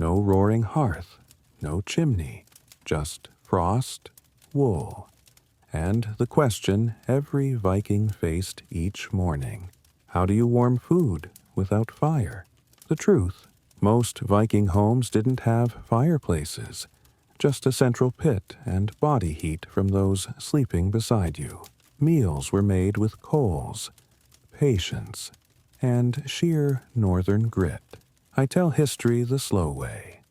No roaring hearth, no chimney, just frost, wool, and the question every Viking faced each morning: how do you warm food without fire? The truth, most Viking homes didn't have fireplaces, just a central pit and body heat from those sleeping beside you. Meals were made with coals, patience, and sheer northern grit. I tell history the slow way,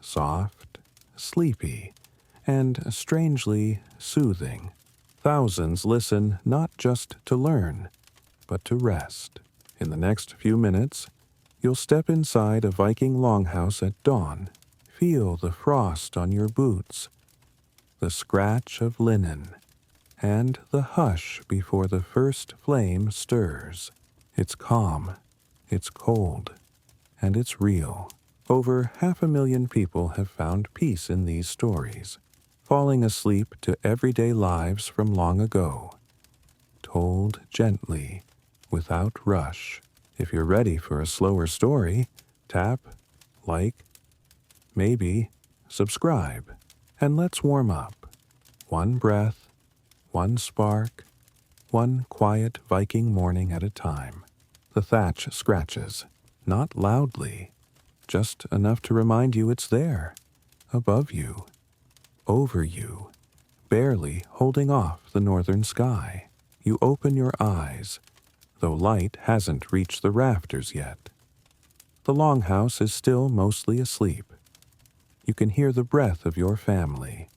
soft, sleepy, and strangely soothing. Thousands listen not just to learn, but to rest. In the next few minutes, you'll step inside a Viking longhouse at dawn, feel the frost on your boots, the scratch of linen, and the hush before the first flame stirs. It's calm, it's cold, and it's real. Over 500,000 people have found peace in these stories, falling asleep to everyday lives from long ago, told gently, without rush. If you're ready for a slower story, tap, like, maybe subscribe, and let's warm up. One breath, one spark, one quiet Viking morning at a time. The thatch scratches, not loudly, just enough to remind you it's there, above you, over you, barely holding off the northern sky. You open your eyes, though light hasn't reached the rafters yet. The longhouse is still mostly asleep. You can hear the breath of your family,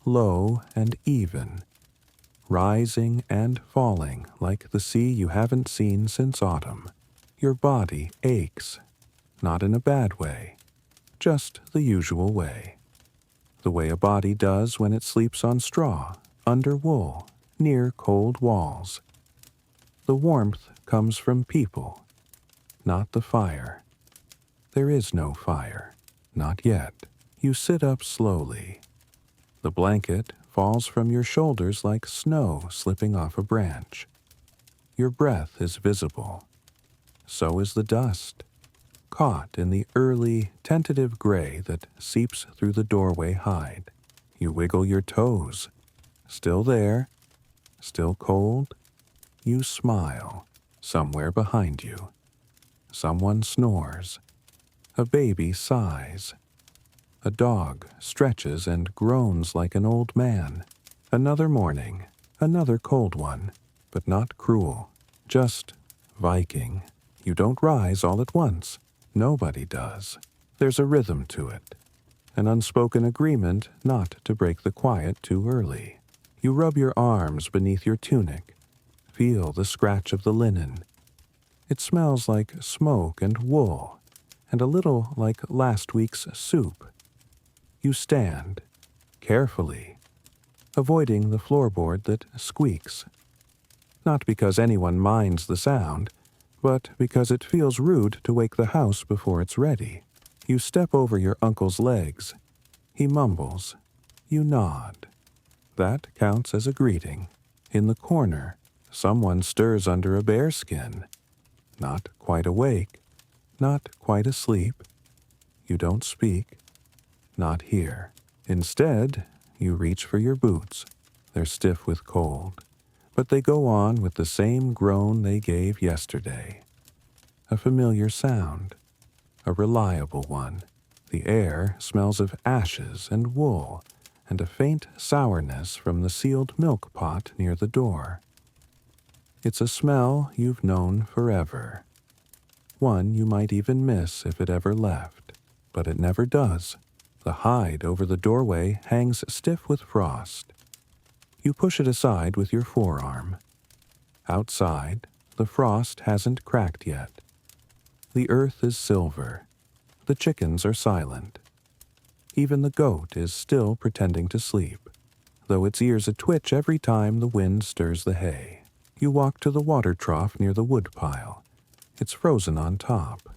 low and even, rising and falling like the sea you haven't seen since autumn. Your body aches, not in a bad way, just the usual way. The way a body does when it sleeps on straw, under wool, near cold walls. The warmth comes from people, not the fire. There is no fire, not yet. You sit up slowly. The blanket falls from your shoulders like snow slipping off a branch. Your breath is visible. So is the dust, caught in the early, tentative gray that seeps through the doorway hide. You wiggle your toes. Still there, still cold. You smile. Somewhere behind you, someone snores. A baby sighs. A dog stretches and groans like an old man. Another morning, another cold one, but not cruel, just Viking. You don't rise all at once. Nobody does. There's a rhythm to it, an unspoken agreement not to break the quiet too early. You rub your arms beneath your tunic, feel the scratch of the linen. It smells like smoke and wool, and a little like last week's soup. You stand, carefully, avoiding the floorboard that squeaks. Not because anyone minds the sound, but because it feels rude to wake the house before it's ready. You step over your uncle's legs. He mumbles. You nod. That counts as a greeting. In the corner, someone stirs under a bearskin. Not quite awake, not quite asleep. You don't speak. Not here. Instead, you reach for your boots. They're stiff with cold, but they go on with the same groan they gave yesterday. A familiar sound, a reliable one. The air smells of ashes and wool, and a faint sourness from the sealed milk pot near the door. It's a smell you've known forever. One you might even miss if it ever left, but it never does. The hide over the doorway hangs stiff with frost. You push it aside with your forearm. Outside, the frost hasn't cracked yet. The earth is silver. The chickens are silent. Even the goat is still pretending to sleep, though its ears a twitch every time the wind stirs the hay. You walk to the water trough near the wood pile. It's frozen on top.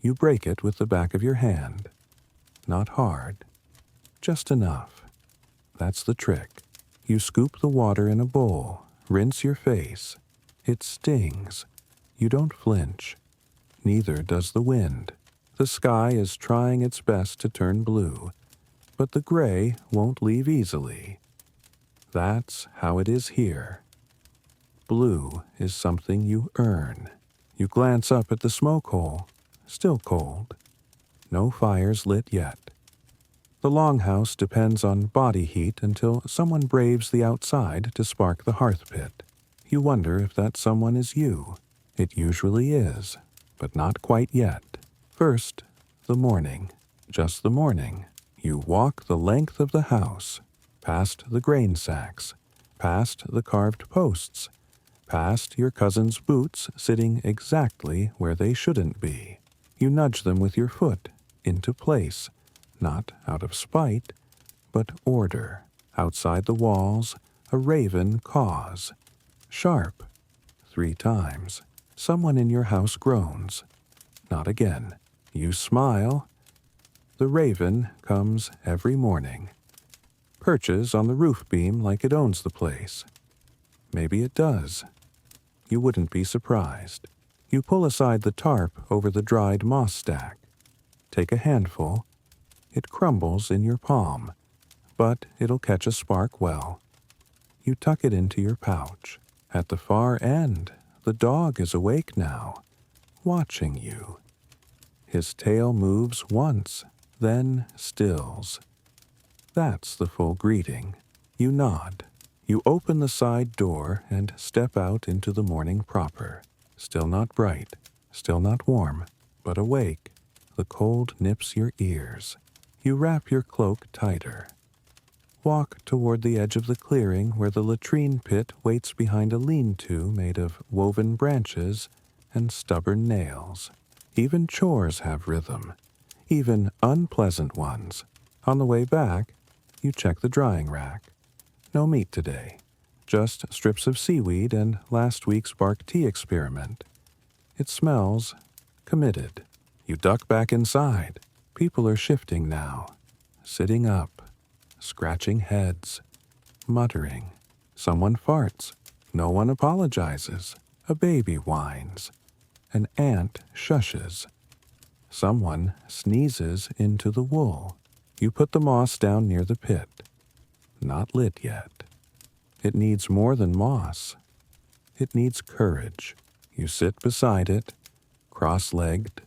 You break it with the back of your hand. Not hard, just enough. That's the trick. You scoop the water in a bowl, rinse your face. It stings. You don't flinch. Neither does the wind. The sky is trying its best to turn blue, but the gray won't leave easily. That's how it is here. Blue is something you earn. You glance up at the smoke hole, still cold. No fires lit yet. The longhouse depends on body heat until someone braves the outside to spark the hearth pit. You wonder if that someone is you. It usually is, but not quite yet. First, the morning. Just the morning. You walk the length of the house, past the grain sacks, past the carved posts, past your cousin's boots sitting exactly where they shouldn't be. You nudge them with your foot, into place, not out of spite, but order. Outside the walls, a raven caws. Sharp. 3 times. Someone in your house groans. Not again. You smile. The raven comes every morning. Perches on the roof beam like it owns the place. Maybe it does. You wouldn't be surprised. You pull aside the tarp over the dried moss stack. Take a handful. It crumbles in your palm, but it'll catch a spark well. You tuck it into your pouch. At the far end, the dog is awake now, watching you. His tail moves once, then stills. That's the full greeting. You nod. You open the side door and step out into the morning proper. Still not bright, still not warm, but awake. The cold nips your ears. You wrap your cloak tighter. Walk toward the edge of the clearing where the latrine pit waits behind a lean-to made of woven branches and stubborn nails. Even chores have rhythm, even unpleasant ones. On the way back, you check the drying rack. No meat today, just strips of seaweed and last week's bark tea experiment. It smells committed. You duck back inside. People are shifting now, sitting up, scratching heads, muttering. Someone farts. No one apologizes. A baby whines. An ant shushes. Someone sneezes into the wool. You put the moss down near the pit. Not lit yet. It needs more than moss. It needs courage. You sit beside it, cross-legged,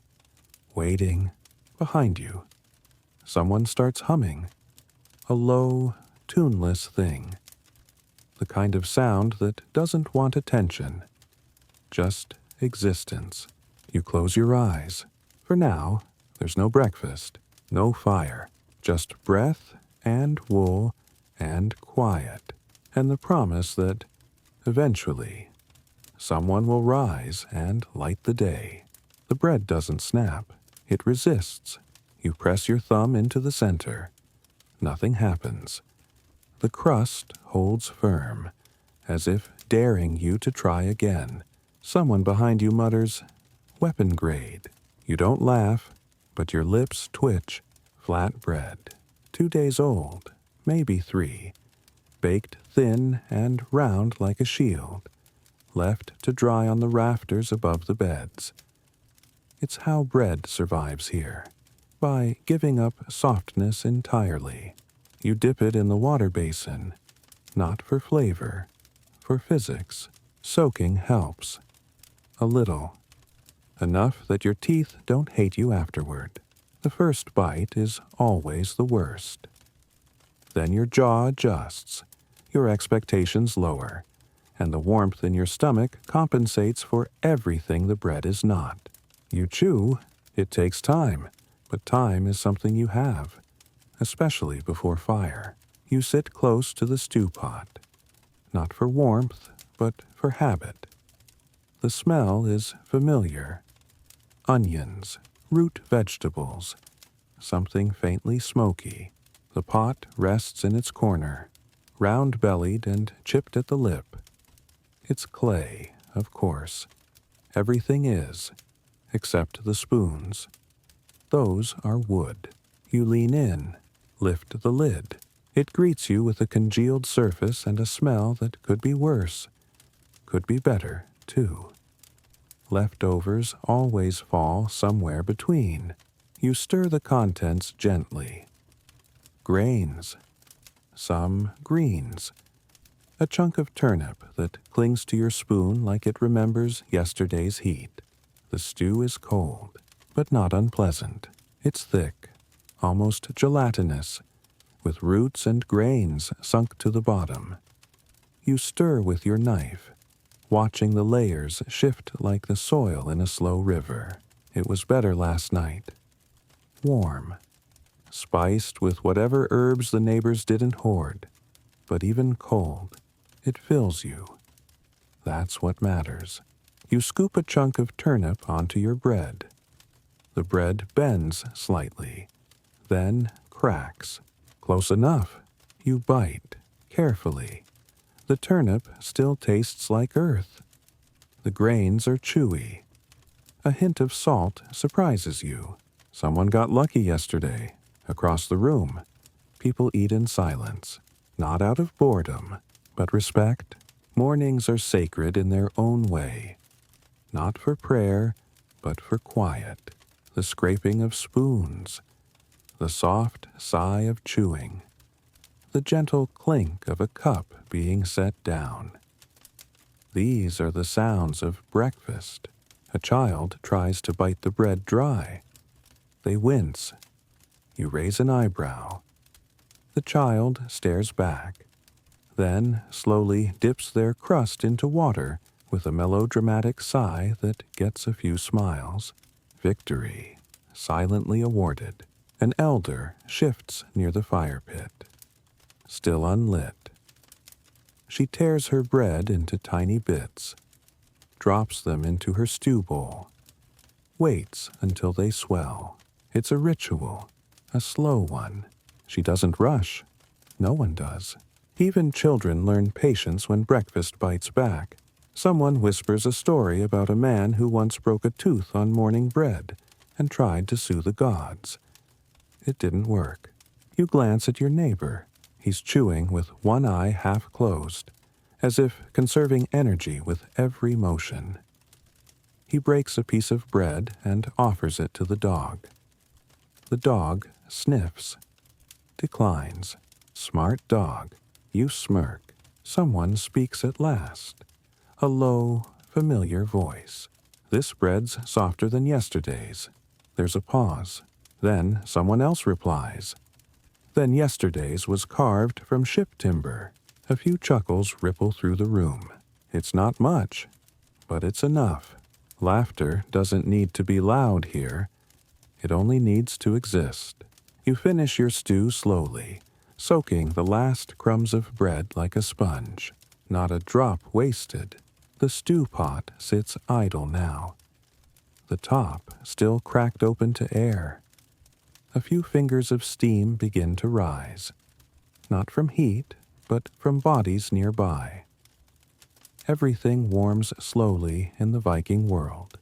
waiting. Behind you, someone starts humming. A low, tuneless thing. The kind of sound that doesn't want attention. Just existence. You close your eyes. For now, there's no breakfast, no fire, just breath and wool and quiet, and the promise that, eventually, someone will rise and light the day. The bread doesn't snap. It resists. You press your thumb into the center. Nothing happens. The crust holds firm, as if daring you to try again. Someone behind you mutters, "Weapon grade." You don't laugh, but your lips twitch. Flat bread. 2 days old, maybe 3. Baked thin and round like a shield. Left to dry on the rafters above the beds. It's how bread survives here, by giving up softness entirely. You dip it in the water basin, not for flavor, for physics. Soaking helps. A little. Enough that your teeth don't hate you afterward. The first bite is always the worst. Then your jaw adjusts, your expectations lower, and the warmth in your stomach compensates for everything the bread is not. You chew. It takes time, but time is something you have, especially before fire. You sit close to the stew pot, not for warmth, but for habit. The smell is familiar. Onions, root vegetables, something faintly smoky. The pot rests in its corner, round-bellied and chipped at the lip. It's clay, of course. Everything is, except the spoons. Those are wood. You lean in, lift the lid. It greets you with a congealed surface and a smell that could be worse, could be better, too. Leftovers always fall somewhere between. You stir the contents gently. Grains, some greens, a chunk of turnip that clings to your spoon like it remembers yesterday's heat. The stew is cold, but not unpleasant. It's thick, almost gelatinous, with roots and grains sunk to the bottom. You stir with your knife, watching the layers shift like the soil in a slow river. It was better last night. Warm, spiced with whatever herbs the neighbors didn't hoard, but even cold, it fills you. That's what matters. You scoop a chunk of turnip onto your bread. The bread bends slightly, then cracks. Close enough. You bite, carefully. The turnip still tastes like earth. The grains are chewy. A hint of salt surprises you. Someone got lucky yesterday. Across the room, people eat in silence, not out of boredom, but respect. Mornings are sacred in their own way. Not for prayer, but for quiet. The scraping of spoons, the soft sigh of chewing, the gentle clink of a cup being set down. These are the sounds of breakfast. A child tries to bite the bread dry. They wince. You raise an eyebrow. The child stares back, then slowly dips their crust into water with a melodramatic sigh that gets a few smiles. Victory, silently awarded. An elder shifts near the fire pit, still unlit. She tears her bread into tiny bits, drops them into her stew bowl, waits until they swell. It's a ritual, a slow one. She doesn't rush. No one does. Even children learn patience when breakfast bites back. Someone whispers a story about a man who once broke a tooth on morning bread and tried to sue the gods. It didn't work. You glance at your neighbor. He's chewing with one eye half closed, as if conserving energy with every motion. He breaks a piece of bread and offers it to the dog. The dog sniffs, declines. Smart dog. You smirk. Someone speaks at last. A low, familiar voice. This bread's softer than yesterday's. There's a pause. Then someone else replies. Then yesterday's was carved from ship timber. A few chuckles ripple through the room. It's not much, but it's enough. Laughter doesn't need to be loud here. It only needs to exist. You finish your stew slowly, soaking the last crumbs of bread like a sponge. Not a drop wasted. The stew pot sits idle now. The top still cracked open to air. A few fingers of steam begin to rise. Not from heat, but from bodies nearby. Everything warms slowly in the Viking world.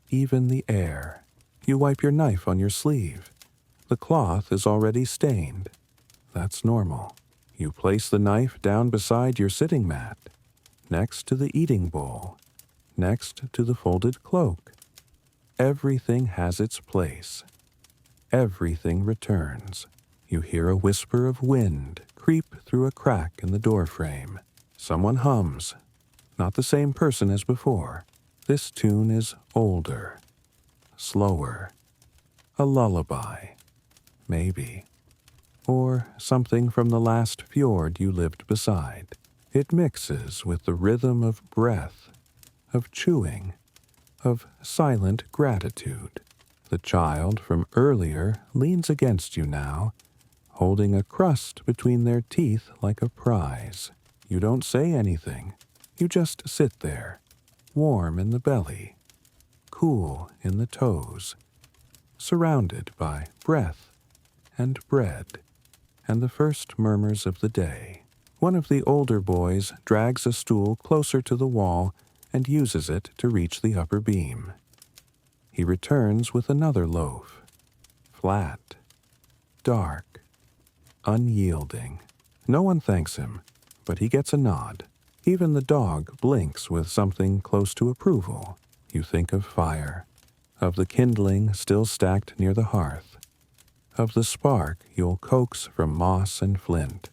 Even the air. You wipe your knife on your sleeve. The cloth is already stained. That's normal. You place the knife down beside your sitting mat, next to the eating bowl, next to the folded cloak. Everything has its place. Everything returns. You hear a whisper of wind creep through a crack in the doorframe. Someone hums. Not the same person as before. This tune is older, slower. A lullaby, maybe. Or something from the last fjord you lived beside. It mixes with the rhythm of breath, of chewing, of silent gratitude. The child from earlier leans against you now, holding a crust between their teeth like a prize. You don't say anything. You just sit there, warm in the belly, cool in the toes, surrounded by breath and bread and the first murmurs of the day. One of the older boys drags a stool closer to the wall and uses it to reach the upper beam. He returns with another loaf, flat, dark, unyielding. No one thanks him, but he gets a nod. Even the dog blinks with something close to approval. You think of fire, of the kindling still stacked near the hearth, of the spark you'll coax from moss and flint.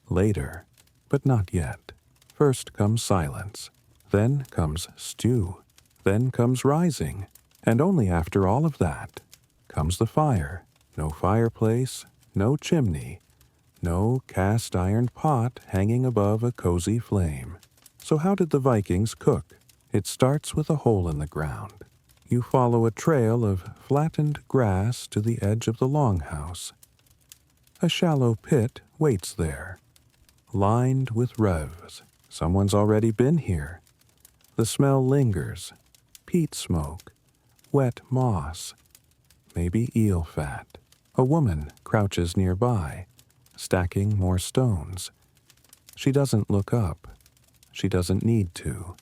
Later, but not yet. First comes silence, then comes stew, then comes rising, and only after all of that comes the fire. No fireplace, no chimney, no cast iron pot hanging above a cozy flame. So how did the Vikings cook? It starts with a hole in the ground. You follow a trail of flattened grass to the edge of the longhouse. A shallow pit waits there, lined with revs. Someone's already been here. The smell lingers. Peat smoke, wet moss, maybe eel fat. A woman crouches nearby, stacking more stones. She doesn't look up. She doesn't need to.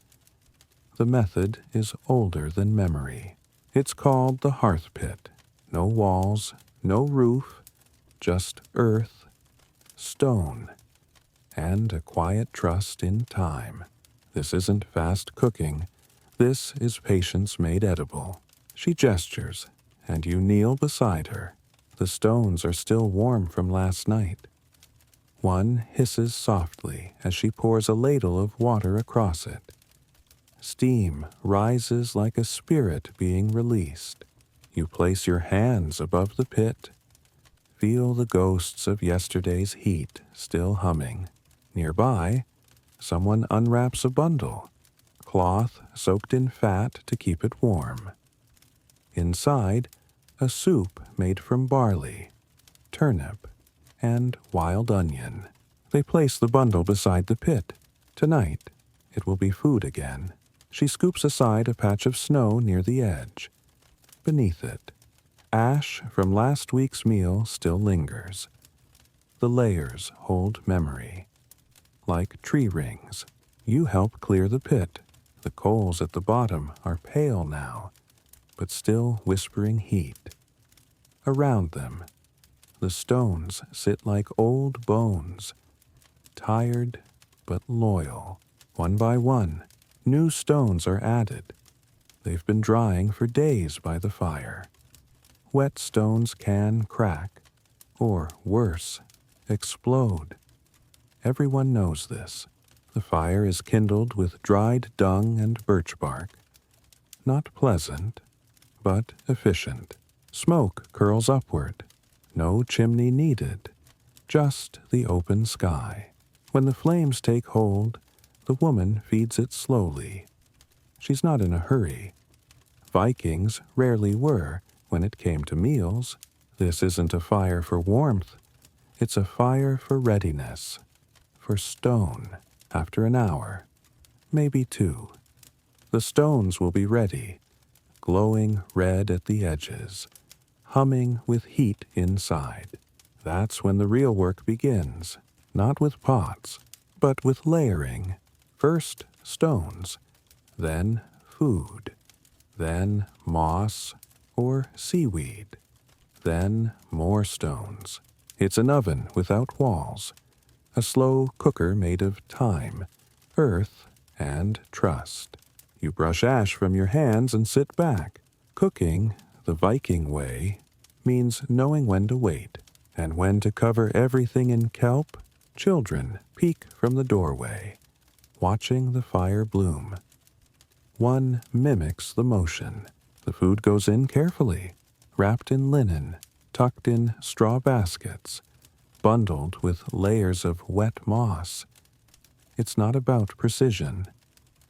The method is older than memory. It's called the hearth pit. No walls, no roof, just earth, stone, and a quiet trust in time. This isn't fast cooking. This is patience made edible. She gestures, and you kneel beside her. The stones are still warm from last night. One hisses softly as she pours a ladle of water across it. Steam rises like a spirit being released. You place your hands above the pit. Feel the ghosts of yesterday's heat still humming. Nearby, someone unwraps a bundle, cloth soaked in fat to keep it warm. Inside, a soup made from barley, turnip, and wild onion. They place the bundle beside the pit. Tonight, it will be food again. She scoops aside a patch of snow near the edge. Beneath it, ash from last week's meal still lingers. The layers hold memory. Like tree rings, you help clear the pit. The coals at the bottom are pale now, but still whispering heat. Around them, the stones sit like old bones, tired but loyal. One by one, new stones are added. They've been drying for days by the fire. Wet stones can crack, or worse, explode. Everyone knows this. The fire is kindled with dried dung and birch bark. Not pleasant, but efficient. Smoke curls upward. No chimney needed, just the open sky. When the flames take hold, the woman feeds it slowly. She's not in a hurry. Vikings rarely were when it came to meals. This isn't a fire for warmth. It's a fire for readiness. For stone. After an hour, maybe two. The stones will be ready, glowing red at the edges, humming with heat inside. That's when the real work begins, not with pots, but with layering. First stones, then food, then moss or seaweed, then more stones. It's an oven without walls, a slow cooker made of time, earth, and trust. You brush ash from your hands and sit back. Cooking the Viking way means knowing when to wait and when to cover everything in kelp. Children peek from the doorway, watching the fire bloom. One mimics the motion. The food goes in carefully, wrapped in linen, tucked in straw baskets, bundled with layers of wet moss. It's not about precision.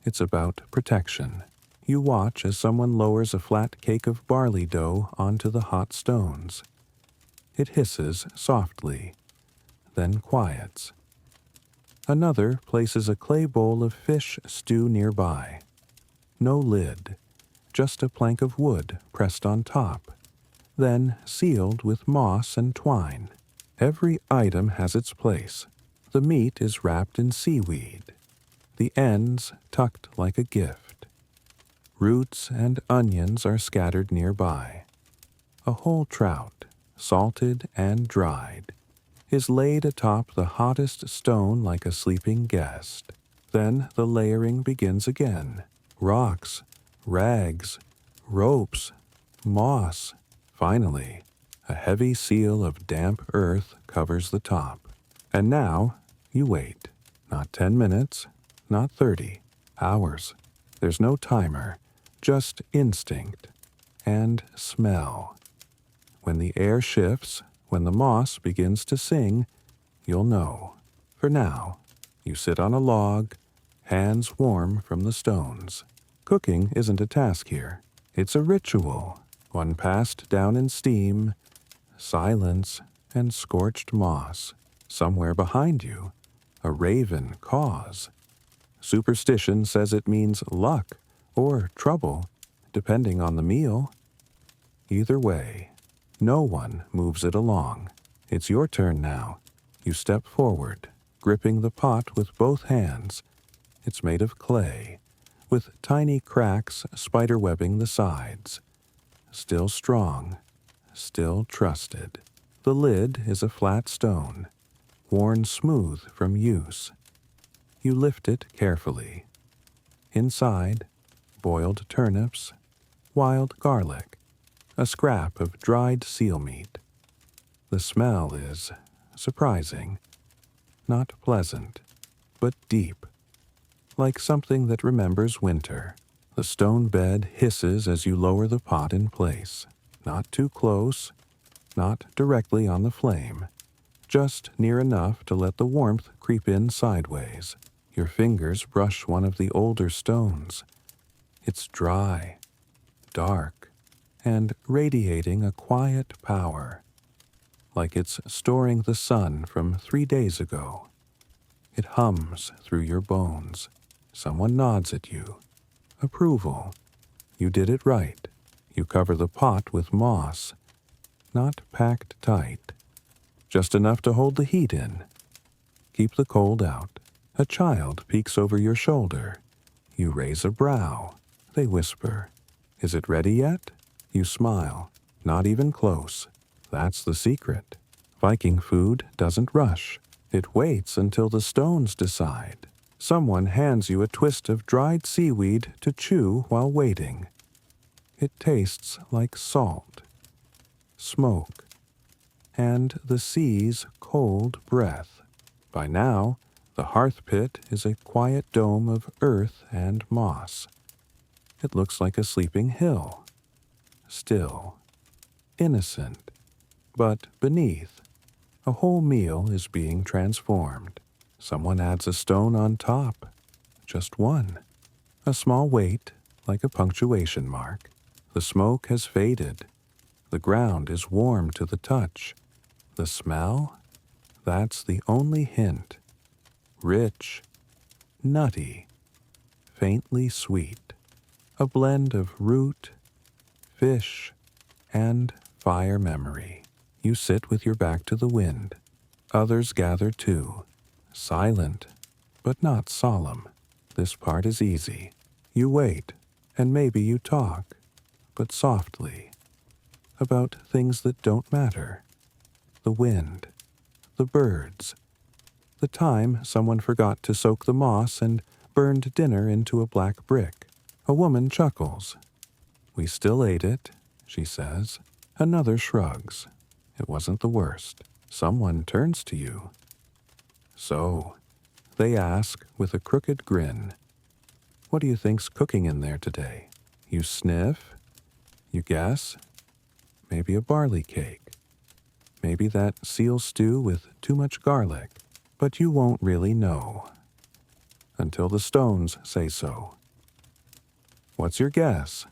It's about protection. You watch as someone lowers a flat cake of barley dough onto the hot stones. It hisses softly, then quiets. Another places a clay bowl of fish stew nearby. No lid, just a plank of wood pressed on top, then sealed with moss and twine. Every item has its place. The meat is wrapped in seaweed, the ends tucked like a gift. Roots and onions are scattered nearby. A whole trout, salted and dried, is laid atop the hottest stone like a sleeping guest. Then the layering begins again. Rocks, rags, ropes, moss. Finally, a heavy seal of damp earth covers the top. And now, you wait. Not 10 minutes, not 30, hours. There's no timer, just instinct and smell. When the air shifts, when the moss begins to sing, you'll know. For now, you sit on a log, hands warm from the stones. Cooking isn't a task here. It's a ritual, one passed down in steam, silence, and scorched moss. Somewhere behind you, a raven caws. Superstition says it means luck or trouble, depending on the meal. Either way, no one moves it along. It's your turn now. You step forward, gripping the pot with both hands. It's made of clay, with tiny cracks spiderwebbing the sides. Still strong, still trusted. The lid is a flat stone, worn smooth from use. You lift it carefully. Inside, boiled turnips, wild garlic, a scrap of dried seal meat. The smell is surprising, not pleasant, but deep, like something that remembers winter. The stone bed hisses as you lower the pot in place, not too close, not directly on the flame, just near enough to let the warmth creep in sideways. Your fingers brush one of the older stones. It's dry, dark, and radiating a quiet power, like it's storing the sun from 3 days ago. It hums through your bones. Someone nods at you. Approval. You did it right. You cover the pot with moss, not packed tight, just enough to hold the heat in. Keep the cold out. A child peeks over your shoulder. You raise a brow. They whisper, "Is it ready yet?" You smile. Not even close. That's the secret. Viking food doesn't rush. It waits until the stones decide. Someone hands you a twist of dried seaweed to chew while waiting. It tastes like salt, smoke, and the sea's cold breath. By now, the hearth pit is a quiet dome of earth and moss. It looks like a sleeping hill. Still, innocent. But beneath, a whole meal is being transformed. Someone adds a stone on top. Just one. A small weight, like a punctuation mark. The smoke has faded. The ground is warm to the touch. The smell? That's the only hint. Rich, nutty, faintly sweet. A blend of root, fish, and fire memory. You sit with your back to the wind. Others gather too. Silent, but not solemn. This part is easy. You wait, and maybe you talk, but softly. About things that don't matter. The wind, the birds, the time someone forgot to soak the moss and burned dinner into a black brick. A woman chuckles. "We still ate it," she says. Another shrugs. It wasn't the worst. Someone turns to you. "So," they ask with a crooked grin, "what do you think's cooking in there today?" You sniff. You guess. Maybe a barley cake. Maybe that seal stew with too much garlic. But you won't really know until the stones say so. What's your guess?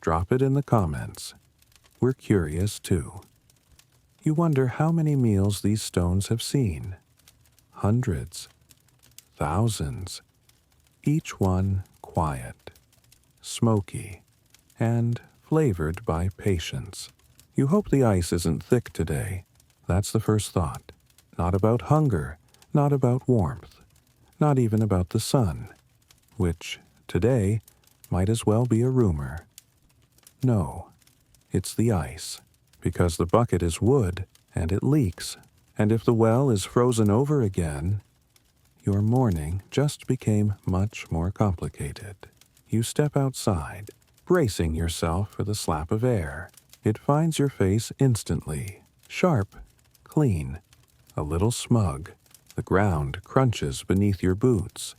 Drop it in the comments. We're curious too. You wonder how many meals these stones have seen. Hundreds, thousands, each one quiet, smoky, and flavored by patience. You hope the ice isn't thick today. That's the first thought. Not about hunger, not about warmth, not even about the sun, which, today, might as well be a rumor. No, it's the ice, because the bucket is wood, and it leaks, and if the well is frozen over again, your morning just became much more complicated. You step outside, bracing yourself for the slap of air. It finds your face instantly, sharp, clean, a little smug. The ground crunches beneath your boots.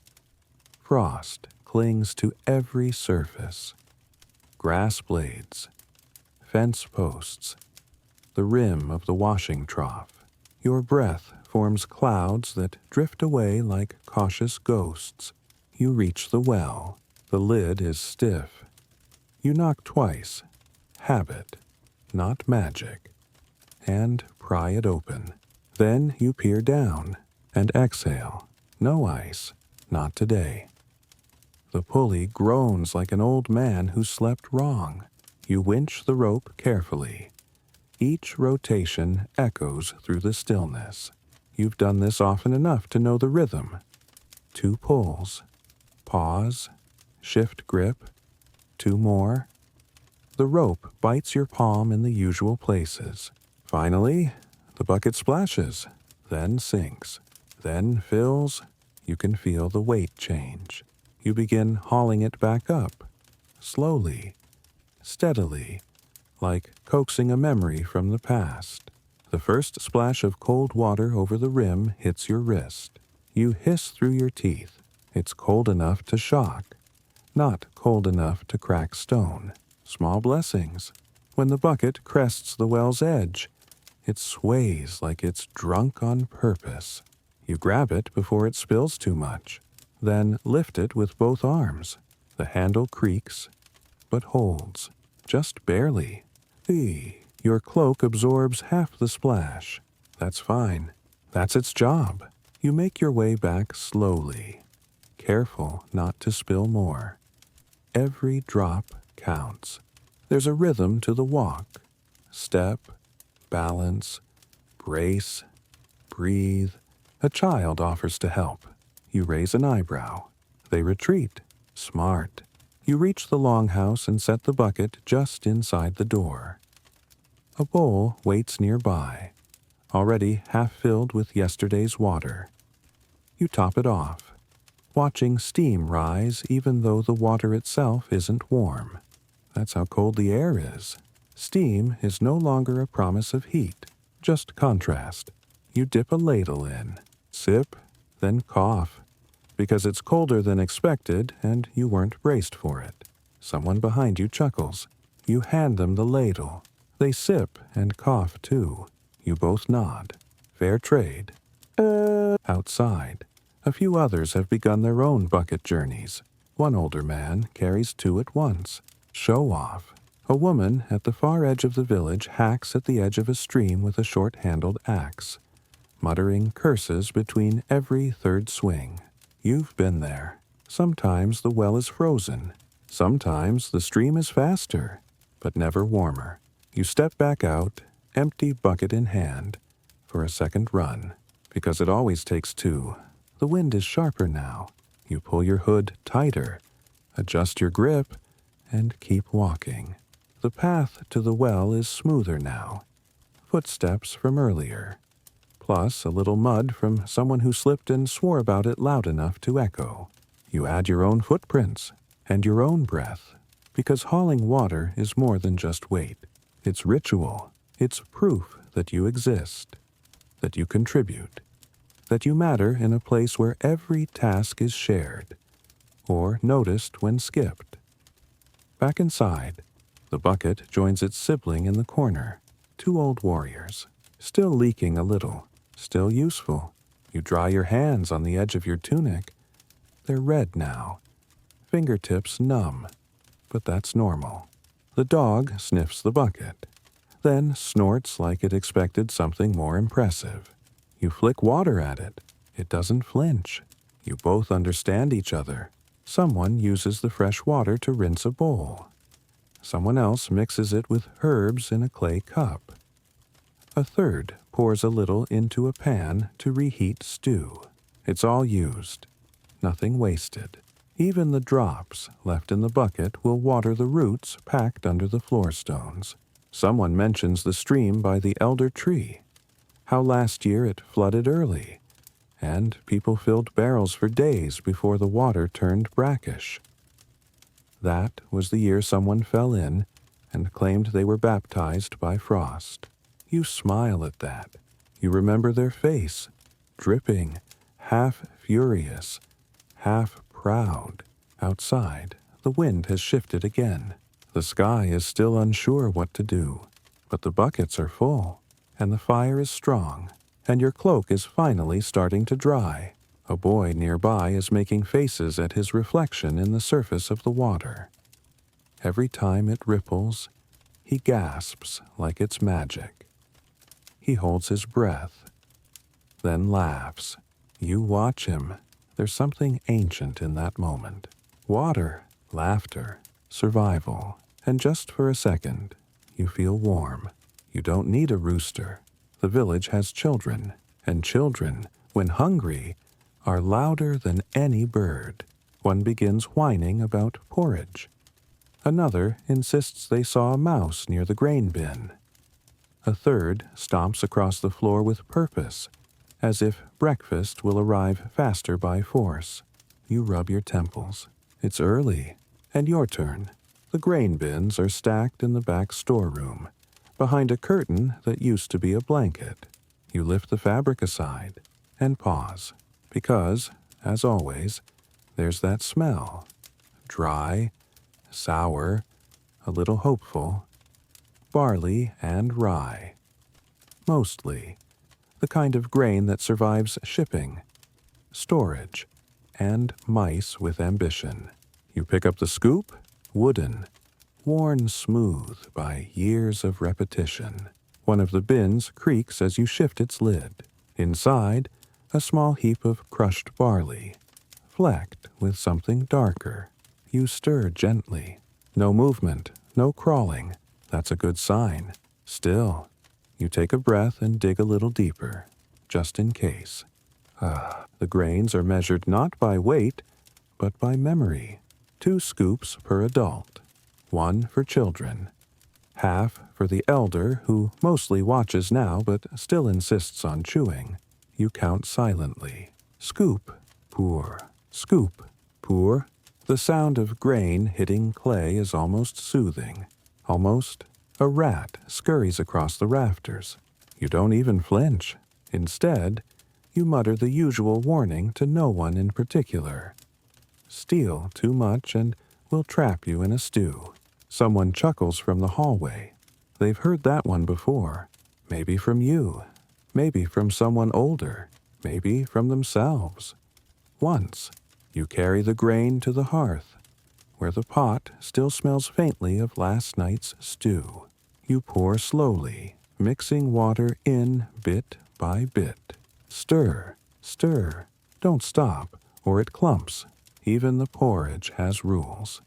Frost clings to every surface. Grass blades, fence posts, the rim of the washing trough. Your breath forms clouds that drift away like cautious ghosts. You reach the well. The lid is stiff. You knock twice. Habit, not magic. And pry it open. Then you peer down and exhale. No ice, not today. The pulley groans like an old man who slept wrong. You winch the rope carefully. Each rotation echoes through the stillness. You've done this often enough to know the rhythm. 2 pulls. Pause. Shift grip. 2 more. The rope bites your palm in the usual places. Finally, the bucket splashes, then sinks, then fills. You can feel the weight change. You begin hauling it back up, slowly, steadily, like coaxing a memory from the past. The first splash of cold water over the rim hits your wrist. You hiss through your teeth. It's cold enough to shock, not cold enough to crack stone. Small blessings. When the bucket crests the well's edge, it sways like it's drunk on purpose. You grab it before it spills too much. Then lift it with both arms. The handle creaks, but holds, just barely. Your cloak absorbs half the splash. That's fine. That's its job. You make your way back slowly, careful not to spill more. Every drop counts. There's a rhythm to the walk. Step, balance, brace, breathe. A child offers to help. You raise an eyebrow. They retreat. Smart. You reach the longhouse and set the bucket just inside the door. A bowl waits nearby, already half filled with yesterday's water. You top it off, watching steam rise even though the water itself isn't warm. That's how cold the air is. Steam is no longer a promise of heat, just contrast. You dip a ladle in, sip, then cough, because it's colder than expected and you weren't braced for it. Someone behind you chuckles. You hand them the ladle. They sip and cough too. You both nod. Fair trade. Outside, a few others have begun their own bucket journeys. One older man carries 2 at once. Show off. A woman at the far edge of the village hacks at the edge of a stream with a short-handled axe, muttering curses between every third swing. You've been there. Sometimes the well is frozen. Sometimes the stream is faster, but never warmer. You step back out, empty bucket in hand, for a second run, because it always takes 2. The wind is sharper now. You pull your hood tighter, adjust your grip, and keep walking. The path to the well is smoother now. Footsteps from earlier, plus a little mud from someone who slipped and swore about it loud enough to echo. You add your own footprints and your own breath, because hauling water is more than just weight. It's ritual. It's proof that you exist, that you contribute, that you matter in a place where every task is shared, or noticed when skipped. Back inside, the bucket joins its sibling in the corner. 2 old warriors, still leaking a little, still useful. You dry your hands on the edge of your tunic. They're red now, fingertips numb, but that's normal. The dog sniffs the bucket, then snorts like it expected something more impressive. You flick water at it. It doesn't flinch. You both understand each other. Someone uses the fresh water to rinse a bowl. Someone else mixes it with herbs in a clay cup. A third pours a little into a pan to reheat stew. It's all used, nothing wasted. Even the drops left in the bucket will water the roots packed under the floor stones. Someone mentions the stream by the elder tree, how last year it flooded early, and people filled barrels for days before the water turned brackish. That was the year someone fell in and claimed they were baptized by frost. You smile at that. You remember their face, dripping, half furious, half proud. Outside, the wind has shifted again. The sky is still unsure what to do, but the buckets are full, and the fire is strong, and your cloak is finally starting to dry. A boy nearby is making faces at his reflection in the surface of the water. Every time it ripples, he gasps like it's magic. He holds his breath, then laughs. You watch him. There's something ancient in that moment. Water, laughter, survival. And just for a second, you feel warm. You don't need a rooster. The village has children, and children, when hungry, are louder than any bird. One begins whining about porridge. Another insists they saw a mouse near the grain bin. A third stomps across the floor with purpose, as if breakfast will arrive faster by force. You rub your temples. It's early, and your turn. The grain bins are stacked in the back storeroom, behind a curtain that used to be a blanket. You lift the fabric aside and pause, because, as always, there's that smell. Dry, sour, a little hopeful. Barley and rye. Mostly, the kind of grain that survives shipping, storage, and mice with ambition. You pick up the scoop, wooden, worn smooth by years of repetition. One of the bins creaks as you shift its lid. Inside, a small heap of crushed barley, flecked with something darker. You stir gently. No movement, no crawling. That's a good sign. Still, you take a breath and dig a little deeper, just in case. The grains are measured not by weight, but by memory. 2 scoops per adult, 1 for children, half for the elder who mostly watches now but still insists on chewing. You count silently. Scoop, pour, scoop, pour. The sound of grain hitting clay is almost soothing. Almost a rat scurries across the rafters. You don't even flinch. Instead, you mutter the usual warning to no one in particular. Steal too much and we'll trap you in a stew. Someone chuckles from the hallway. They've heard that one before. Maybe from you. Maybe from someone older. Maybe from themselves. Once, you carry the grain to the hearth, where the pot still smells faintly of last night's stew. You pour slowly, mixing water in bit by bit. Stir, stir. Don't stop, or it clumps. Even the porridge has rules.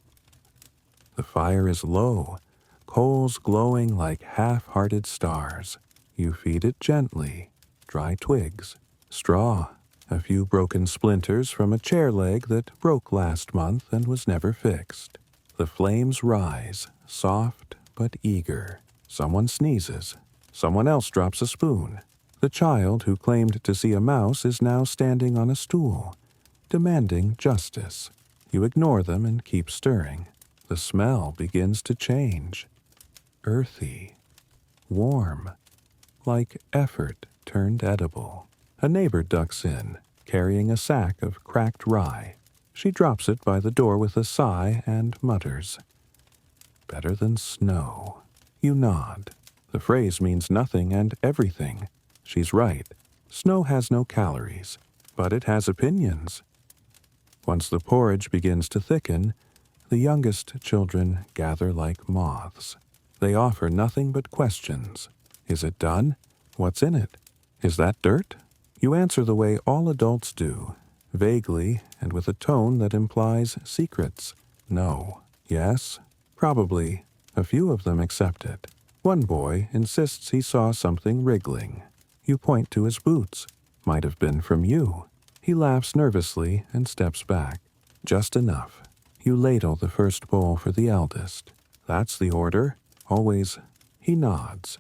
The fire is low, coals glowing like half-hearted stars. You feed it gently. Dry twigs, straw, a few broken splinters from a chair leg that broke last month and was never fixed. The flames rise, soft but eager. Someone sneezes. Someone else drops a spoon. The child who claimed to see a mouse is now standing on a stool, demanding justice. You ignore them and keep stirring. The smell begins to change. Earthy, warm, like effort turned edible. A neighbor ducks in, carrying a sack of cracked rye. She drops it by the door with a sigh and mutters, "Better than snow." You nod. The phrase means nothing and everything. She's right. Snow has no calories, but it has opinions. Once the porridge begins to thicken, the youngest children gather like moths. They offer nothing but questions. Is it done? What's in it? Is that dirt? You answer the way all adults do, vaguely and with a tone that implies secrets. No. Yes. Probably. A few of them accept it. One boy insists he saw something wriggling. You point to his boots. Might have been from you. He laughs nervously and steps back. Just enough. You ladle the first bowl for the eldest. That's the order. Always. He nods,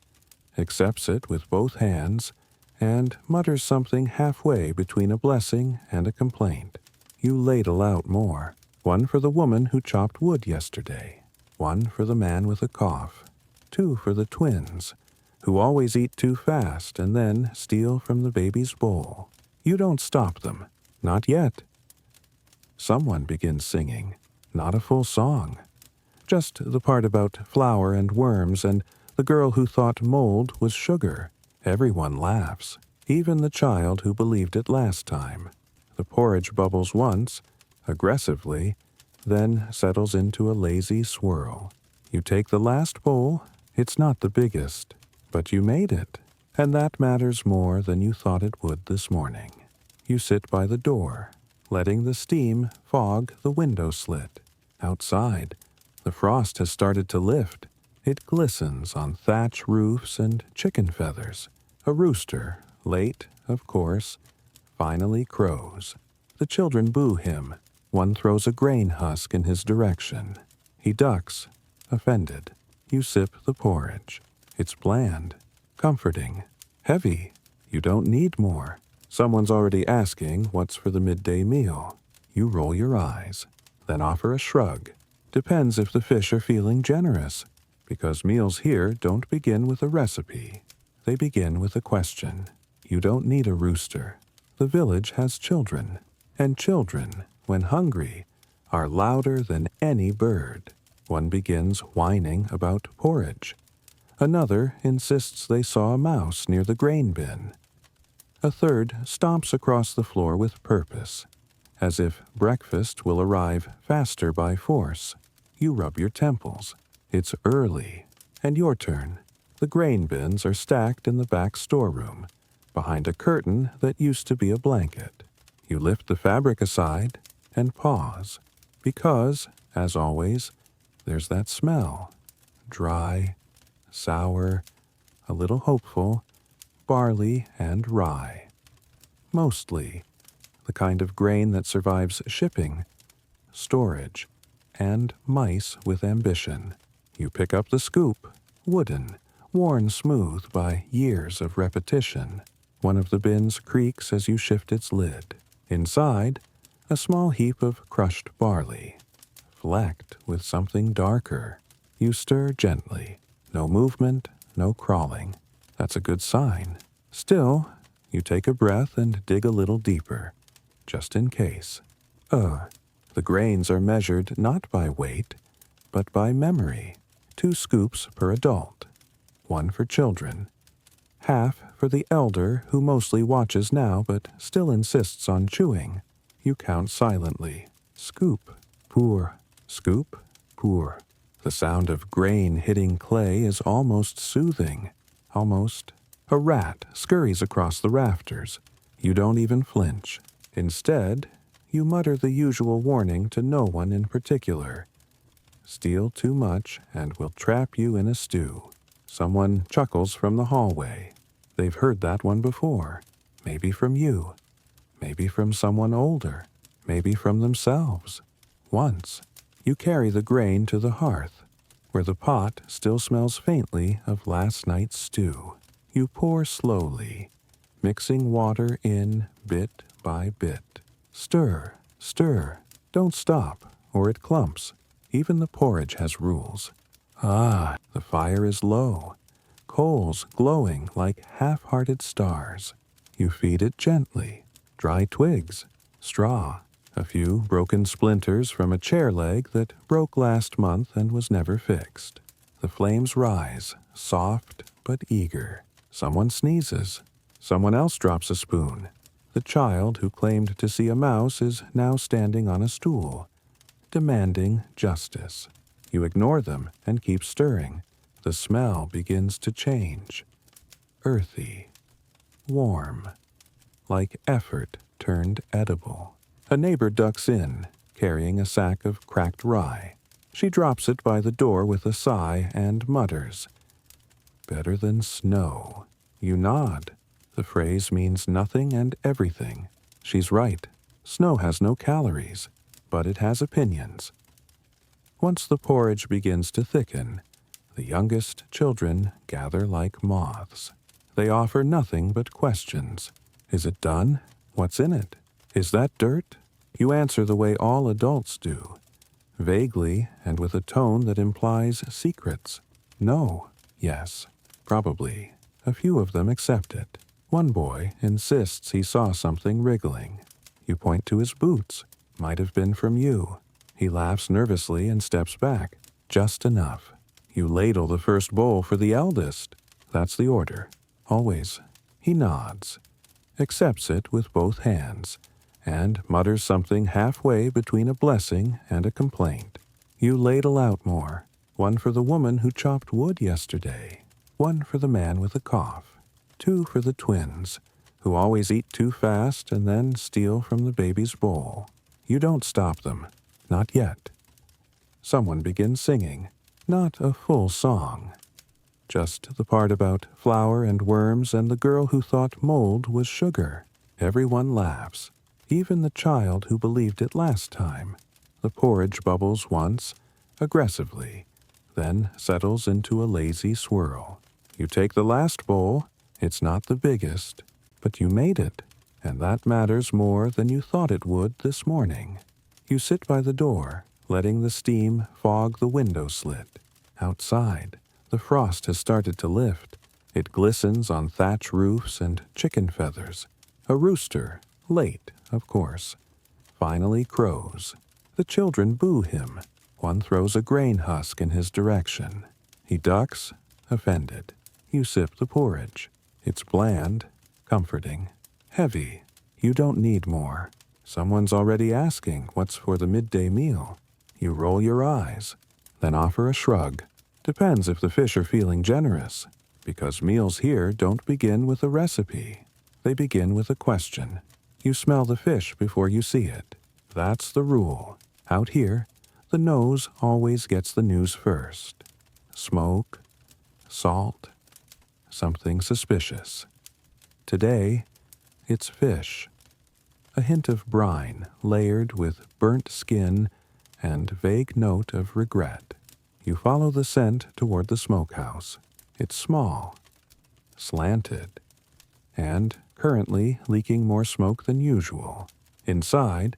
accepts it with both hands, and mutters something halfway between a blessing and a complaint. You ladle out more. One for the woman who chopped wood yesterday. One for the man with a cough. Two for the twins, who always eat too fast and then steal from the baby's bowl. You don't stop them. Not yet. Someone begins singing. Not a full song. Just the part about flour and worms and the girl who thought mold was sugar. Everyone laughs, even the child who believed it last time. The porridge bubbles once, aggressively, then settles into a lazy swirl. You take the last bowl. It's not the biggest, but you made it, and that matters more than you thought it would this morning. You sit by the door, letting the steam fog the window slit. Outside, the frost has started to lift. It glistens on thatch roofs and chicken feathers. A rooster, late, of course, finally crows. The children boo him. One throws a grain husk in his direction. He ducks, offended. You sip the porridge. It's bland, comforting, heavy. You don't need more. Someone's already asking what's for the midday meal. You roll your eyes, then offer a shrug. Depends if the fish are feeling generous, because meals here don't begin with a recipe. They begin with a question. You don't need a rooster. The village has children, and children, when hungry, are louder than any bird. One begins whining about porridge. Another insists they saw a mouse near the grain bin. A third stomps across the floor with purpose, as if breakfast will arrive faster by force. You rub your temples. It's early, and your turn. The grain bins are stacked in the back storeroom, behind a curtain that used to be a blanket. You lift the fabric aside and pause, because, as always, there's that smell. Dry, sour, a little hopeful, barley and rye. Mostly the kind of grain that survives shipping, storage, and mice with ambition. You pick up the scoop, wooden, worn smooth by years of repetition. One of the bins creaks as you shift its lid. Inside, a small heap of crushed barley, flecked with something darker. You stir gently. No movement, no crawling. That's a good sign. Still, you take a breath and dig a little deeper, just in case. The grains are measured not by weight, but by memory. 2 scoops per adult. 1 for children. Half for the elder who mostly watches now but still insists on chewing. You count silently. Scoop, pour, scoop, pour. The sound of grain hitting clay is almost soothing. Almost. A rat scurries across the rafters. You don't even flinch. Instead, you mutter the usual warning to no one in particular. Steal too much and we'll trap you in a stew. Someone chuckles from the hallway. They've heard that one before. Maybe from you. Maybe from someone older. Maybe from themselves. Once, you carry the grain to the hearth, where the pot still smells faintly of last night's stew. You pour slowly, mixing water in bit by bit. Stir, stir. Don't stop, or it clumps. Even the porridge has rules. The fire is low, coals glowing like half-hearted stars. You feed it gently. Dry twigs, straw, a few broken splinters from a chair leg that broke last month and was never fixed. The flames rise, soft but eager. Someone sneezes. Someone else drops a spoon. The child who claimed to see a mouse is now standing on a stool, demanding justice. You ignore them and keep stirring. The smell begins to change. Earthy, warm, like effort turned edible. A neighbor ducks in, carrying a sack of cracked rye. She drops it by the door with a sigh and mutters, "Better than snow." You nod. The phrase means nothing and everything. She's right. Snow has no calories, but it has opinions. Once the porridge begins to thicken, the youngest children gather like moths. They offer nothing but questions. Is it done? What's in it? Is that dirt? You answer the way all adults do, vaguely and with a tone that implies secrets. No, yes, probably. A few of them accept it. One boy insists he saw something wriggling. You point to his boots. Might have been from you. He laughs nervously and steps back. Just enough. You ladle the first bowl for the eldest. That's the order. Always. He nods, accepts it with both hands, and mutters something halfway between a blessing and a complaint. You ladle out more. One for the woman who chopped wood yesterday. One for the man with a cough. Two for the twins, who always eat too fast and then steal from the baby's bowl. You don't stop them. Not yet. Someone begins singing. Not a full song. Just the part about flour and worms and the girl who thought mold was sugar. Everyone laughs, even the child who believed it last time. The porridge bubbles once, aggressively, then settles into a lazy swirl. You take the last bowl. It's not the biggest, but you made it, and that matters more than you thought it would this morning. You sit by the door, letting the steam fog the window slit. Outside, the frost has started to lift. It glistens on thatch roofs and chicken feathers. A rooster, late, of course, finally crows. The children boo him. One throws a grain husk in his direction. He ducks, offended. You sip the porridge. It's bland, comforting, heavy. You don't need more. Someone's already asking what's for the midday meal. You roll your eyes, then offer a shrug. Depends if the fish are feeling generous, because meals here don't begin with a recipe. They begin with a question. You smell the fish before you see it. That's the rule. Out here, the nose always gets the news first. Smoke, salt, something suspicious. Today, it's fish. A hint of brine layered with burnt skin and vague note of regret. You follow the scent toward the smokehouse. It's small, slanted, and currently leaking more smoke than usual. Inside,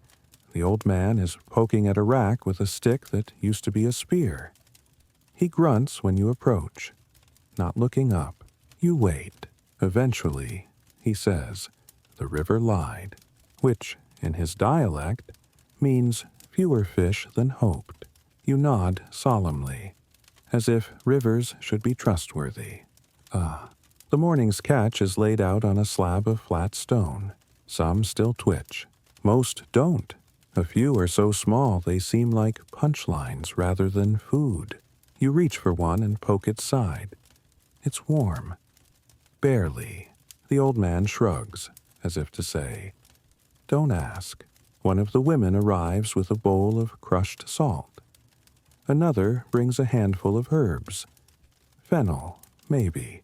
the old man is poking at a rack with a stick that used to be a spear. He grunts when you approach, not looking up. You wait. Eventually, he says, "The river lied," which, in his dialect, means fewer fish than hoped. You nod solemnly, as if rivers should be trustworthy. The morning's catch is laid out on a slab of flat stone. Some still twitch. Most don't. A few are so small they seem like punchlines rather than food. You reach for one and poke its side. It's warm. Barely. The old man shrugs, as if to say, "Don't ask." One of the women arrives with a bowl of crushed salt. Another brings a handful of herbs. Fennel, maybe,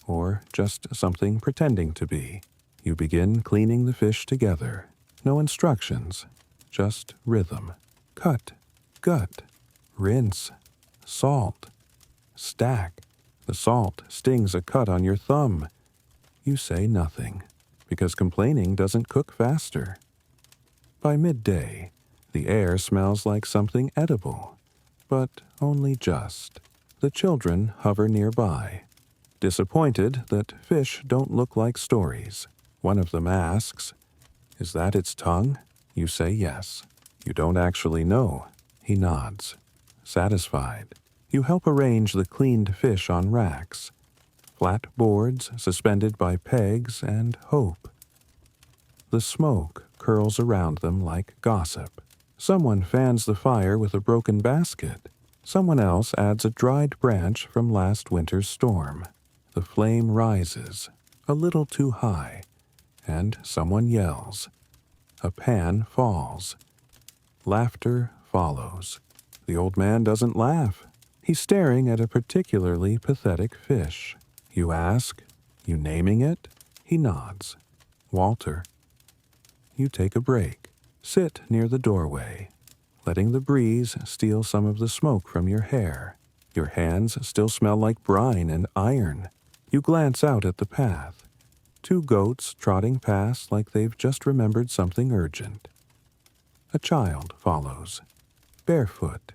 or just something pretending to be. You begin cleaning the fish together. No instructions, just rhythm. Cut, gut, rinse, salt, stack. The salt stings a cut on your thumb. You say nothing, because complaining doesn't cook faster. By midday, the air smells like something edible, but only just. The children hover nearby, disappointed that fish don't look like stories. One of them asks, "Is that its tongue?" You say yes. You don't actually know. He nods, satisfied. You help arrange the cleaned fish on racks, flat boards suspended by pegs and hope. The smoke curls around them like gossip. Someone fans the fire with a broken basket. Someone else adds a dried branch from last winter's storm. The flame rises, a little too high, and someone yells. A pan falls. Laughter follows. The old man doesn't laugh. He's staring at a particularly pathetic fish. You ask, "You naming it?" He nods. "Walter." You take a break. Sit near the doorway, letting the breeze steal some of the smoke from your hair. Your hands still smell like brine and iron. You glance out at the path. 2 goats trotting past like they've just remembered something urgent. A child follows, barefoot,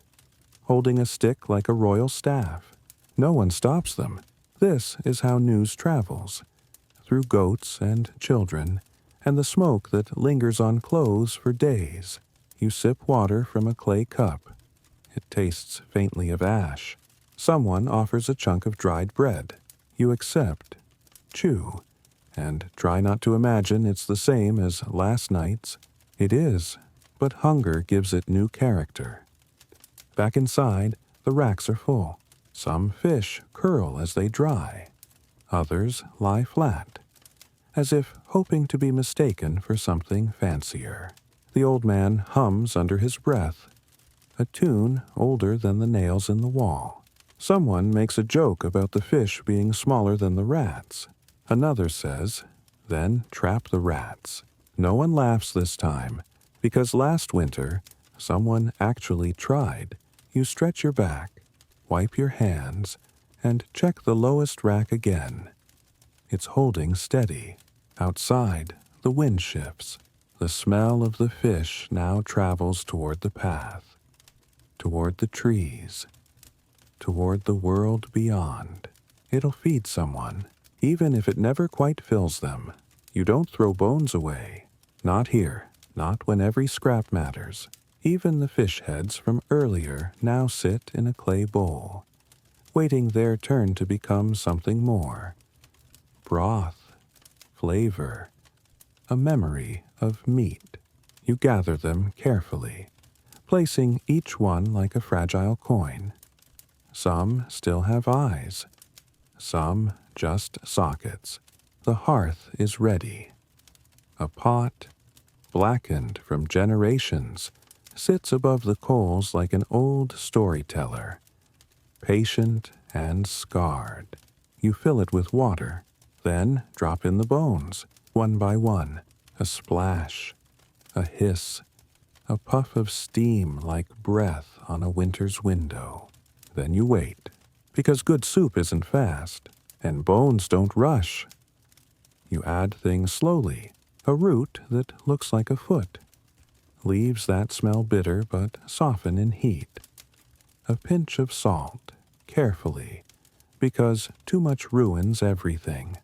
holding a stick like a royal staff. No one stops them. This is how news travels, through goats and children, and the smoke that lingers on clothes for days. You sip water from a clay cup. It tastes faintly of ash. Someone offers a chunk of dried bread. You accept, chew, and try not to imagine it's the same as last night's. It is, but hunger gives it new character. Back inside, the racks are full. Some fish curl as they dry. Others lie flat, as if hoping to be mistaken for something fancier. The old man hums under his breath, a tune older than the nails in the wall. Someone makes a joke about the fish being smaller than the rats. Another says, "Then trap the rats." No one laughs this time, because last winter someone actually tried. You stretch your back, wipe your hands, and check the lowest rack again. It's holding steady. Outside, the wind shifts. The smell of the fish now travels toward the path, toward the trees, toward the world beyond. It'll feed someone, even if it never quite fills them. You don't throw bones away. Not here, not when every scrap matters. Even the fish heads from earlier now sit in a clay bowl, waiting their turn to become something more. Broth, flavor, a memory of meat. You gather them carefully, placing each one like a fragile coin. Some still have eyes, some just sockets. The hearth is ready. A pot, blackened from generations, sits above the coals like an old storyteller, patient and scarred. You fill it with water, then drop in the bones, one by one. A splash, a hiss, a puff of steam like breath on a winter's window. Then you wait, because good soup isn't fast, and bones don't rush. You add things slowly, a root that looks like a foot. Leaves that smell bitter but soften in heat. A pinch of salt, carefully, because too much ruins everything.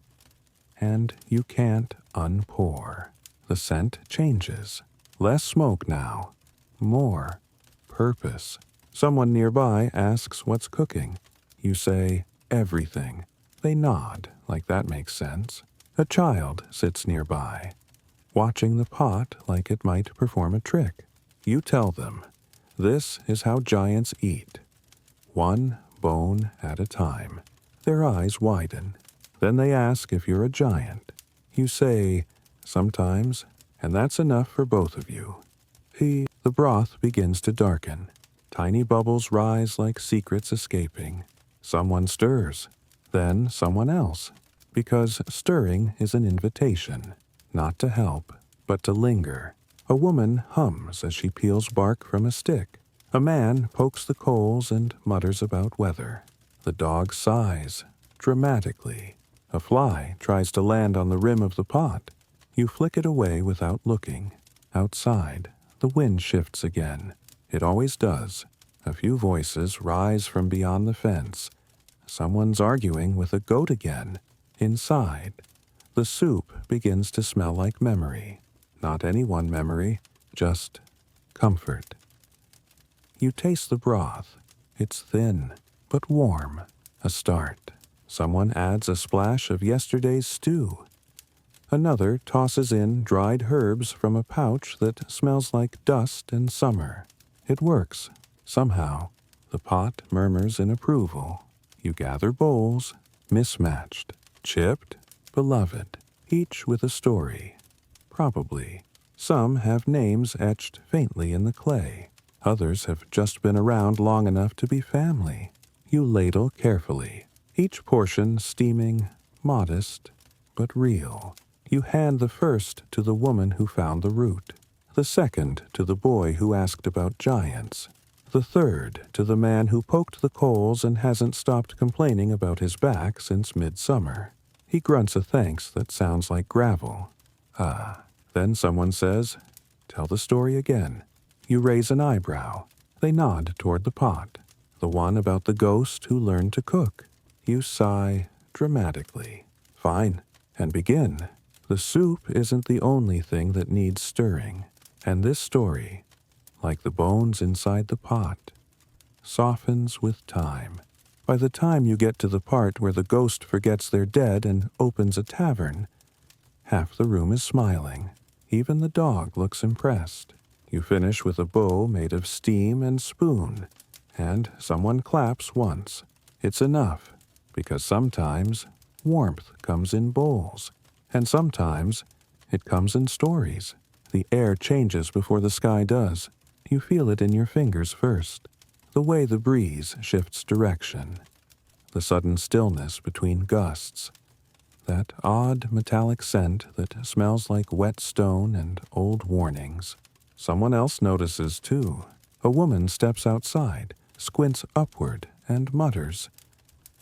And you can't unpour. The scent changes. Less smoke now. More purpose. Someone nearby asks what's cooking. You say, everything. They nod, like that makes sense. A child sits nearby, watching the pot like it might perform a trick. You tell them, this is how giants eat, one bone at a time. Their eyes widen. Then they ask if you're a giant. You say, sometimes, and that's enough for both of you. The broth begins to darken. Tiny bubbles rise like secrets escaping. Someone stirs, then someone else, because stirring is an invitation, not to help, but to linger. A woman hums as she peels bark from a stick. A man pokes the coals and mutters about weather. The dog sighs, dramatically. A fly tries to land on the rim of the pot. You flick it away without looking. Outside, the wind shifts again. It always does. A few voices rise from beyond the fence. Someone's arguing with a goat again. Inside, the soup begins to smell like memory. Not any one memory, just comfort. You taste the broth. It's thin, but warm. A start. Someone adds a splash of yesterday's stew. Another tosses in dried herbs from a pouch that smells like dust and summer. It works. Somehow, the pot murmurs in approval. You gather bowls, mismatched, chipped, beloved, each with a story. Probably. Some have names etched faintly in the clay. Others have just been around long enough to be family. You ladle carefully, each portion steaming, modest, but real. You hand the first to the woman who found the root, the second to the boy who asked about giants, the third to the man who poked the coals and hasn't stopped complaining about his back since midsummer. He grunts a thanks that sounds like gravel. Then someone says, tell the story again. You raise an eyebrow. They nod toward the pot. The one about the ghost who learned to cook. You sigh dramatically. Fine, and begin. The soup isn't the only thing that needs stirring, and this story, like the bones inside the pot, softens with time. By the time you get to the part where the ghost forgets they're dead and opens a tavern, half the room is smiling. Even the dog looks impressed. You finish with a bowl made of steam and spoon, and someone claps once. It's enough, because sometimes warmth comes in bowls, and sometimes it comes in stories. The air changes before the sky does. You feel it in your fingers first. The way the breeze shifts direction. The sudden stillness between gusts. That odd metallic scent that smells like wet stone and old warnings. Someone else notices too. A woman steps outside, squints upward, and mutters.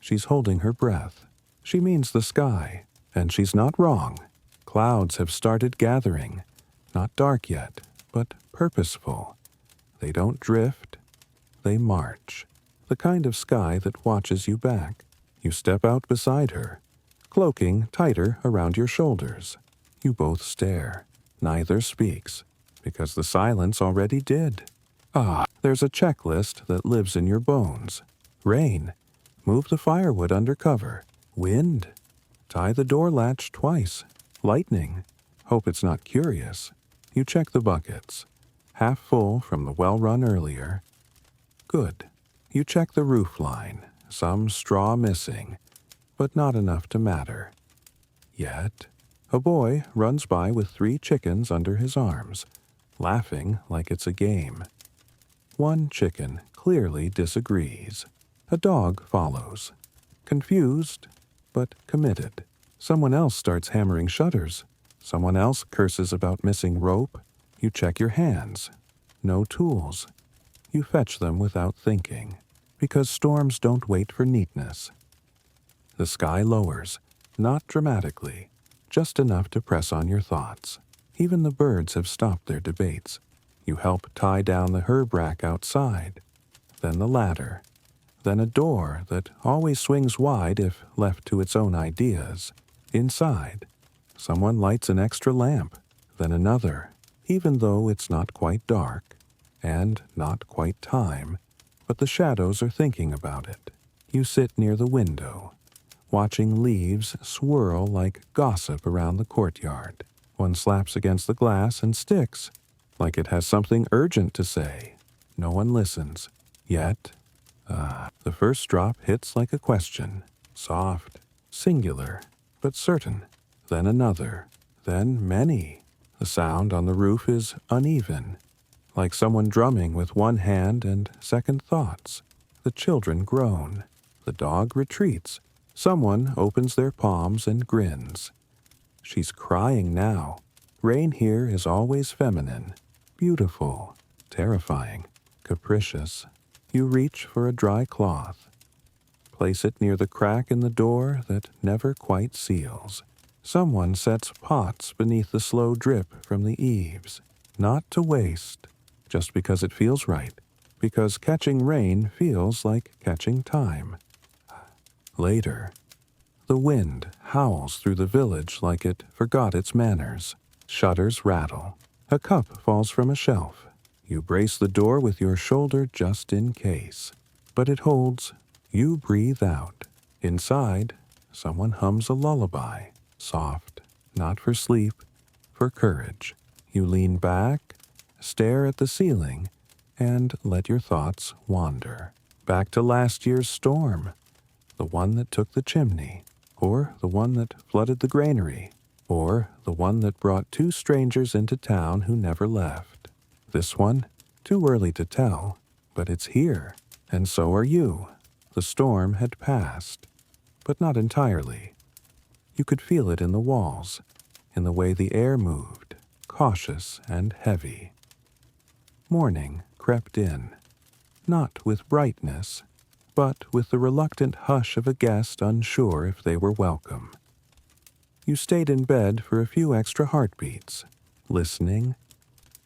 She's holding her breath. She means the sky, and she's not wrong. Clouds have started gathering. Not dark yet, but purposeful. They don't drift. They march. The kind of sky that watches you back. You step out beside her, cloaking tighter around your shoulders. You both stare. Neither speaks, because the silence already did. There's a checklist that lives in your bones. Rain. Move the firewood under cover. Wind. Tie the door latch twice. Lightning. Hope it's not curious. You check the buckets. Half full from the well run earlier. Good. You check the roof line. Some straw missing, but not enough to matter. Yet, a boy runs by with 3 chickens under his arms, laughing like it's a game. One chicken clearly disagrees. A dog follows. Confused, but committed. Someone else starts hammering shutters. Someone else curses about missing rope. You check your hands. No tools. You fetch them without thinking, because storms don't wait for neatness. The sky lowers, not dramatically, just enough to press on your thoughts. Even the birds have stopped their debates. You help tie down the herb rack outside, then the ladder, then a door that always swings wide if left to its own ideas. Inside, someone lights an extra lamp, then another, even though it's not quite dark. And not quite time, but the shadows are thinking about it. You sit near the window, watching leaves swirl like gossip around the courtyard. One slaps against the glass and sticks, like it has something urgent to say. No one listens. Yet, the first drop hits like a question. Soft, singular, but certain. Then another, then many. The sound on the roof is uneven, like someone drumming with one hand and second thoughts. The children groan. The dog retreats. Someone opens their palms and grins. She's crying now. Rain here is always feminine, beautiful, terrifying, capricious. You reach for a dry cloth. Place it near the crack in the door that never quite seals. Someone sets pots beneath the slow drip from the eaves. Not to waste, just because it feels right, because catching rain feels like catching time. Later, the wind howls through the village like it forgot its manners. Shutters rattle. A cup falls from a shelf. You brace the door with your shoulder just in case. But it holds. You breathe out. Inside, someone hums a lullaby. Soft, not for sleep, for courage. You lean back, stare at the ceiling, and let your thoughts wander. Back to last year's storm, the one that took the chimney, or the one that flooded the granary, or the one that brought 2 strangers into town who never left. This one, too early to tell, but it's here, and so are you. The storm had passed, but not entirely. You could feel it in the walls, in the way the air moved, cautious and heavy. Morning crept in, not with brightness, but with the reluctant hush of a guest unsure if they were welcome. You stayed in bed for a few extra heartbeats, listening.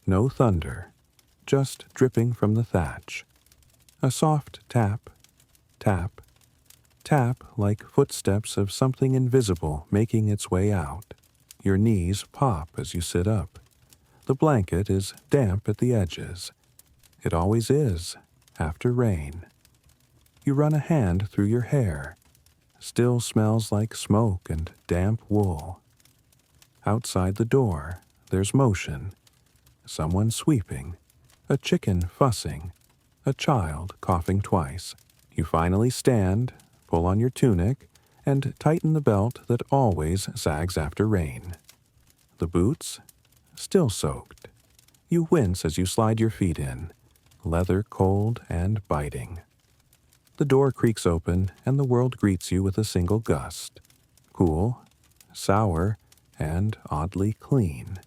No thunder, just dripping from the thatch. A soft tap, tap, tap like footsteps of something invisible making its way out. Your knees pop as you sit up. The blanket is damp at the edges. It always is, after rain. You run a hand through your hair. Still smells like smoke and damp wool. Outside the door, there's motion. Someone sweeping, a chicken fussing, a child coughing twice. You finally stand, pull on your tunic, and tighten the belt that always sags after rain. The boots, still soaked. You wince as you slide your feet in, leather cold and biting. The door creaks open and the world greets you with a single gust. Cool, sour, and oddly clean.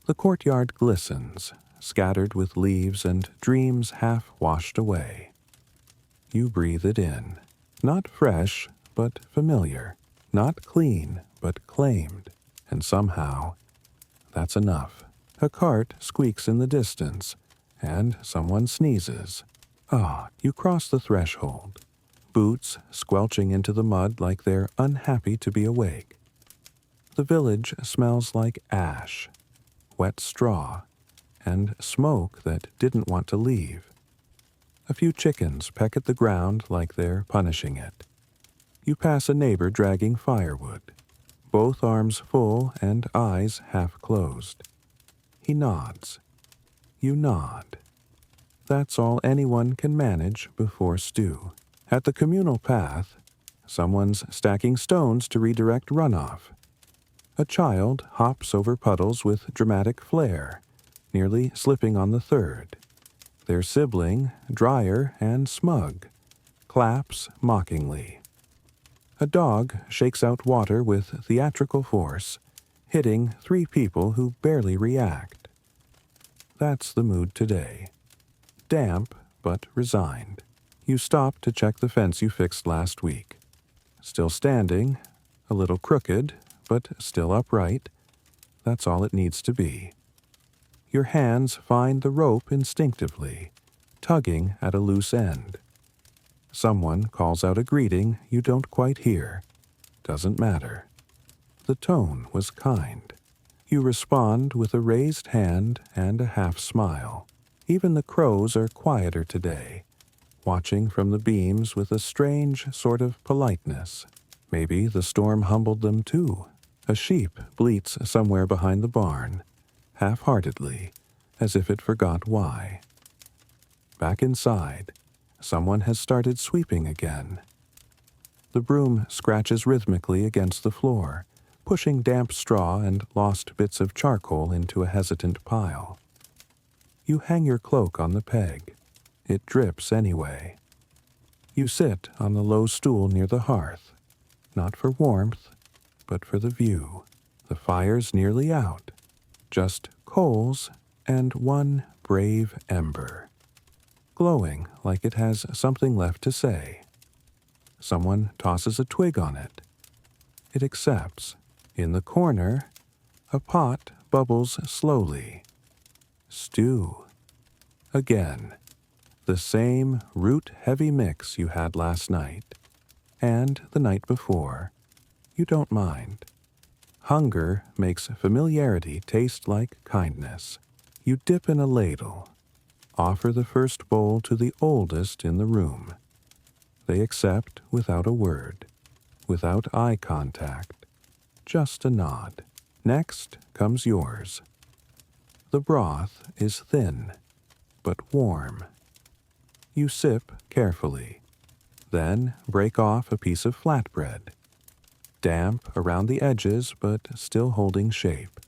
The courtyard glistens, scattered with leaves and dreams half washed away. You breathe it in. Not fresh, but familiar. Not clean, but claimed. And somehow, that's enough. A cart squeaks in the distance, and someone sneezes. You cross the threshold. Boots squelching into the mud like they're unhappy to be awake. The village smells like ash, wet straw, and smoke that didn't want to leave. A few chickens peck at the ground like they're punishing it. You pass a neighbor dragging firewood, both arms full and eyes half closed. He nods. You nod. That's all anyone can manage before stew. At the communal path, someone's stacking stones to redirect runoff. A child hops over puddles with dramatic flair, nearly slipping on the third. Their sibling, drier and smug, claps mockingly. A dog shakes out water with theatrical force, hitting 3 people who barely react. That's the mood today. Damp, but resigned. You stop to check the fence you fixed last week. Still standing, a little crooked, but still upright. That's all it needs to be. Your hands find the rope instinctively, tugging at a loose end. Someone calls out a greeting you don't quite hear. Doesn't matter. The tone was kind. You respond with a raised hand and a half smile. Even the crows are quieter today, watching from the beams with a strange sort of politeness. Maybe the storm humbled them too. A sheep bleats somewhere behind the barn, half-heartedly, as if it forgot why. Back inside, someone has started sweeping again. The broom scratches rhythmically against the floor, pushing damp straw and lost bits of charcoal into a hesitant pile. You hang your cloak on the peg. It drips anyway. You sit on the low stool near the hearth, not for warmth, but for the view. The fire's nearly out, just coals and one brave ember, glowing like it has something left to say. Someone tosses a twig on it. It accepts. In the corner, a pot bubbles slowly. Stew. Again, the same root-heavy mix you had last night, and the night before. You don't mind. Hunger makes familiarity taste like kindness. You dip in a ladle, offer the first bowl to the oldest in the room. They accept without a word, without eye contact, just a nod. Next comes yours. The broth is thin, but warm. You sip carefully, then break off a piece of flatbread, damp around the edges but still holding shape.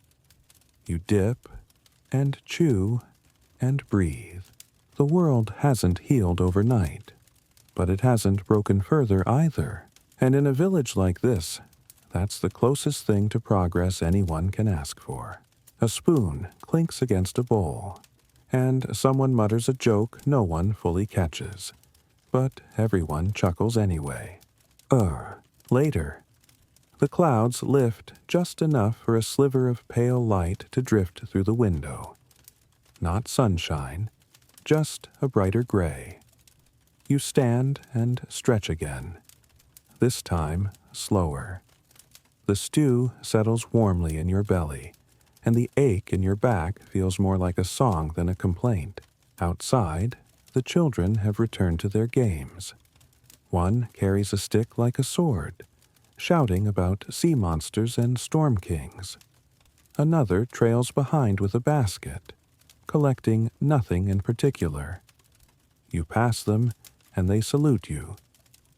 You dip and chew and breathe. The world hasn't healed overnight, but it hasn't broken further either. And in a village like this, that's the closest thing to progress anyone can ask for. A spoon clinks against a bowl, and someone mutters a joke no one fully catches, but everyone chuckles anyway. Later, the clouds lift just enough for a sliver of pale light to drift through the window. not sunshine, just a brighter gray. You stand and stretch again, this time slower. The stew settles warmly in your belly, and the ache in your back feels more like a song than a complaint. Outside, the children have returned to their games. One carries a stick like a sword, shouting about sea monsters and storm kings. Another trails behind with a basket, collecting nothing in particular. You pass them, and they salute you.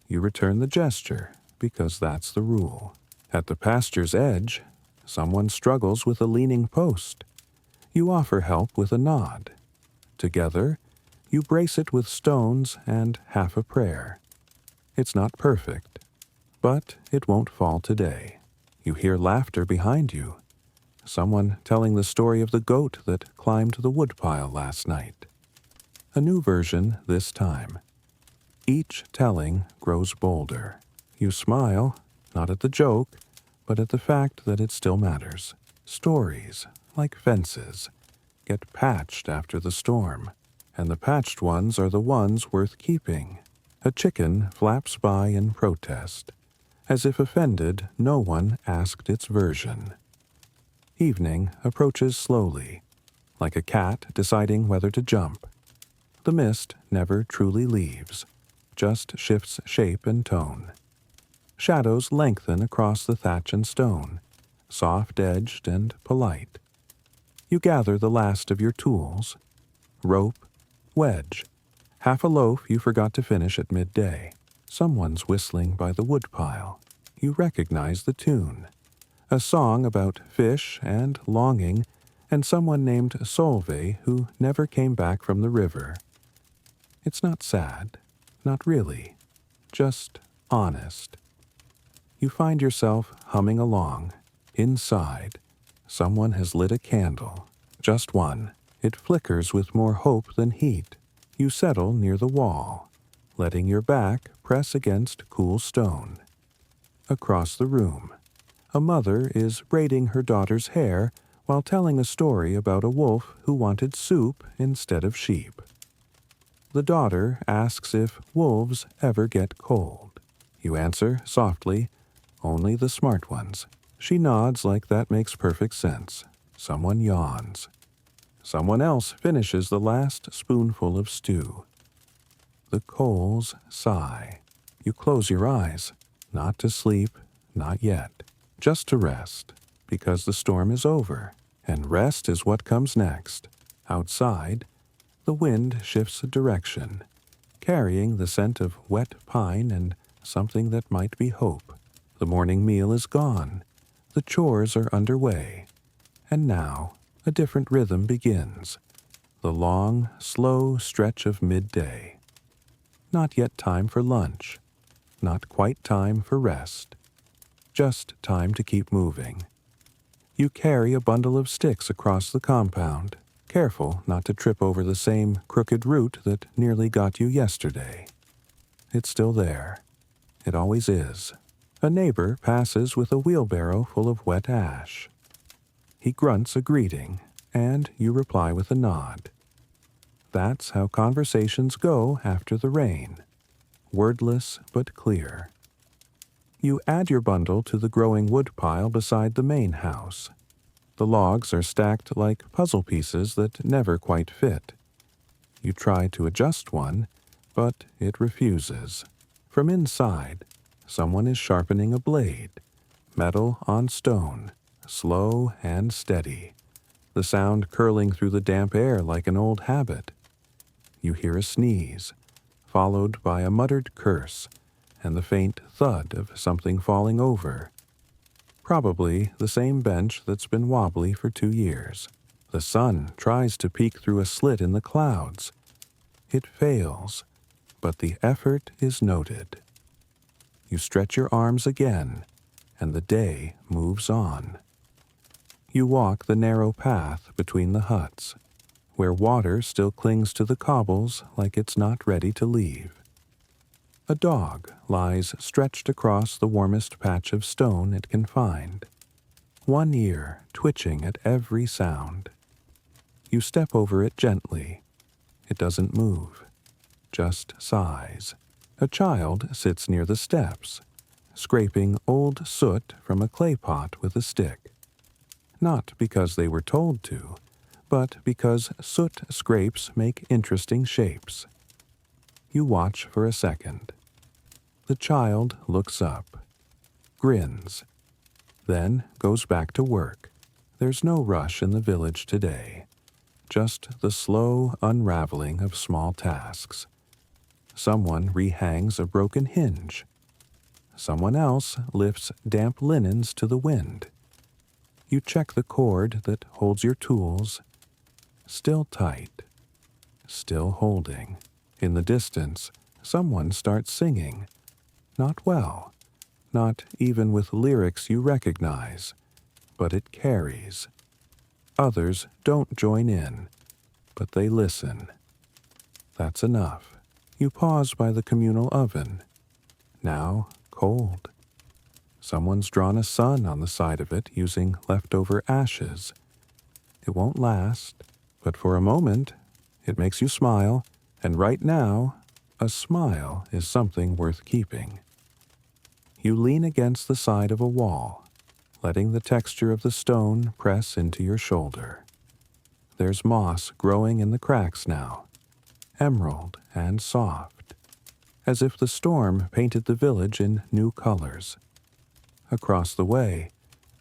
You return the gesture, because that's the rule. At the pasture's edge, someone struggles with a leaning post. You offer help with a nod. Together, you brace it with stones and half a prayer. It's not perfect, but it won't fall today. You hear laughter behind you, someone telling the story of the goat that climbed the woodpile last night. A new version this time. Each telling grows bolder. You smile, not at the joke, but at the fact that it still matters. Stories, like fences, get patched after the storm, and the patched ones are the ones worth keeping. A chicken flaps by in protest, as if offended no one asked its version. Evening approaches slowly, like a cat deciding whether to jump. The mist never truly leaves, just shifts shape and tone. Shadows lengthen across the thatch and stone, soft-edged and polite. You gather the last of your tools: rope, wedge, half a loaf you forgot to finish at midday. Someone's whistling by the woodpile. You recognize the tune. A song about fish and longing, and someone named Solveig who never came back from the river. It's not sad, not really, just honest. You find yourself humming along. Inside, someone has lit a candle, just one. It flickers with more hope than heat. You settle near the wall, letting your back press against cool stone. Across the room, a mother is braiding her daughter's hair while telling a story about a wolf who wanted soup instead of sheep. The daughter asks if wolves ever get cold. You answer softly, "Only the smart ones." She nods like that makes perfect sense. Someone yawns. Someone else finishes the last spoonful of stew. The coals sigh. You close your eyes, not to sleep, not yet, just to rest, because the storm is over, and rest is what comes next. Outside, the wind shifts direction, carrying the scent of wet pine and something that might be hope. The morning meal is gone. The chores are underway. And now, a different rhythm begins. The long, slow stretch of midday. Not yet time for lunch. Not quite time for rest. Just time to keep moving. You carry a bundle of sticks across the compound, careful not to trip over the same crooked root that nearly got you yesterday. It's still there. It always is. A neighbor passes with a wheelbarrow full of wet ash. He grunts a greeting, and you reply with a nod. That's how conversations go after the rain. Wordless but clear. You add your bundle to the growing wood pile beside the main house. The logs are stacked like puzzle pieces that never quite fit. You try to adjust one, but it refuses. From inside, someone is sharpening a blade, metal on stone, slow and steady, the sound curling through the damp air like an old habit. You hear a sneeze, followed by a muttered curse, and the faint thud of something falling over. Probably the same bench that's been wobbly for 2 years. The sun tries to peek through a slit in the clouds. It fails, but the effort is noted. You stretch your arms again, and the day moves on. You walk the narrow path between the huts, where water still clings to the cobbles like it's not ready to leave. A dog lies stretched across the warmest patch of stone it can find, one ear twitching at every sound. You step over it gently. It doesn't move, just sighs. A child sits near the steps, scraping old soot from a clay pot with a stick. Not because they were told to, but because soot scrapes make interesting shapes. You watch for a second. The child looks up, grins, then goes back to work. There's no rush in the village today, just the slow unraveling of small tasks. Someone rehangs a broken hinge. Someone else lifts damp linens to the wind. You check the cord that holds your tools. Still tight. Still holding. In the distance, someone starts singing. Not well. Not even with lyrics you recognize. But it carries. Others don't join in, but they listen. That's enough. You pause by the communal oven. Now cold. Someone's drawn a sun on the side of it using leftover ashes. It won't last, but for a moment, it makes you smile, and right now, a smile is something worth keeping. You lean against the side of a wall, letting the texture of the stone press into your shoulder. There's moss growing in the cracks now, emerald and soft, as if the storm painted the village in new colors. Across the way,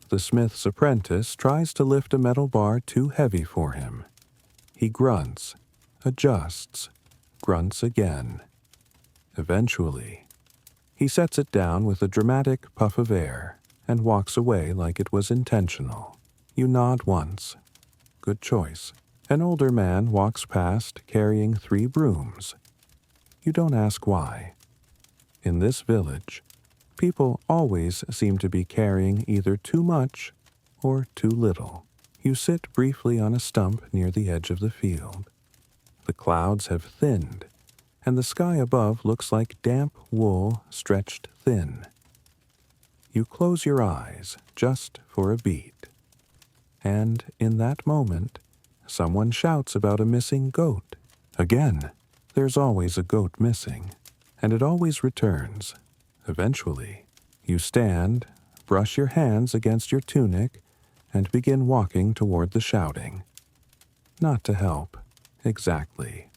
the smith's apprentice tries to lift a metal bar too heavy for him. He grunts, adjusts, grunts again. Eventually, he sets it down with a dramatic puff of air and walks away like it was intentional. You nod once. Good choice. An older man walks past carrying 3 brooms. You don't ask why. In this village, people always seem to be carrying either too much or too little. You sit briefly on a stump near the edge of the field. The clouds have thinned, and the sky above looks like damp wool stretched thin. You close your eyes just for a beat. And in that moment, someone shouts about a missing goat. Again, there's always a goat missing, and it always returns. Eventually, you stand, brush your hands against your tunic, and begin walking toward the shouting. Not to help, exactly,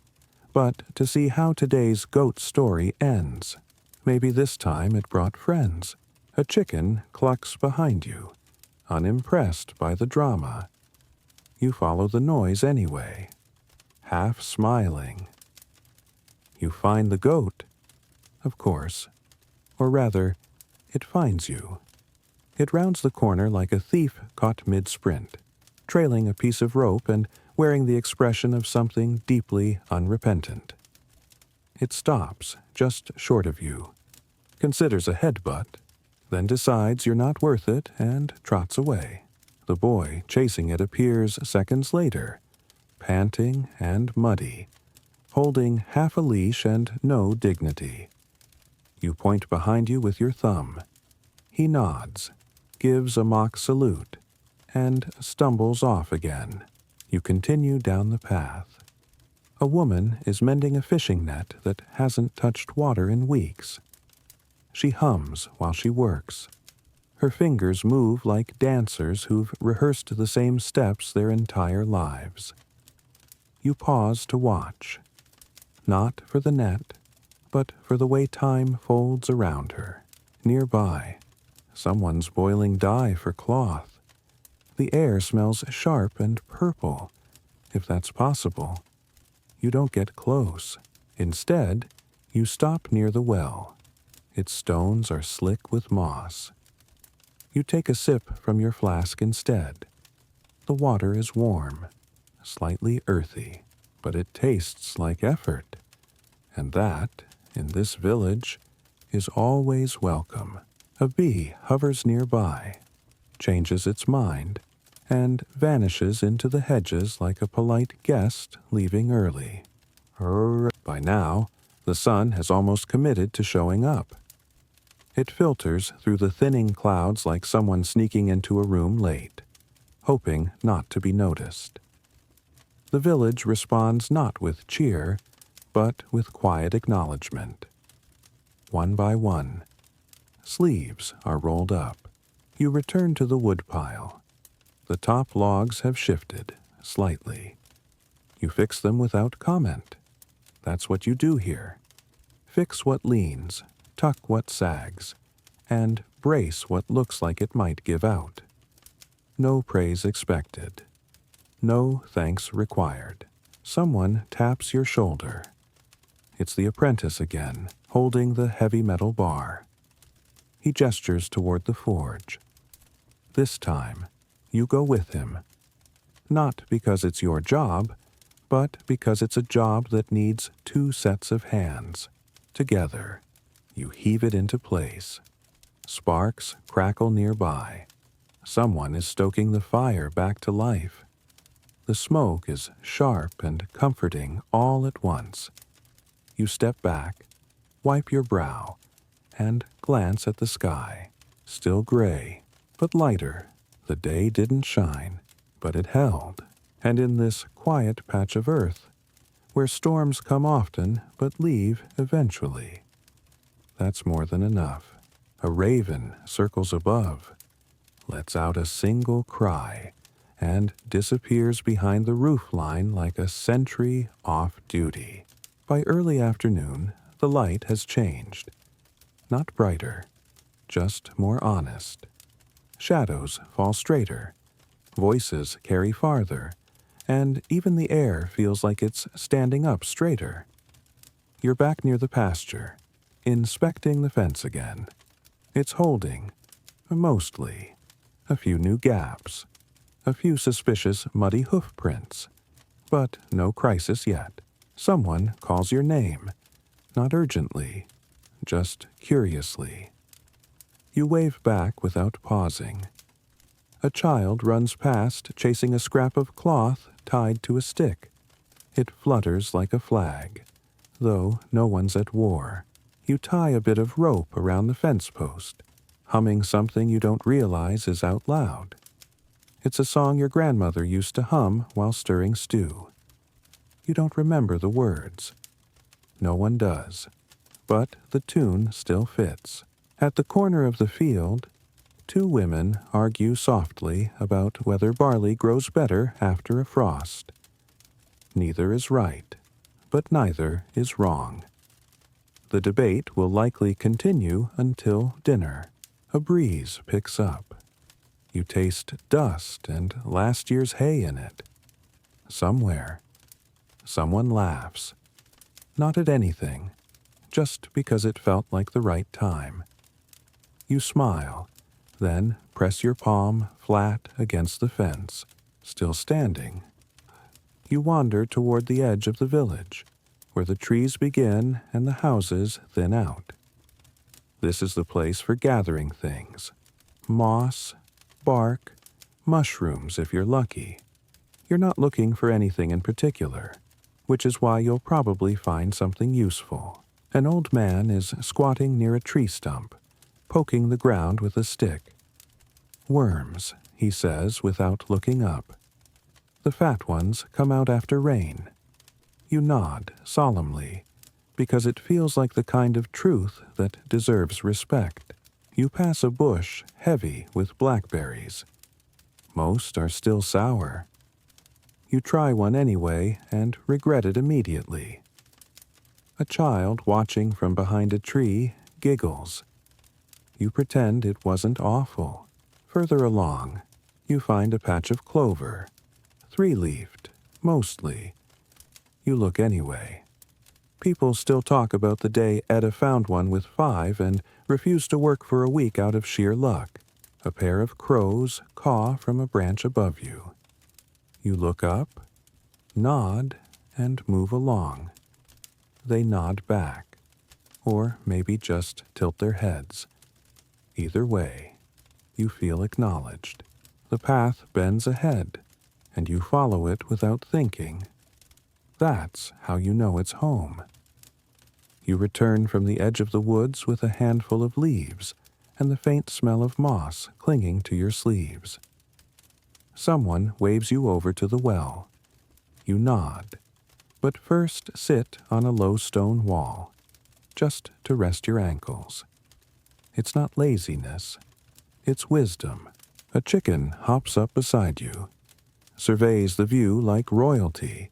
but to see how today's goat story ends. Maybe this time it brought friends. A chicken clucks behind you, unimpressed by the drama. You follow the noise anyway, half smiling. You find the goat, of course, or rather, it finds you. It rounds the corner like a thief caught mid-sprint, trailing a piece of rope and wearing the expression of something deeply unrepentant. It stops just short of you, considers a headbutt, then decides you're not worth it and trots away. The boy chasing it appears seconds later, panting and muddy, holding half a leash and no dignity. You point behind you with your thumb. He nods, gives a mock salute, and stumbles off again. You continue down the path. A woman is mending a fishing net that hasn't touched water in weeks. She hums while she works. Her fingers move like dancers who've rehearsed the same steps their entire lives. You pause to watch, not for the net, but for the way time folds around her. Nearby, someone's boiling dye for cloth. The air smells sharp and purple. If that's possible, you don't get close. Instead, you stop near the well. Its stones are slick with moss. You take a sip from your flask instead. The water is warm, slightly earthy, but it tastes like effort. And that, in this village, is always welcome. A bee hovers nearby, changes its mind, and vanishes into the hedges like a polite guest leaving early. By now, the sun has almost committed to showing up. It filters through the thinning clouds like someone sneaking into a room late, hoping not to be noticed. The village responds not with cheer, but with quiet acknowledgement. One by one, sleeves are rolled up. You return to the woodpile. The top logs have shifted, slightly. You fix them without comment. That's what you do here. Fix what leans, tuck what sags, and brace what looks like it might give out. No praise expected. No thanks required. Someone taps your shoulder. It's the apprentice again, holding the heavy metal bar. He gestures toward the forge. This time, you go with him. Not because it's your job, but because it's a job that needs two sets of hands. Together, you heave it into place. Sparks crackle nearby. Someone is stoking the fire back to life. The smoke is sharp and comforting all at once. You step back, wipe your brow, and glance at the sky. Still gray, but lighter. The day didn't shine, but it held. And in this quiet patch of earth, where storms come often but leave eventually, that's more than enough. A raven circles above, lets out a single cry, and disappears behind the roof line like a sentry off duty. By early afternoon, the light has changed. Not brighter, just more honest. Shadows fall straighter, voices carry farther, and even the air feels like it's standing up straighter. You're back near the pasture, inspecting the fence again. It's holding, mostly, a few new gaps, a few suspicious muddy hoof prints, but no crisis yet. Someone calls your name, not urgently, just curiously. You wave back without pausing. A child runs past chasing a scrap of cloth tied to a stick. It flutters like a flag, though no one's at war. You tie a bit of rope around the fence post, humming something you don't realize is out loud. It's a song your grandmother used to hum while stirring stew. You don't remember the words. No one does, but the tune still fits. At the corner of the field, two women argue softly about whether barley grows better after a frost. Neither is right, but neither is wrong. The debate will likely continue until dinner. A breeze picks up. You taste dust and last year's hay in it. Somewhere, someone laughs. Not at anything, just because it felt like the right time. You smile, then press your palm flat against the fence, still standing. You wander toward the edge of the village, where the trees begin and the houses thin out. This is the place for gathering things. Moss, bark, mushrooms if you're lucky. You're not looking for anything in particular, which is why you'll probably find something useful. An old man is squatting near a tree stump, poking the ground with a stick. Worms, he says without looking up. The fat ones come out after rain. You nod solemnly, because it feels like the kind of truth that deserves respect. You pass a bush heavy with blackberries. Most are still sour. You try one anyway and regret it immediately. A child watching from behind a tree giggles. You pretend it wasn't awful. Further along, you find a patch of clover, three-leafed, mostly. You look anyway. People still talk about the day Etta found one with 5 and refused to work for a week out of sheer luck. A pair of crows caw from a branch above you. You look up, nod, and move along. They nod back, or maybe just tilt their heads. Either way, you feel acknowledged. The path bends ahead, and you follow it without thinking. That's how you know it's home. You return from the edge of the woods with a handful of leaves and the faint smell of moss clinging to your sleeves. Someone waves you over to the well. You nod, but first sit on a low stone wall, just to rest your ankles. It's not laziness, it's wisdom. A chicken hops up beside you, surveys the view like royalty,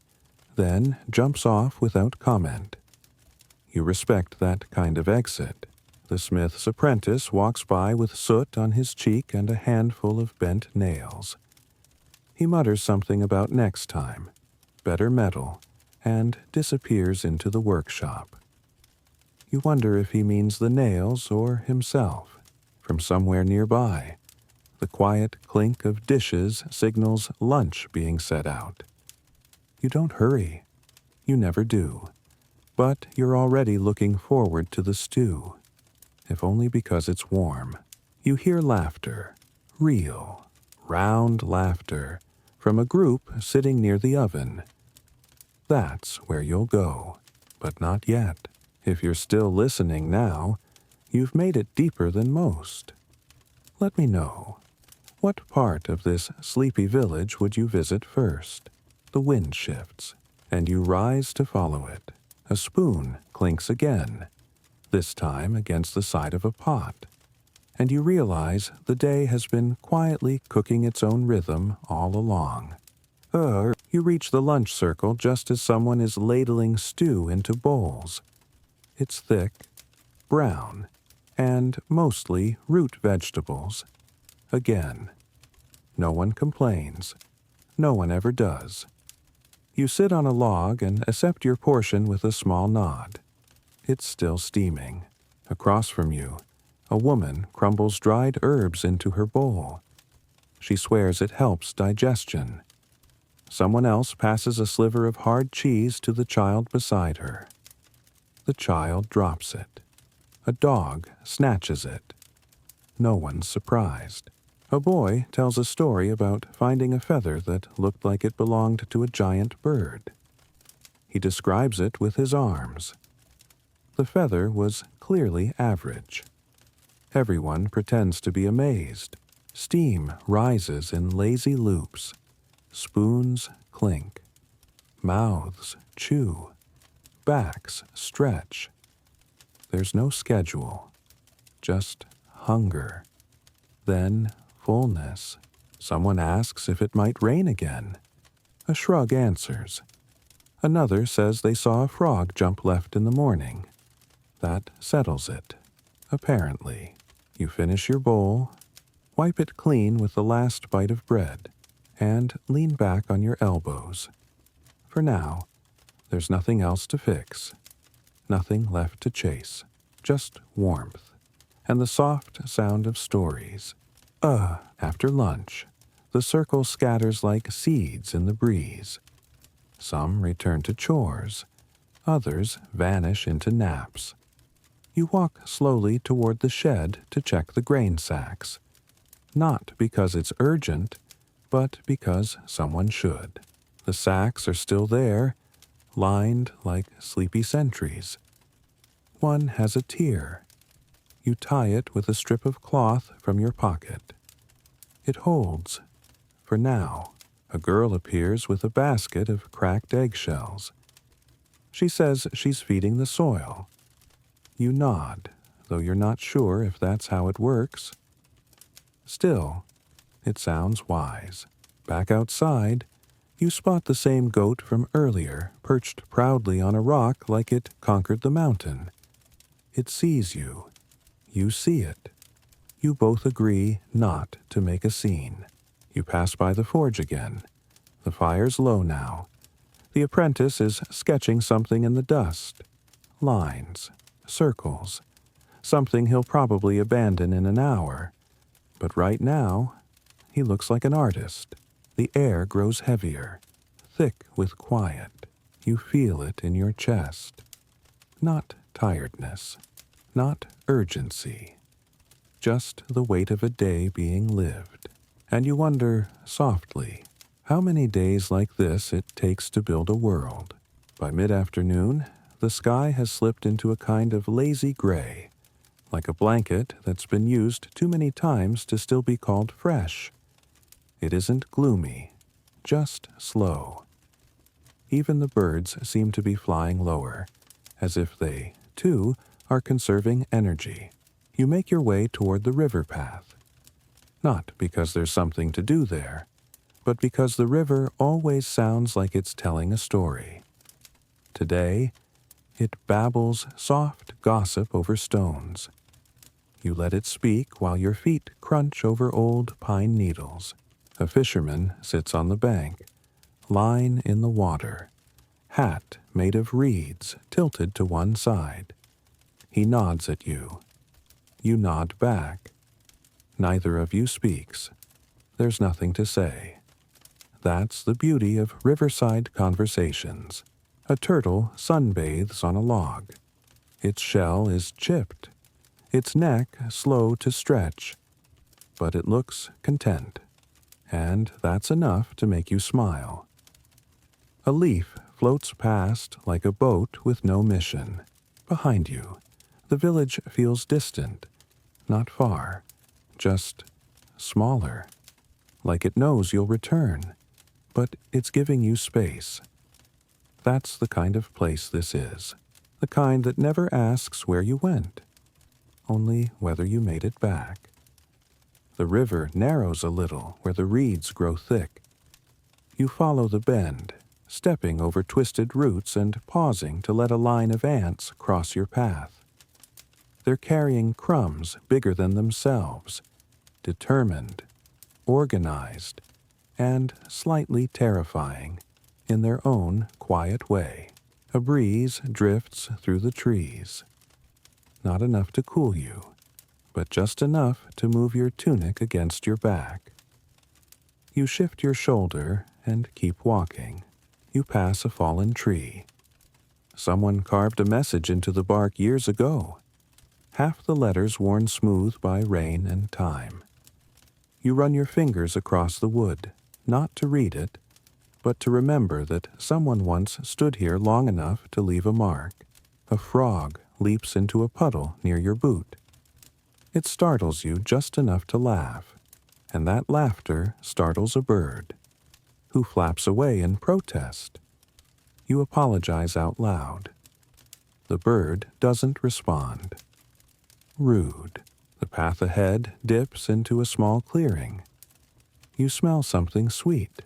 then jumps off without comment. You respect that kind of exit. The smith's apprentice walks by with soot on his cheek and a handful of bent nails. He mutters something about next time, better metal, and disappears into the workshop. You wonder if he means the nails or himself. From somewhere nearby, the quiet clink of dishes signals lunch being set out. You don't hurry. You never do. But you're already looking forward to the stew, if only because it's warm. You hear laughter, real, round laughter, from a group sitting near the oven. That's where you'll go, but not yet. If you're still listening now, you've made it deeper than most. Let me know, what part of this sleepy village would you visit first? The wind shifts, and you rise to follow it. A spoon clinks again, this time against the side of a pot, and you realize the day has been quietly cooking its own rhythm all along. You reach the lunch circle just as someone is ladling stew into bowls. It's thick, brown, and mostly root vegetables. Again, no one complains. No one ever does. You sit on a log and accept your portion with a small nod. It's still steaming. Across from you, a woman crumbles dried herbs into her bowl. She swears it helps digestion. Someone else passes a sliver of hard cheese to the child beside her. The child drops it. A dog snatches it. No one's surprised. A boy tells a story about finding a feather that looked like it belonged to a giant bird. He describes it with his arms. The feather was clearly average. Everyone pretends to be amazed. Steam rises in lazy loops. Spoons clink. Mouths chew. Backs stretch. There's no schedule, just hunger. Then fullness. Someone asks if it might rain again. A shrug answers. Another says they saw a frog jump left in the morning. That settles it, apparently. You finish your bowl, wipe it clean with the last bite of bread, and lean back on your elbows. For now, there's nothing else to fix, nothing left to chase, just warmth, and the soft sound of stories. After lunch, the circle scatters like seeds in the breeze. Some return to chores, others vanish into naps. You walk slowly toward the shed to check the grain sacks, not because it's urgent, but because someone should. The sacks are still there, lined like sleepy sentries. One has a tear. You tie it with a strip of cloth from your pocket. It holds, for now. A girl appears with a basket of cracked eggshells. She says she's feeding the soil. You nod, though you're not sure if that's how it works. Still, it sounds wise. Back outside, you spot the same goat from earlier, perched proudly on a rock like it conquered the mountain. It sees you. You see it. You both agree not to make a scene. You pass by the forge again. The fire's low now. The apprentice is sketching something in the dust. Lines, circles, something he'll probably abandon in an hour. But right now, he looks like an artist. The air grows heavier, thick with quiet. You feel it in your chest. Not tiredness, not urgency, just the weight of a day being lived. And you wonder, softly, how many days like this it takes to build a world. By mid-afternoon, the sky has slipped into a kind of lazy gray, like a blanket that's been used too many times to still be called fresh. It isn't gloomy, just slow. Even the birds seem to be flying lower, as if they, too, are conserving energy. You make your way toward the river path. Not because there's something to do there, but because the river always sounds like it's telling a story. Today, it babbles soft gossip over stones. You let it speak while your feet crunch over old pine needles. A fisherman sits on the bank, line in the water, hat made of reeds tilted to one side. He nods at you. You nod back. Neither of you speaks. There's nothing to say. That's the beauty of riverside conversations. A turtle sunbathes on a log. Its shell is chipped, its neck slow to stretch, but it looks content, and that's enough to make you smile. A leaf floats past like a boat with no mission. Behind you, the village feels distant, not far, just smaller, like it knows you'll return, but it's giving you space. That's the kind of place this is, the kind that never asks where you went, only whether you made it back. The river narrows a little where the reeds grow thick. You follow the bend, stepping over twisted roots and pausing to let a line of ants cross your path. They're carrying crumbs bigger than themselves, determined, organized, and slightly terrifying in their own quiet way. A breeze drifts through the trees. Not enough to cool you, but just enough to move your tunic against your back. You shift your shoulder and keep walking. You pass a fallen tree. Someone carved a message into the bark years ago, half the letters worn smooth by rain and time. You run your fingers across the wood, not to read it, but to remember that someone once stood here long enough to leave a mark. A frog leaps into a puddle near your boot. It startles you just enough to laugh, and that laughter startles a bird, who flaps away in protest. You apologize out loud. The bird doesn't respond. Rude. The path ahead dips into a small clearing. You smell something sweet.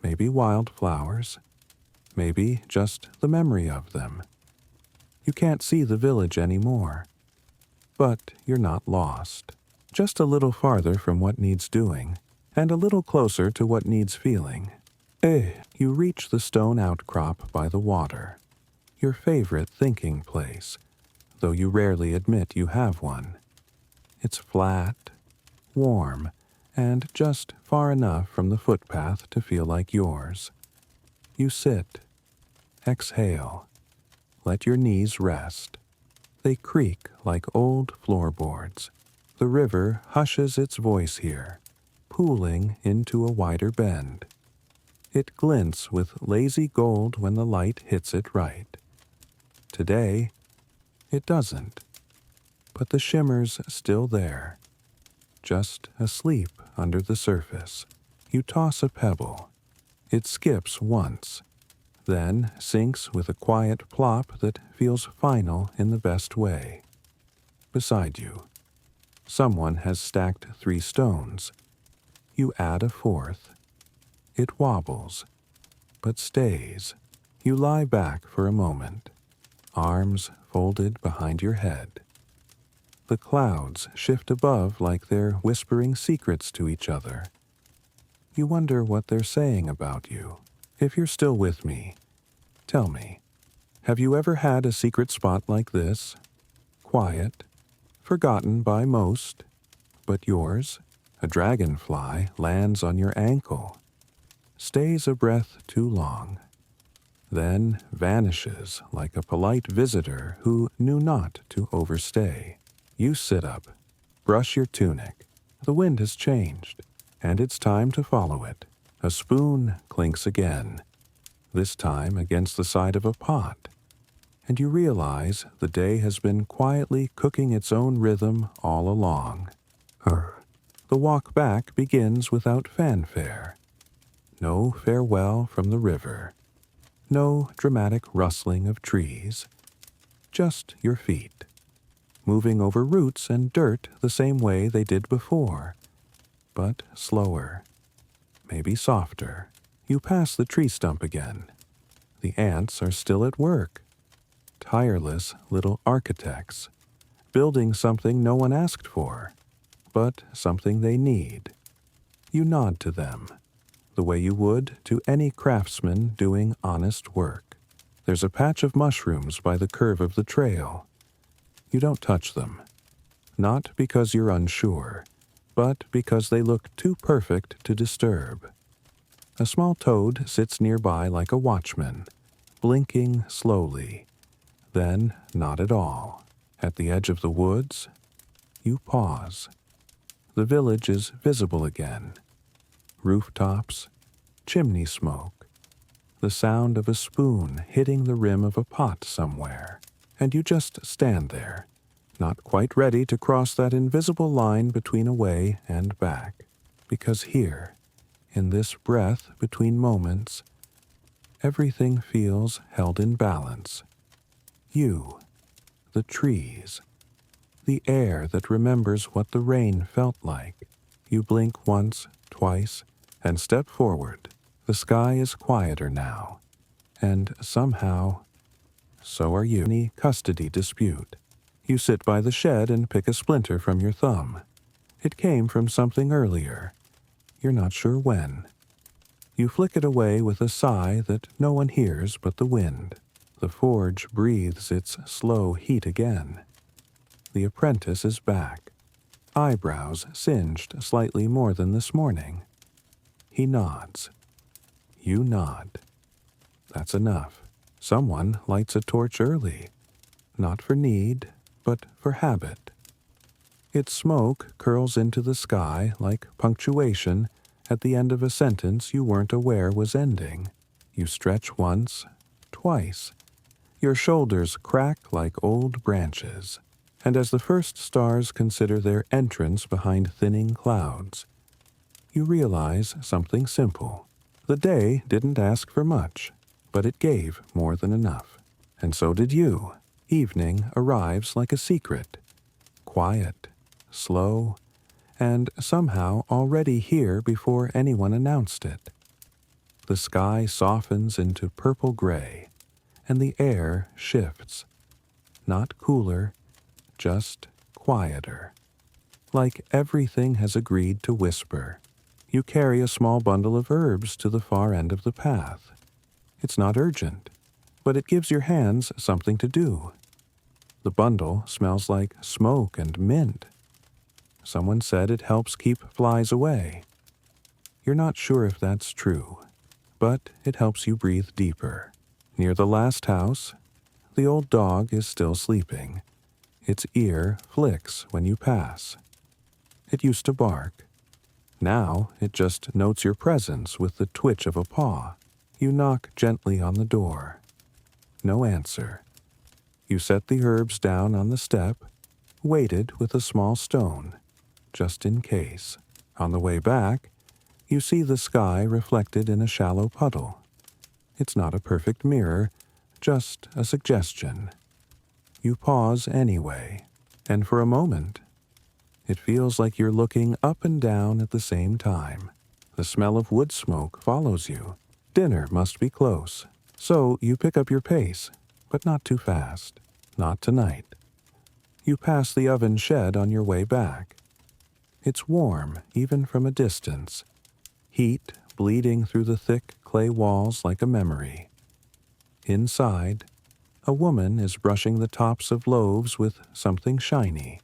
Maybe wildflowers. Maybe just the memory of them. You can't see the village anymore. But you're not lost. Just a little farther from what needs doing, and a little closer to what needs feeling. You reach the stone outcrop by the water, your favorite thinking place, though you rarely admit you have one. It's flat, warm, and just far enough from the footpath to feel like yours. You sit, exhale, let your knees rest. They creak like old floorboards. The river hushes its voice here, pooling into a wider bend. It glints with lazy gold when the light hits it right. Today, it doesn't, but the shimmer's still there, just asleep under the surface. You toss a pebble. It skips once, then sinks with a quiet plop that feels final in the best way. Beside you, someone has stacked 3 stones. You add a 4th. It wobbles, but stays. You lie back for a moment, arms folded behind your head. The clouds shift above like they're whispering secrets to each other. You wonder what they're saying about you. If you're still with me, tell me, have you ever had a secret spot like this? Quiet, forgotten by most, but yours? A dragonfly lands on your ankle, stays a breath too long, then vanishes like a polite visitor who knew not to overstay. You sit up, brush your tunic. The wind has changed, and it's time to follow it. A spoon clinks again, this time against the side of a pot, and you realize the day has been quietly cooking its own rhythm all along. The walk back begins without fanfare. No farewell from the river. No dramatic rustling of trees, just your feet, moving over roots and dirt the same way they did before, but slower, maybe softer. You pass the tree stump again. The ants are still at work, tireless little architects, building something no one asked for, but something they need. You nod to them, the way you would to any craftsman doing honest work. There's a patch of mushrooms by the curve of the trail. You don't touch them, not because you're unsure, but because they look too perfect to disturb. A small toad sits nearby like a watchman, blinking slowly, then not at all. At the edge of the woods, you pause. The village is visible again. Rooftops, chimney smoke, the sound of a spoon hitting the rim of a pot somewhere, and you just stand there, not quite ready to cross that invisible line between away and back, because here, in this breath between moments, everything feels held in balance. You, the trees, the air that remembers what the rain felt like. You blink once, twice, and step forward. The sky is quieter now, and somehow, so are you. Any custody dispute. You sit by the shed and pick a splinter from your thumb. It came from something earlier. You're not sure when. You flick it away with a sigh that no one hears but the wind. The forge breathes its slow heat again. The apprentice is back, eyebrows singed slightly more than this morning. He nods. You nod. That's enough. Someone lights a torch early, not for need, but for habit. Its smoke curls into the sky like punctuation at the end of a sentence you weren't aware was ending. You stretch once, twice. Your shoulders crack like old branches, and as the first stars consider their entrance behind thinning clouds, you realize something simple. The day didn't ask for much, but it gave more than enough. And so did you. Evening arrives like a secret, quiet, slow, and somehow already here before anyone announced it. The sky softens into purple gray, and the air shifts, not cooler, just quieter. Like everything has agreed to whisper. You carry a small bundle of herbs to the far end of the path. It's not urgent, but it gives your hands something to do. The bundle smells like smoke and mint. Someone said it helps keep flies away. You're not sure if that's true, but it helps you breathe deeper. Near the last house, the old dog is still sleeping. Its ear flicks when you pass. It used to bark. Now it just notes your presence with the twitch of a paw. You knock gently on the door. No answer. You set the herbs down on the step, weighted with a small stone, just in case. On the way back, you see the sky reflected in a shallow puddle. It's not a perfect mirror, just a suggestion. You pause anyway, and for a moment, it feels like you're looking up and down at the same time. The smell of wood smoke follows you. Dinner must be close, so you pick up your pace, but not too fast. Not tonight. You pass the oven shed on your way back. It's warm, even from a distance. Heat bleeding through the thick clay walls like a memory. Inside, a woman is brushing the tops of loaves with something shiny.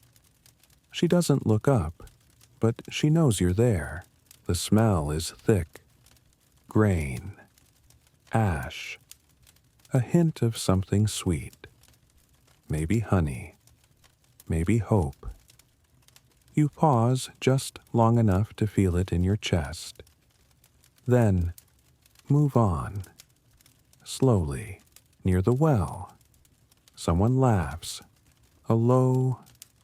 She doesn't look up, but she knows you're there. The smell is thick. Grain. Ash. A hint of something sweet. Maybe honey. Maybe hope. You pause just long enough to feel it in your chest. Then, move on. Slowly, near the well. Someone laughs. A low,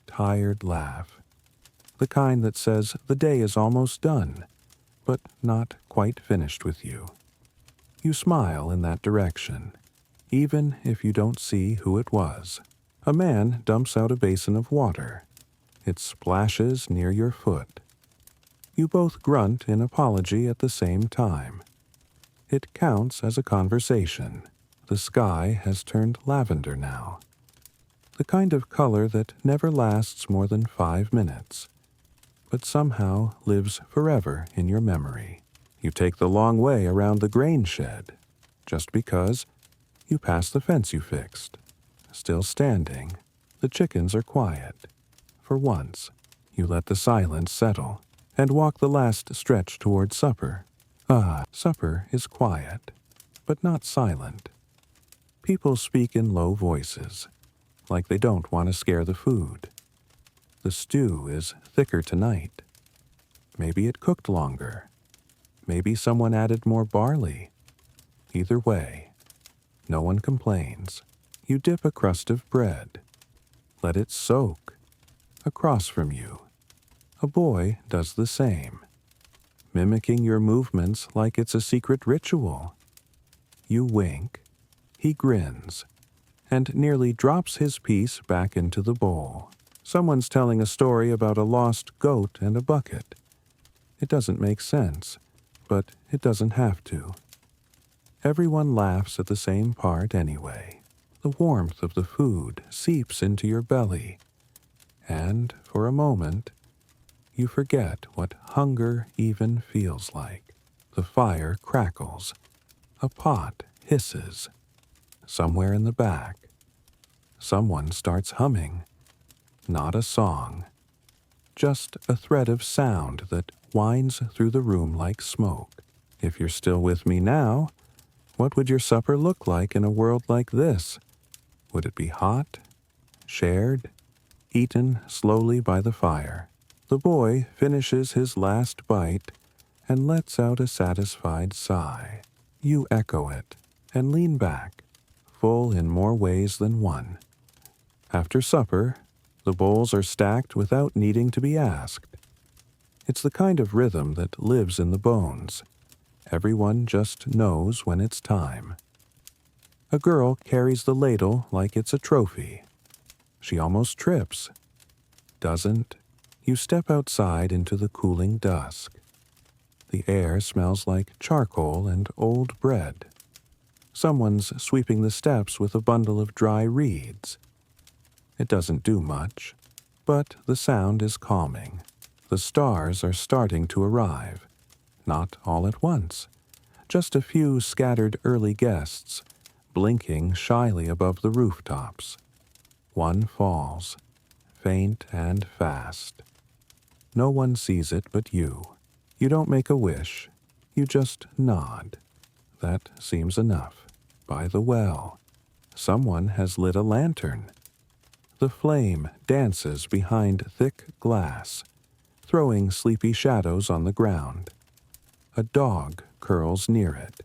tired laugh. The kind that says the day is almost done, but not quite finished with you. You smile in that direction, even if you don't see who it was. A man dumps out a basin of water. It splashes near your foot. You both grunt in apology at the same time. It counts as a conversation. The sky has turned lavender now. The kind of color that never lasts more than 5 minutes, but somehow lives forever in your memory. You take the long way around the grain shed, just because you pass the fence you fixed. Still standing, the chickens are quiet. For once, you let the silence settle and walk the last stretch toward supper. Supper is quiet, but not silent. People speak in low voices, like they don't want to scare the food. The stew is thicker tonight. Maybe it cooked longer. Maybe someone added more barley. Either way, no one complains. You dip a crust of bread. Let it soak. Across from you, a boy does the same, mimicking your movements like it's a secret ritual. You wink. He grins and nearly drops his piece back into the bowl. Someone's telling a story about a lost goat and a bucket. It doesn't make sense, but it doesn't have to. Everyone laughs at the same part anyway. The warmth of the food seeps into your belly, and for a moment, you forget what hunger even feels like. The fire crackles. A pot hisses. Somewhere in the back, someone starts humming. Not a song, just a thread of sound that winds through the room like smoke. If you're still with me now, what would your supper look like in a world like this? Would it be hot, shared, eaten slowly by the fire? The boy finishes his last bite and lets out a satisfied sigh. You echo it and lean back, full in more ways than one. After supper, the bowls are stacked without needing to be asked. It's the kind of rhythm that lives in the bones. Everyone just knows when it's time. A girl carries the ladle like it's a trophy. She almost trips. Doesn't. You step outside into the cooling dusk. The air smells like charcoal and old bread. Someone's sweeping the steps with a bundle of dry reeds. It doesn't do much, but the sound is calming. The stars are starting to arrive. Not all at once. Just a few scattered early guests, blinking shyly above the rooftops. One falls, faint and fast. No one sees it but you. You don't make a wish. You just nod. That seems enough. By the well, someone has lit a lantern. The flame dances behind thick glass, throwing sleepy shadows on the ground. A dog curls near it,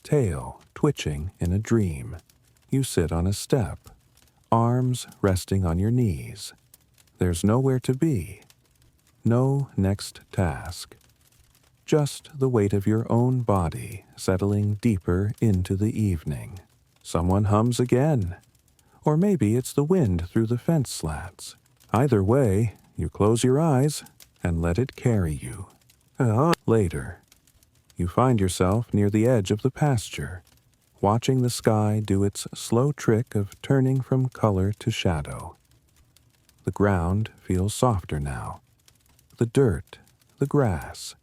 tail twitching in a dream. You sit on a step, arms resting on your knees. There's nowhere to be. No next task. Just the weight of your own body settling deeper into the evening. Someone hums again. Or maybe it's the wind through the fence slats. Either way, you close your eyes and let it carry you. Later, you find yourself near the edge of the pasture, watching the sky do its slow trick of turning from color to shadow. The ground feels softer now. The dirt, the grass,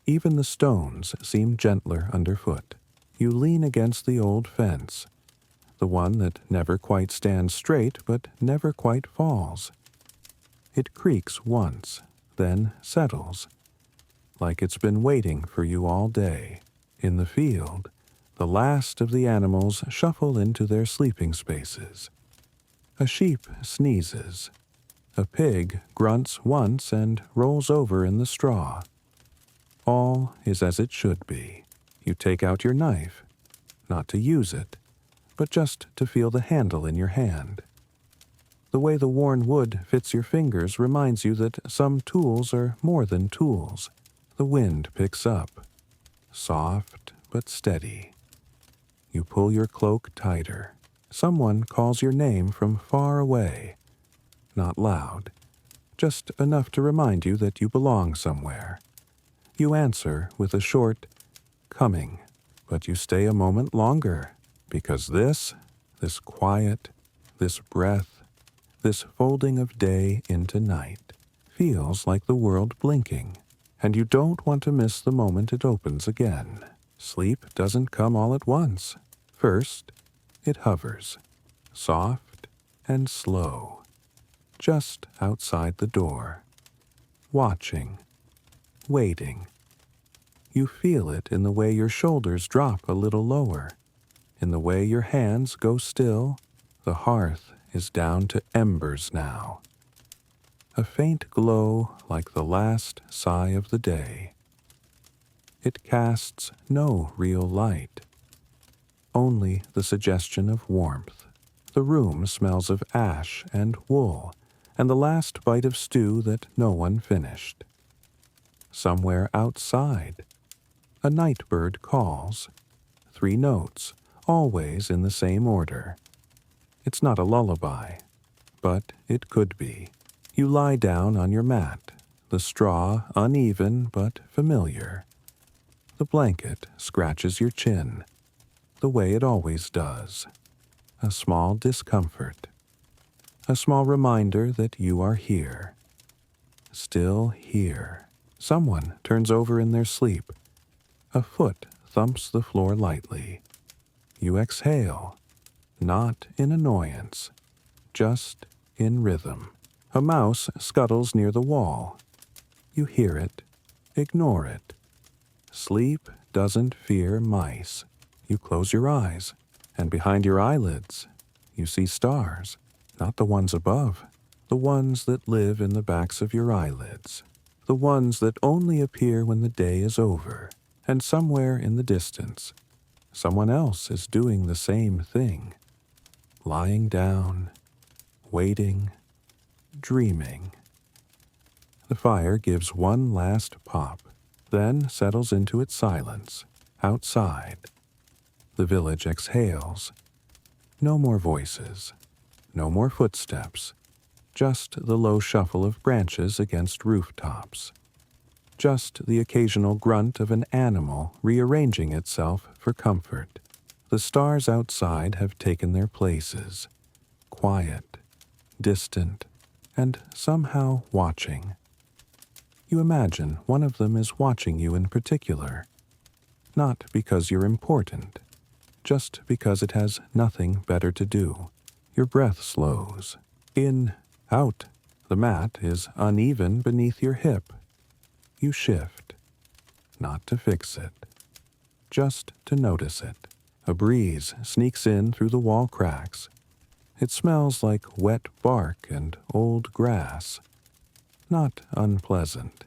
even the stones seem gentler underfoot. You lean against the old fence, the one that never quite stands straight but never quite falls. It creaks once, then settles, like it's been waiting for you all day. In the field, the last of the animals shuffle into their sleeping spaces. A sheep sneezes. A pig grunts once and rolls over in the straw. All is as it should be. You take out your knife, not to use it, but just to feel the handle in your hand. The way the worn wood fits your fingers reminds you that some tools are more than tools. The wind picks up, soft but steady. You pull your cloak tighter. Someone calls your name from far away. Not loud, just enough to remind you that you belong somewhere. You answer with a short, "Coming," but you stay a moment longer, because this quiet, this breath, this folding of day into night, feels like the world blinking, and you don't want to miss the moment it opens again. Sleep doesn't come all at once. First, it hovers, soft and slow, just outside the door, watching, waiting. You feel it in the way your shoulders drop a little lower, in the way your hands go still. The hearth is down to embers now. A faint glow like the last sigh of the day. It casts no real light, only the suggestion of warmth. The room smells of ash and wool, and the last bite of stew that no one finished. Somewhere outside, a night bird calls. 3 notes, always in the same order. It's not a lullaby, but it could be. You lie down on your mat, the straw uneven but familiar. The blanket scratches your chin, the way it always does. A small discomfort, a small reminder that you are here. Still here. Someone turns over in their sleep. A foot thumps the floor lightly. You exhale, not in annoyance, just in rhythm. A mouse scuttles near the wall. You hear it, ignore it. Sleep doesn't fear mice. You close your eyes, and behind your eyelids, you see stars, not the ones above, the ones that live in the backs of your eyelids, the ones that only appear when the day is over, and somewhere in the distance, someone else is doing the same thing, lying down, waiting, dreaming. The fire gives one last pop, then settles into its silence. Outside, the village exhales. No more voices, no more footsteps, just the low shuffle of branches against rooftops. Just the occasional grunt of an animal rearranging itself for comfort. The stars outside have taken their places, quiet, distant, and somehow watching. You imagine one of them is watching you in particular, not because you're important, just because it has nothing better to do. Your breath slows. In, out. The mat is uneven beneath your hip. You shift, not to fix it, just to notice it. A breeze sneaks in through the wall cracks. It smells like wet bark and old grass. Not unpleasant,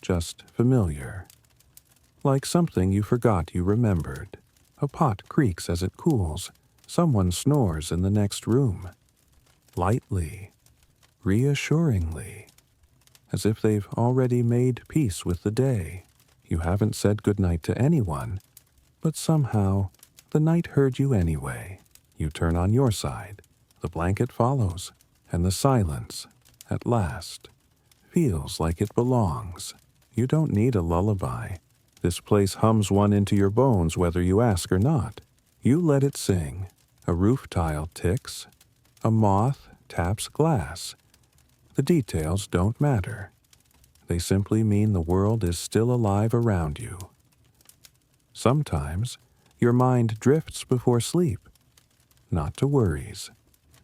just familiar. Like something you forgot you remembered. A pot creaks as it cools. Someone snores in the next room. Lightly, reassuringly, as if they've already made peace with the day. You haven't said goodnight to anyone, but somehow the night heard you anyway. You turn on your side. The blanket follows, and the silence, at last, feels like it belongs. You don't need a lullaby. This place hums one into your bones whether you ask or not. You let it sing. A roof tile ticks. A moth taps glass. The details don't matter. They simply mean the world is still alive around you. Sometimes your mind drifts before sleep, not to worries,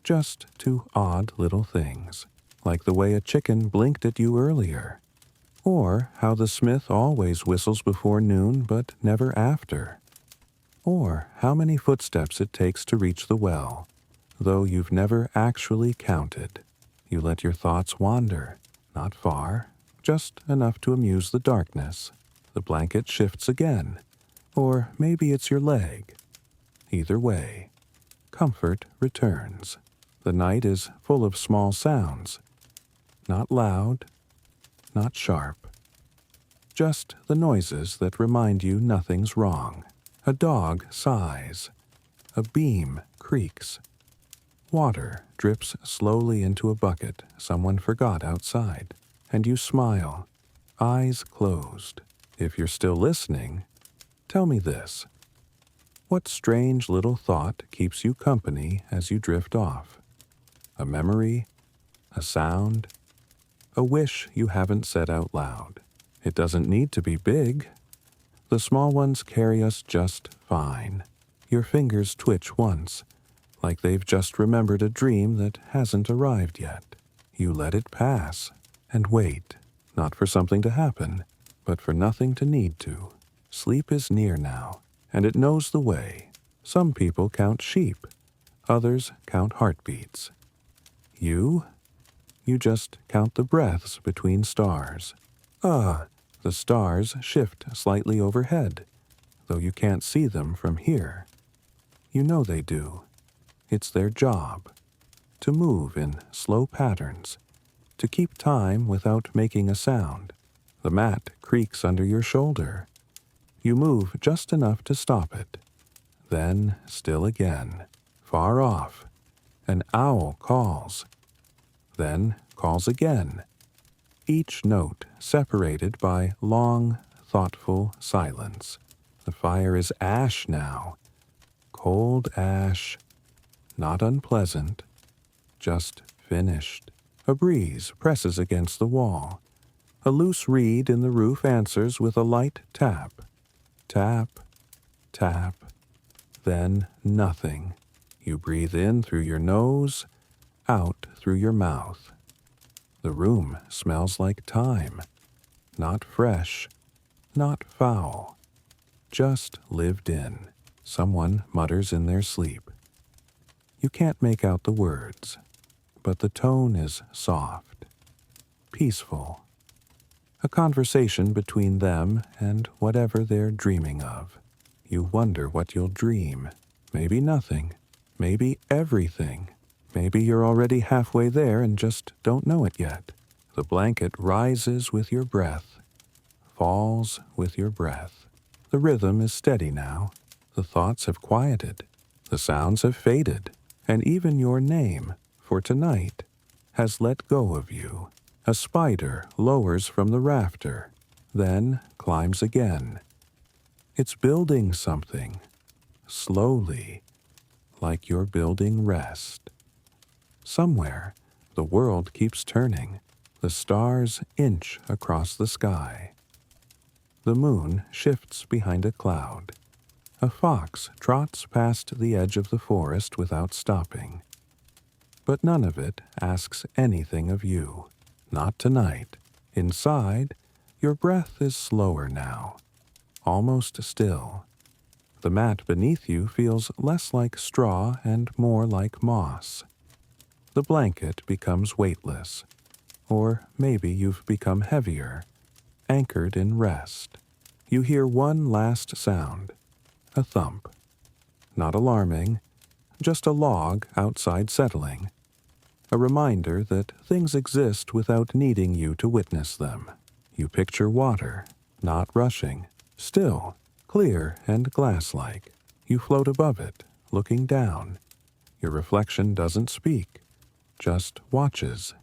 just to odd little things, like the way a chicken blinked at you earlier, or how the smith always whistles before noon but never after, or how many footsteps it takes to reach the well, though you've never actually counted. You let your thoughts wander, not far, just enough to amuse the darkness. The blanket shifts again, or maybe it's your leg. Either way, comfort returns. The night is full of small sounds, not loud, not sharp, just the noises that remind you nothing's wrong. A dog sighs. A beam creaks. Water drips slowly into a bucket someone forgot outside, and you smile, eyes closed. If you're still listening, tell me this. What strange little thought keeps you company as you drift off? A memory? A sound? A wish you haven't said out loud? It doesn't need to be big. The small ones carry us just fine. Your fingers twitch once, like they've just remembered a dream that hasn't arrived yet. You let it pass and wait, not for something to happen, but for nothing to need to. Sleep is near now, and it knows the way. Some people count sheep, others count heartbeats. You just count the breaths between stars. The stars shift slightly overhead, though you can't see them from here. You know they do. It's their job, to move in slow patterns, to keep time without making a sound. The mat creaks under your shoulder. You move just enough to stop it. Then still again. Far off, an owl calls. Then calls again. Each note separated by long, thoughtful silence. The fire is ash now. Cold ash. Not unpleasant, just finished. A breeze presses against the wall. A loose reed in the roof answers with a light tap. Tap, tap, then nothing. You breathe in through your nose, out through your mouth. The room smells like time. Not fresh, not foul. Just lived in. Someone mutters in their sleep. You can't make out the words, but the tone is soft, peaceful. A conversation between them and whatever they're dreaming of. You wonder what you'll dream. Maybe nothing. Maybe everything. Maybe you're already halfway there and just don't know it yet. The blanket rises with your breath, falls with your breath. The rhythm is steady now. The thoughts have quieted. The sounds have faded. And even your name, for tonight, has let go of you. A spider lowers from the rafter, then climbs again. It's building something, slowly, like you're building rest. Somewhere, the world keeps turning. The stars inch across the sky. The moon shifts behind a cloud. A fox trots past the edge of the forest without stopping. But none of it asks anything of you. Not tonight. Inside, your breath is slower now, almost still. The mat beneath you feels less like straw and more like moss. The blanket becomes weightless, or maybe you've become heavier, anchored in rest. You hear one last sound, a thump. Not alarming, just a log outside settling. A reminder that things exist without needing you to witness them. You picture water, not rushing, still, clear and glass-like. You float above it, looking down. Your reflection doesn't speak, just watches,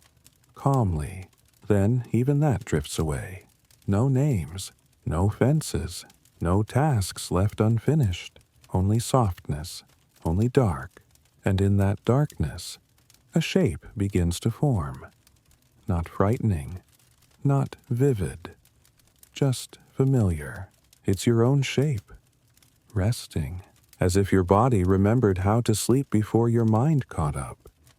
calmly. Then even that drifts away. No names, no fences, no tasks left unfinished. Only softness, only dark. And in that darkness, a shape begins to form. Not frightening, not vivid, just familiar. It's your own shape, resting, as if your body remembered how to sleep before your mind caught up.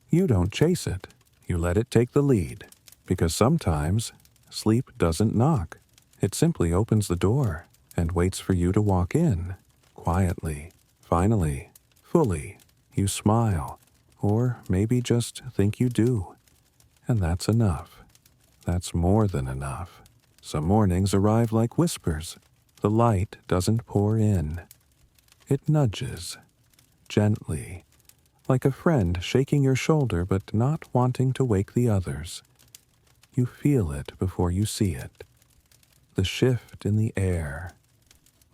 You don't chase it, you let it take the lead, because sometimes sleep doesn't knock. It simply opens the door and waits for you to walk in, quietly. Finally, fully, you smile. Or maybe just think you do. And that's enough. That's more than enough. Some mornings arrive like whispers. The light doesn't pour in. It nudges, gently, like a friend shaking your shoulder but not wanting to wake the others. You feel it before you see it. The shift in the air,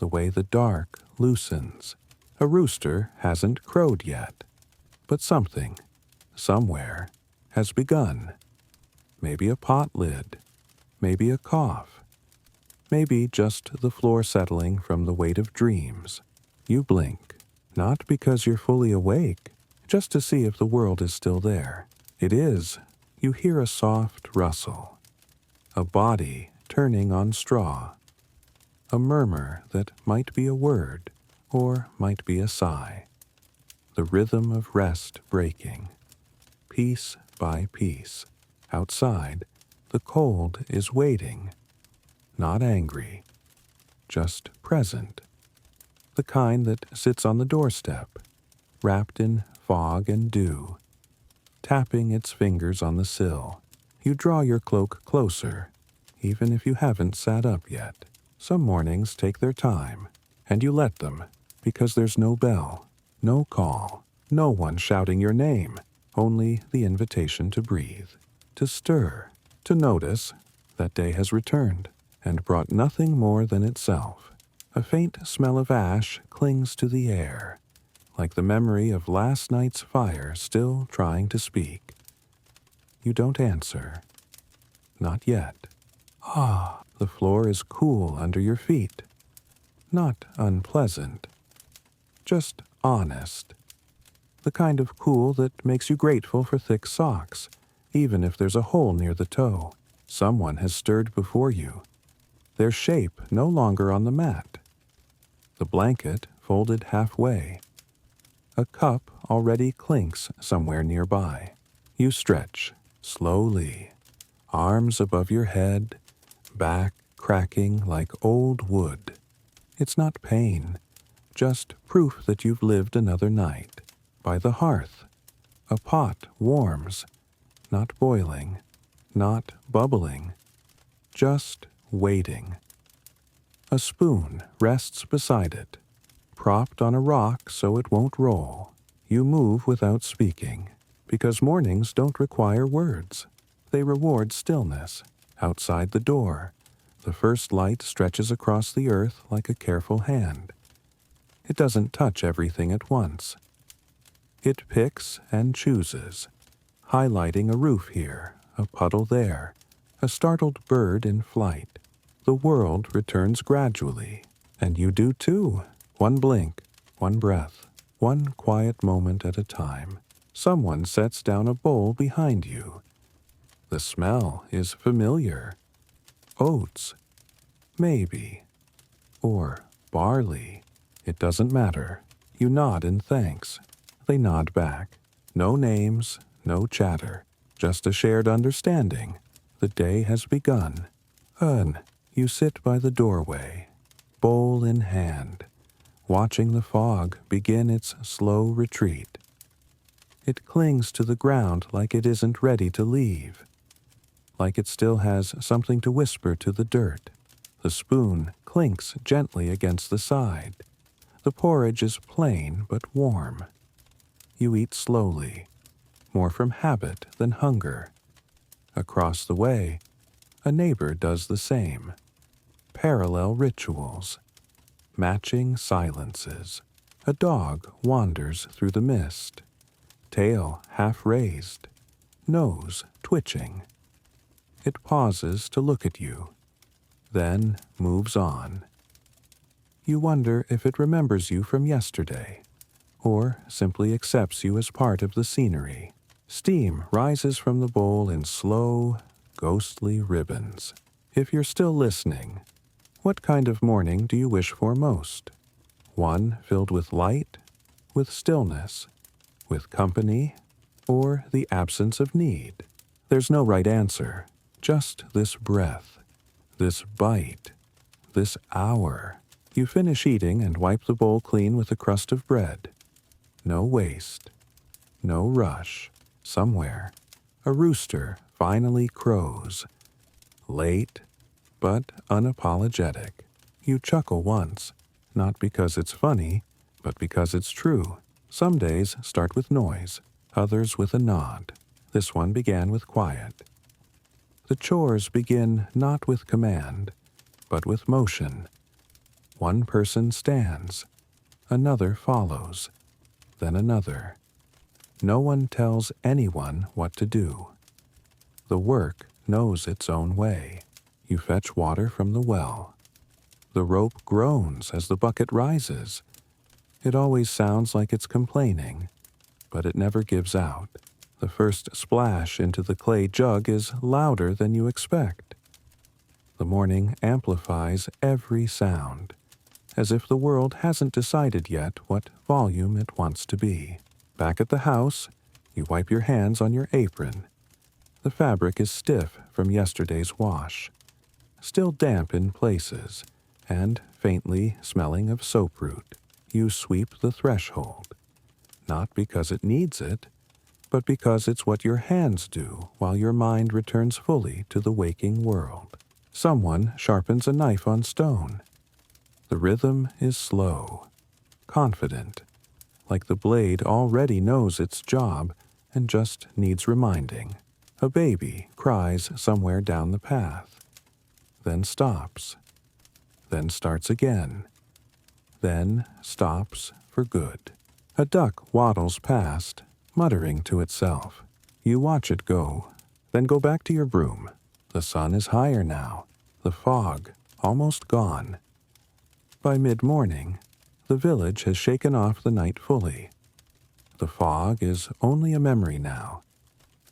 the way the dark loosens. A rooster hasn't crowed yet, but something, somewhere, has begun. Maybe a pot lid, maybe a cough, maybe just the floor settling from the weight of dreams. You blink, not because you're fully awake, just to see if the world is still there. It is. You hear a soft rustle, a body turning on straw, a murmur that might be a word or might be a sigh, the rhythm of rest breaking, piece by piece. Outside, the cold is waiting, not angry, just present, the kind that sits on the doorstep, wrapped in fog and dew, tapping its fingers on the sill. You draw your cloak closer, even if you haven't sat up yet. Some mornings take their time, and you let them, because there's no bell, no call, no one shouting your name, only the invitation to breathe, to stir, to notice that day has returned and brought nothing more than itself. A faint smell of ash clings to the air, like the memory of last night's fire still trying to speak. You don't answer. Not yet. The floor is cool under your feet. Not unpleasant. Just honest. The kind of cool that makes you grateful for thick socks, even if there's a hole near the toe. Someone has stirred before you, their shape no longer on the mat. The blanket folded halfway. A cup already clinks somewhere nearby. You stretch, slowly, arms above your head, back cracking like old wood. It's not pain, just proof that you've lived another night. By the hearth, a pot warms, not boiling, not bubbling, just waiting. A spoon rests beside it, propped on a rock so it won't roll. You move without speaking, because mornings don't require words. They reward stillness. Outside the door, the first light stretches across the earth like a careful hand. It doesn't touch everything at once. It picks and chooses, highlighting a roof here, a puddle there, a startled bird in flight. The world returns gradually, and you do too. One blink, one breath, one quiet moment at a time. Someone sets down a bowl behind you. The smell is familiar. Oats, maybe, or barley. It doesn't matter. You nod in thanks. They nod back. No names, no chatter, just a shared understanding. The day has begun. You sit by the doorway, bowl in hand, watching the fog begin its slow retreat. It clings to the ground like it isn't ready to leave, like it still has something to whisper to the dirt. The spoon clinks gently against the side. The porridge is plain but warm. You eat slowly, more from habit than hunger. Across the way, a neighbor does the same. Parallel rituals, matching silences. A dog wanders through the mist, tail half raised, nose twitching. It pauses to look at you, then moves on. You wonder if it remembers you from yesterday, or simply accepts you as part of the scenery. Steam rises from the bowl in slow, ghostly ribbons. If you're still listening, what kind of morning do you wish for most? One filled with light, with stillness, with company, or the absence of need? There's no right answer, just this breath, this bite, this hour. You finish eating and wipe the bowl clean with a crust of bread. No waste, no rush. Somewhere, a rooster finally crows. Late, but unapologetic. You chuckle once, not because it's funny, but because it's true. Some days start with noise, others with a nod. This one began with quiet. The chores begin not with command, but with motion. One person stands, another follows, then another. No one tells anyone what to do. The work knows its own way. You fetch water from the well. The rope groans as the bucket rises. It always sounds like it's complaining, but it never gives out. The first splash into the clay jug is louder than you expect. The morning amplifies every sound, as if the world hasn't decided yet what volume it wants to be. Back at the house, you wipe your hands on your apron. The fabric is stiff from yesterday's wash, still damp in places, and faintly smelling of soap root. You sweep the threshold, not because it needs it, but because it's what your hands do while your mind returns fully to the waking world. Someone sharpens a knife on stone. The rhythm is slow, confident, like the blade already knows its job and just needs reminding. A baby cries somewhere down the path, then stops, then starts again, then stops for good. A duck waddles past, muttering to itself. You watch it go, then go back to your broom. The sun is higher now, the fog almost gone. By mid-morning, the village has shaken off the night fully. The fog is only a memory now,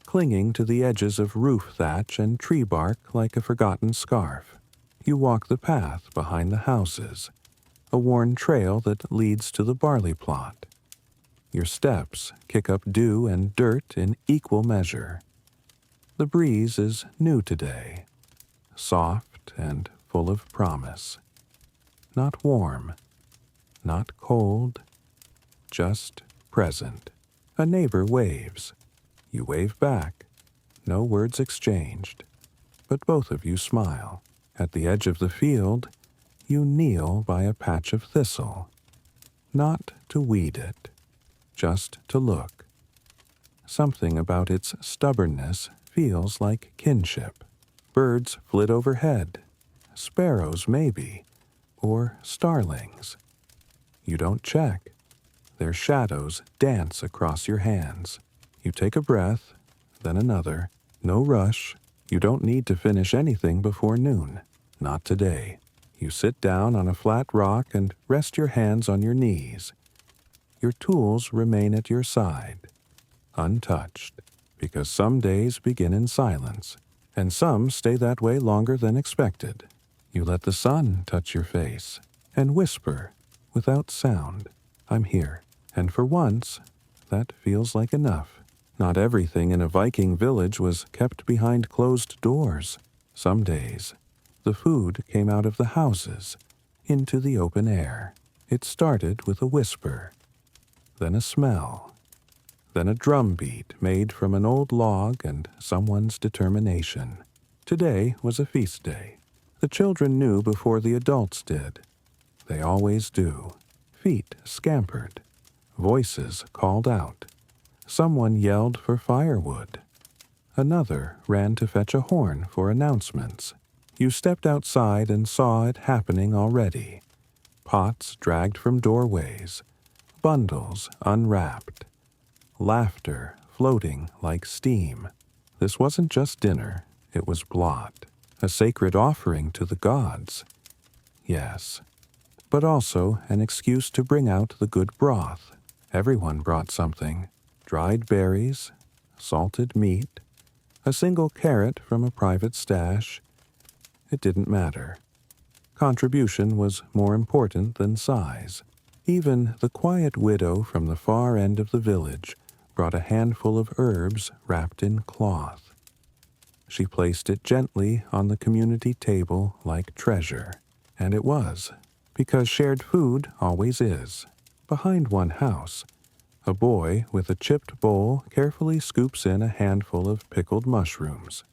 clinging to the edges of roof thatch and tree bark like a forgotten scarf. You walk the path behind the houses, a worn trail that leads to the barley plot. Your steps kick up dew and dirt in equal measure. The breeze is new today, soft and full of promise. Not warm, not cold, just present. A neighbor waves. You wave back. No words exchanged, but both of you smile. At the edge of the field, you kneel by a patch of thistle, not to weed it, just to look. Something about its stubbornness feels like kinship. Birds flit overhead, sparrows maybe, or starlings. You don't check. Their shadows dance across your hands. You take a breath, then another. No rush. You don't need to finish anything before noon. Not today. You sit down on a flat rock and rest your hands on your knees. Your tools remain at your side, untouched, because some days begin in silence, and some stay that way longer than expected. You let the sun touch your face and whisper, without sound, "I'm here." And for once, that feels like enough. Not everything in a Viking village was kept behind closed doors. Some days, the food came out of the houses, into the open air. It started with a whisper, then a smell, then a drum beat made from an old log and someone's determination. Today was a feast day. The children knew before the adults did. They always do. Feet scampered. Voices called out. Someone yelled for firewood. Another ran to fetch a horn for announcements. You stepped outside and saw it happening already. Pots dragged from doorways, bundles unwrapped, laughter floating like steam. This wasn't just dinner, it was blot, a sacred offering to the gods. Yes, but also an excuse to bring out the good broth. Everyone brought something. Dried berries, salted meat, a single carrot from a private stash. It didn't matter. Contribution was more important than size. Even the quiet widow from the far end of the village brought a handful of herbs wrapped in cloth. She placed it gently on the community table like treasure. And it was, because shared food always is. Behind one house, a boy with a chipped bowl carefully scoops in a handful of pickled mushrooms.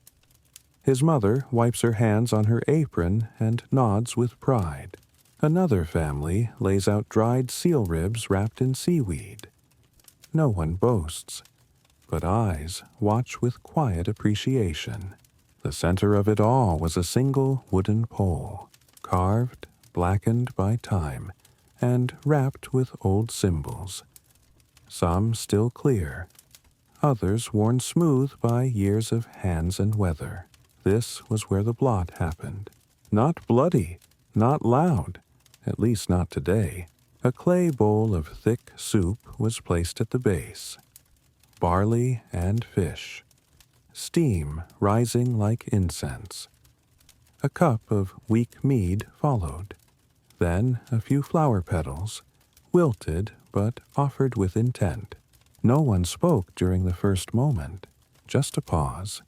His mother wipes her hands on her apron and nods with pride. Another family lays out dried seal ribs wrapped in seaweed. No one boasts, but eyes watch with quiet appreciation. The center of it all was a single wooden pole, carved, blackened by time and wrapped with old symbols. Some still clear, others worn smooth by years of hands and weather. This was where the blot happened. Not bloody, not loud, at least not today. A clay bowl of thick soup was placed at the base. Barley and fish. Steam rising like incense. A cup of weak mead followed. Then a few flower petals, wilted but offered with intent. No one spoke during the first moment, just a pause,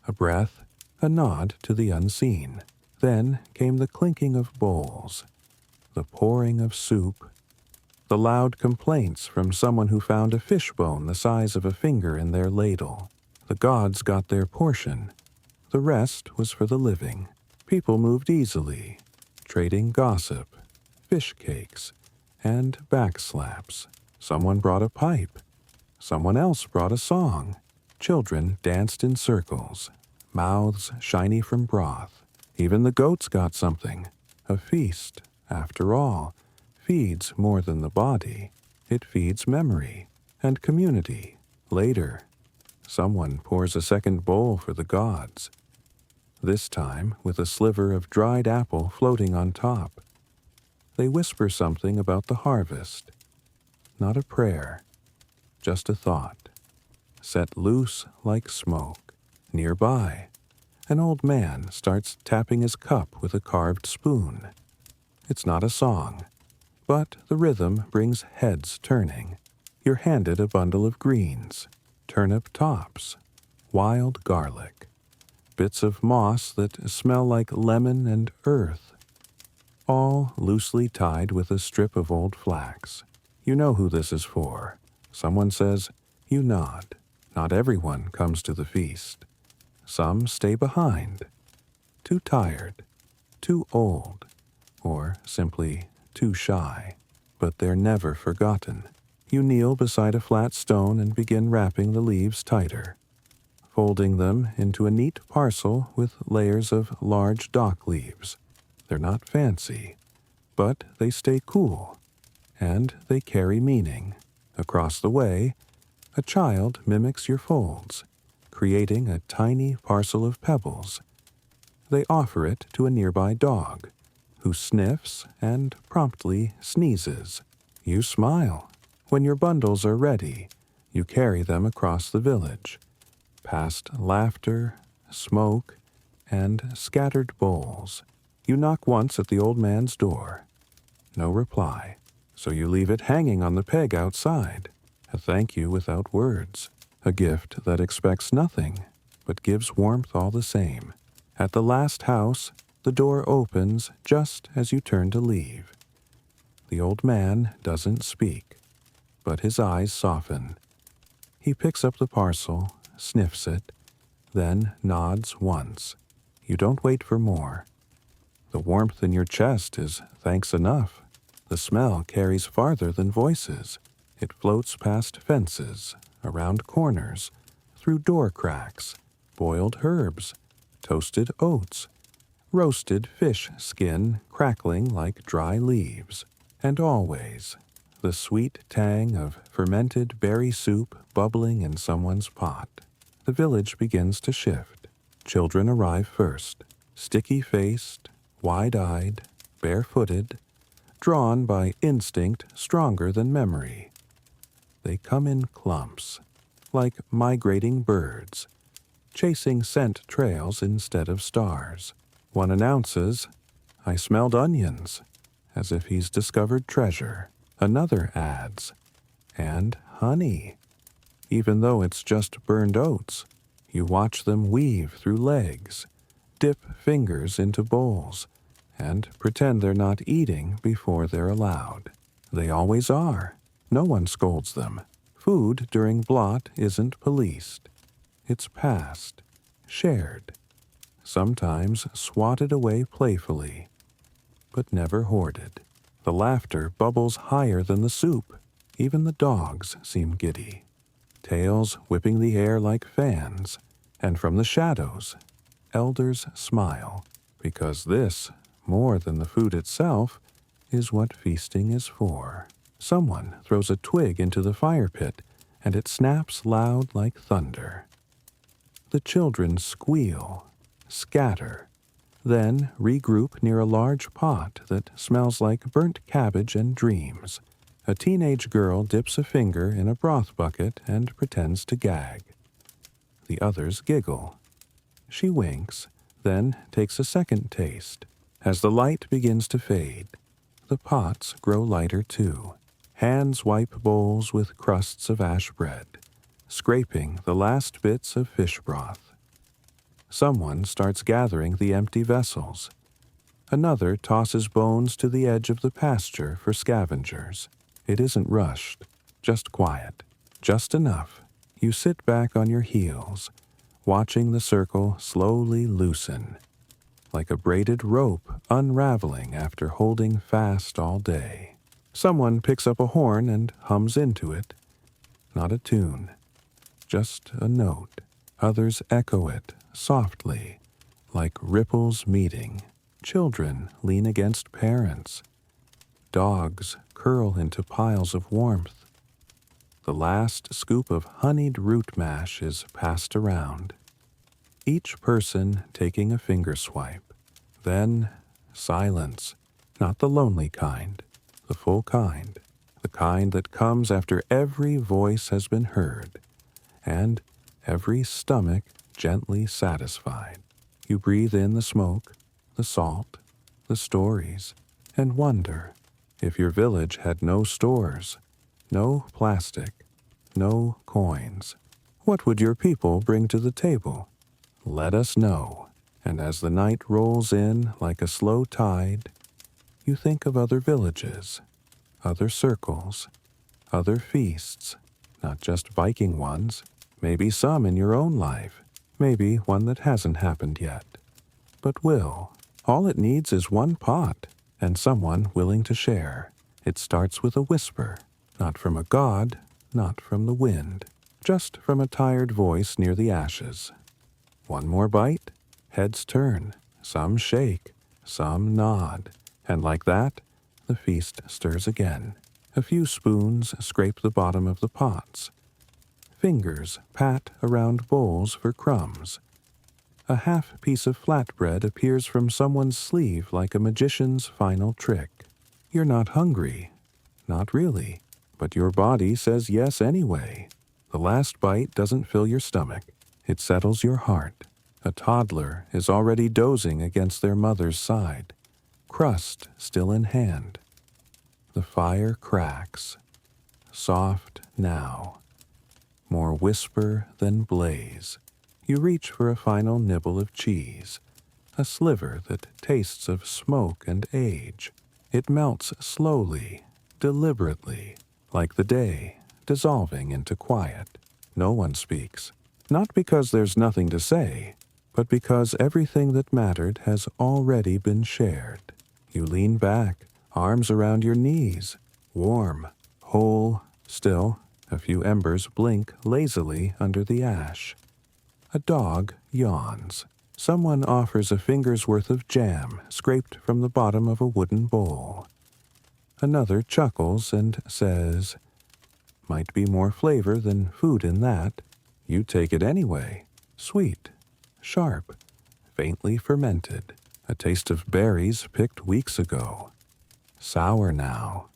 a breath, a nod to the unseen. Then came the clinking of bowls, the pouring of soup, the loud complaints from someone who found a fishbone the size of a finger in their ladle. The gods got their portion. The rest was for the living. People moved easily, trading gossip, fish cakes, and backslaps. Someone brought a pipe. Someone else brought a song. Children danced in circles, mouths shiny from broth. Even the goats got something. A feast, after all, feeds more than the body. It feeds memory and community. Later, someone pours a second bowl for the gods, this time with a sliver of dried apple floating on top. They whisper something about the harvest. Not a prayer, just a thought, set loose like smoke. Nearby, an old man starts tapping his cup with a carved spoon. It's not a song, but the rhythm brings heads turning. You're handed a bundle of greens, turnip tops, wild garlic, bits of moss that smell like lemon and earth, all loosely tied with a strip of old flax. You know who this is for. Someone says, you nod. Not everyone comes to the feast. Some stay behind, too tired, too old, or simply too shy. But they're never forgotten. You kneel beside a flat stone and begin wrapping the leaves tighter, folding them into a neat parcel with layers of large dock leaves. They're not fancy, but they stay cool, and they carry meaning. Across the way, a child mimics your folds, creating a tiny parcel of pebbles. They offer it to a nearby dog, who sniffs and promptly sneezes. You smile. When your bundles are ready, you carry them across the village, past laughter, smoke, and scattered bowls. You knock once at the old man's door. No reply, so you leave it hanging on the peg outside. A thank you without words. A gift that expects nothing, but gives warmth all the same. At the last house, the door opens just as you turn to leave. The old man doesn't speak, but his eyes soften. He picks up the parcel, sniffs it, then nods once. You don't wait for more. The warmth in your chest is thanks enough. The smell carries farther than voices. It floats past fences, around corners, through door cracks, boiled herbs, toasted oats, roasted fish skin crackling like dry leaves, and always the sweet tang of fermented berry soup bubbling in someone's pot. The village begins to shift. Children arrive first, sticky-faced, wide-eyed, barefooted, drawn by instinct stronger than memory. They come in clumps, like migrating birds, chasing scent trails instead of stars. One announces, I smelled onions, as if he's discovered treasure. Another adds, and honey. Even though it's just burned oats, you watch them weave through legs, dip fingers into bowls, and pretend they're not eating before they're allowed. They always are. No one scolds them. Food during blot isn't policed. It's passed, shared, sometimes swatted away playfully, but never hoarded. The laughter bubbles higher than the soup. Even the dogs seem giddy, tails whipping the air like fans, and from the shadows, elders smile, because this more than the food itself, is what feasting is for. Someone throws a twig into the fire pit, and it snaps loud like thunder. The children squeal, scatter, then regroup near a large pot that smells like burnt cabbage and dreams. A teenage girl dips a finger in a broth bucket and pretends to gag. The others giggle. She winks, then takes a second taste. As the light begins to fade, the pots grow lighter too. Hands wipe bowls with crusts of ash bread, scraping the last bits of fish broth. Someone starts gathering the empty vessels. Another tosses bones to the edge of the pasture for scavengers. It isn't rushed, just quiet, just enough. You sit back on your heels, watching the circle slowly loosen, like a braided rope unraveling after holding fast all day. Someone picks up a horn and hums into it. Not a tune, just a note. Others echo it softly, like ripples meeting. Children lean against parents. Dogs curl into piles of warmth. The last scoop of honeyed root mash is passed around, each person taking a finger swipe. Then silence, not the lonely kind, the full kind, the kind that comes after every voice has been heard, and every stomach gently satisfied. You breathe in the smoke, the salt, the stories, and wonder if your village had no stores, no plastic, no coins. What would your people bring to the table? Let us know. And as the night rolls in like a slow tide, you think of other villages, other circles, other feasts, not just Viking ones, maybe some in your own life, maybe one that hasn't happened yet, but will. All it needs is one pot and someone willing to share. It starts with a whisper, not from a god, not from the wind, just from a tired voice near the ashes. One more bite? Heads turn, some shake, some nod, and like that, the feast stirs again. A few spoons scrape the bottom of the pots. Fingers pat around bowls for crumbs. A half piece of flatbread appears from someone's sleeve like a magician's final trick. You're not hungry, not really, but your body says yes anyway. The last bite doesn't fill your stomach, it settles your heart. A toddler is already dozing against their mother's side, crust still in hand. The fire cracks, soft now, more whisper than blaze. You reach for a final nibble of cheese, a sliver that tastes of smoke and age. It melts slowly, deliberately, like the day, dissolving into quiet. No one speaks, not because there's nothing to say, but because everything that mattered has already been shared. You lean back, arms around your knees, warm, whole, still. A few embers blink lazily under the ash. A dog yawns. Someone offers a finger's worth of jam scraped from the bottom of a wooden bowl. Another chuckles and says, "Might be more flavor than food in that." You take it anyway. Sweet, sharp, faintly fermented, a taste of berries picked weeks ago. Sour now,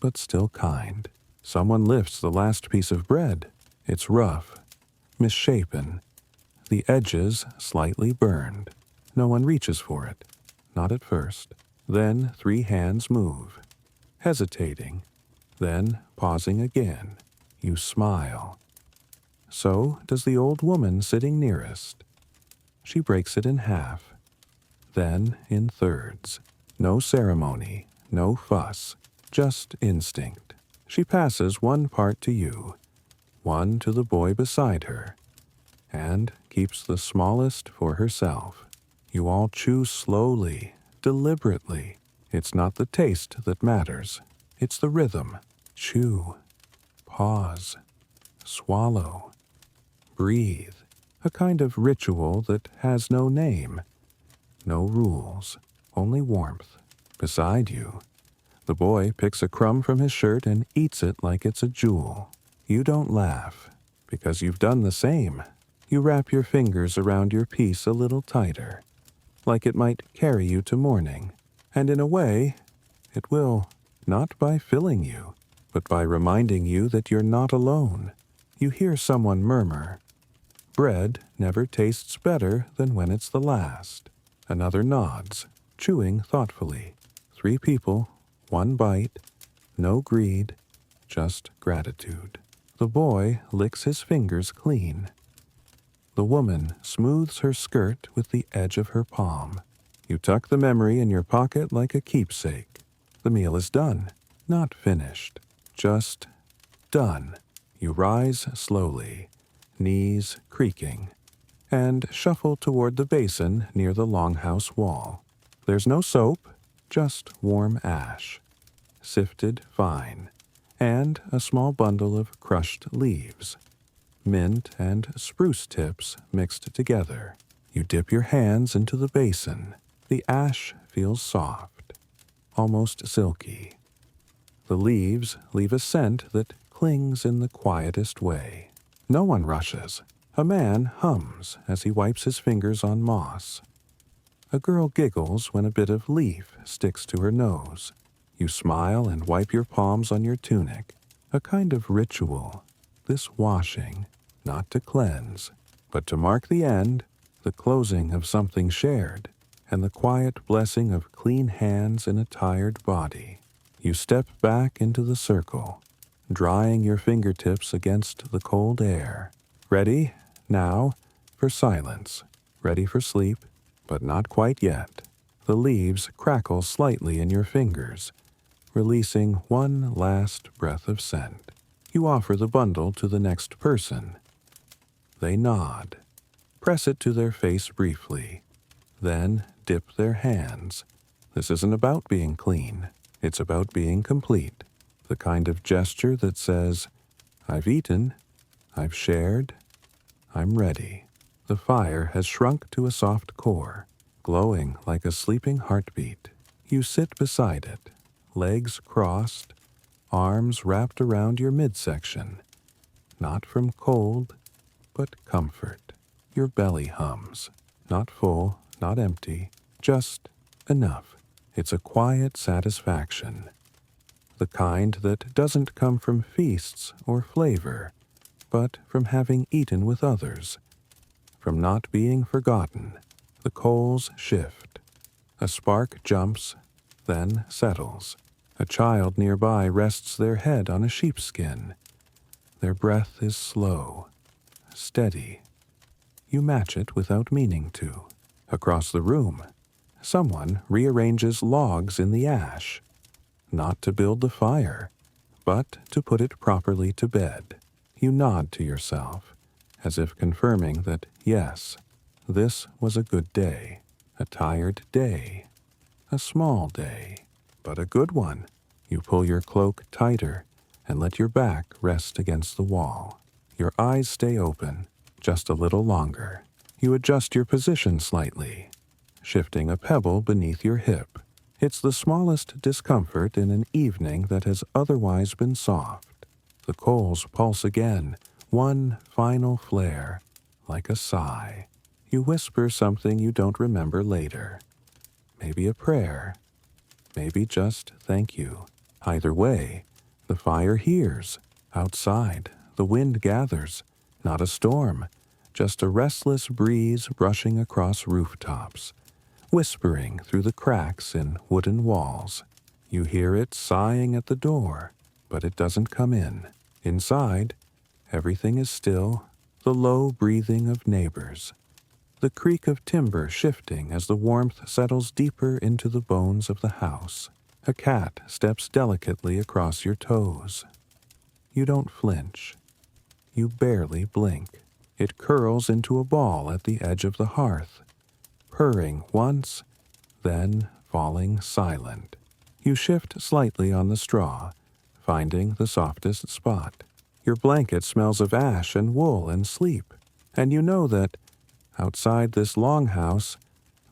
but still kind. Someone lifts the last piece of bread. It's rough, misshapen, the edges slightly burned. No one reaches for it, not at first. Then 3 hands move, hesitating, then pausing again. You smile. So does the old woman sitting nearest. She breaks it in half, then in thirds. No ceremony, no fuss, just instinct. She passes one part to you, one to the boy beside her, and keeps the smallest for herself. You all chew slowly, deliberately. It's not the taste that matters. It's the rhythm. Chew, pause, swallow, breathe. A kind of ritual that has no name, no rules, only warmth. Beside you, the boy picks a crumb from his shirt and eats it like it's a jewel. You don't laugh, because you've done the same. You wrap your fingers around your piece a little tighter, like it might carry you to morning. And in a way, it will, not by filling you, but by reminding you that you're not alone. You hear someone murmur, "Bread never tastes better than when it's the last." Another nods, chewing thoughtfully. 3 people, 1 bite, no greed, just gratitude. The boy licks his fingers clean. The woman smooths her skirt with the edge of her palm. You tuck the memory in your pocket like a keepsake. The meal is done, not finished, just done. You rise slowly, knees creaking, and shuffle toward the basin near the longhouse wall. There's no soap, just warm ash, sifted fine, and a small bundle of crushed leaves. Mint and spruce tips mixed together. You dip your hands into the basin. The ash feels soft, almost silky. The leaves leave a scent that clings in the quietest way. No one rushes. A man hums as he wipes his fingers on moss. A girl giggles when a bit of leaf sticks to her nose. You smile and wipe your palms on your tunic. A kind of ritual. This washing, not to cleanse, but to mark the end, the closing of something shared, and the quiet blessing of clean hands in a tired body. You step back into the circle, drying your fingertips against the cold air. Ready, now, for silence. Ready for sleep, but not quite yet. The leaves crackle slightly in your fingers, releasing one last breath of scent. You offer the bundle to the next person. They nod. Press it to their face briefly. Then dip their hands. This isn't about being clean. It's about being complete. The kind of gesture that says, "I've eaten, I've shared, I'm ready." The fire has shrunk to a soft core, glowing like a sleeping heartbeat. You sit beside it, legs crossed, arms wrapped around your midsection. Not from cold, but comfort. Your belly hums. Not full, not empty, just enough. It's a quiet satisfaction. The kind that doesn't come from feasts or flavor, but from having eaten with others, from not being forgotten. The coals shift. A spark jumps, then settles. A child nearby rests their head on a sheepskin. Their breath is slow, steady. You match it without meaning to. Across the room, someone rearranges logs in the ash, not to build the fire, but to put it properly to bed. You nod to yourself, as if confirming that, yes, this was a good day, a tired day, a small day, but a good one. You pull your cloak tighter and let your back rest against the wall. Your eyes stay open, just a little longer. You adjust your position slightly, shifting a pebble beneath your hip. It's the smallest discomfort in an evening that has otherwise been soft. The coals pulse again, one final flare, like a sigh. You whisper something you don't remember later. Maybe a prayer, maybe just thank you. Either way, the fire hears. Outside, the wind gathers. Not a storm, just a restless breeze brushing across rooftops, whispering through the cracks in wooden walls. You hear it sighing at the door, but it doesn't come in. Inside, everything is still, the low breathing of neighbors, the creak of timber shifting as the warmth settles deeper into the bones of the house. A cat steps delicately across your toes. You don't flinch. You barely blink. It curls into a ball at the edge of the hearth, purring once, then falling silent. You shift slightly on the straw, finding the softest spot. Your blanket smells of ash and wool and sleep, and you know that, outside this longhouse,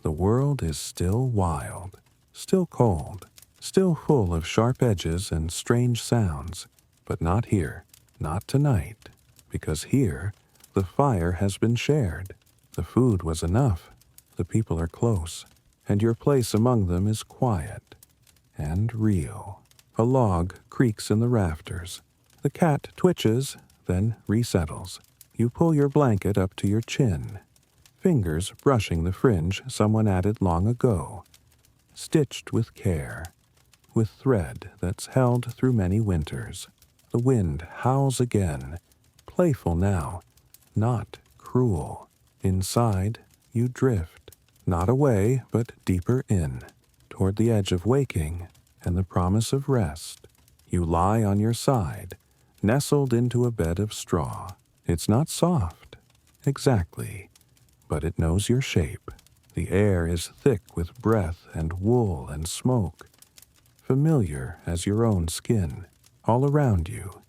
The world is still wild, still cold, still full of sharp edges and strange sounds, but not here, not tonight, because here the fire has been shared. The food was enough, the people are close, and your place among them is quiet and real. A log creaks in the rafters. The cat twitches, then resettles. You pull your blanket up to your chin, fingers brushing the fringe someone added long ago, stitched with care, with thread that's held through many winters. The wind howls again, playful now, not cruel. Inside, you drift, not away, but deeper in, toward the edge of waking and the promise of rest. You lie on your side, nestled into a bed of straw. It's not soft, exactly, but it knows your shape. The air is thick with breath and wool and smoke, familiar as your own skin, all around you.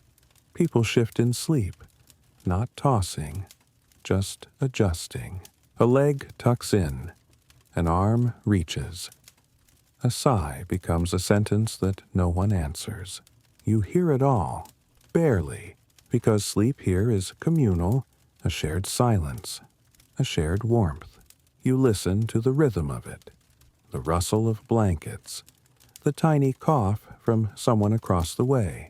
People shift in sleep, not tossing, just adjusting. A leg tucks in, an arm reaches. A sigh becomes a sentence that no one answers. You hear it all, barely, because sleep here is communal, a shared silence, a shared warmth. You listen to the rhythm of it, the rustle of blankets, the tiny cough from someone across the way,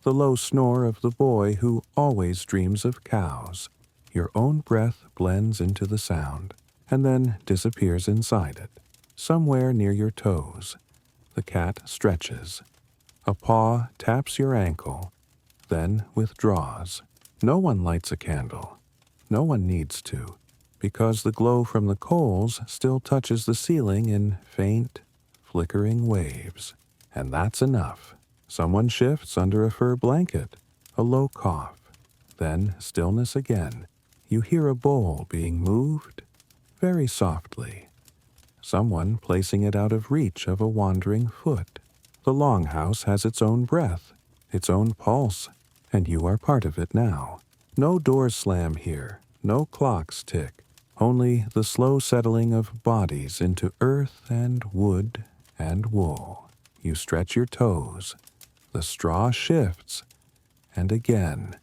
the low snore of the boy who always dreams of cows. Your own breath blends into the sound, and then disappears inside it. Somewhere near your toes, the cat stretches. A paw taps your ankle, then withdraws. No one lights a candle. No one needs to, because the glow from the coals still touches the ceiling in faint, flickering waves. And that's enough. Someone shifts under a fur blanket, a low cough, then stillness again. You hear a bowl being moved, very softly. Someone placing it out of reach of a wandering foot. The longhouse has its own breath, its own pulse, and you are part of it now. No doors slam here, no clocks tick, only the slow settling of bodies into earth and wood and wool. You stretch your toes. The straw shifts, and again,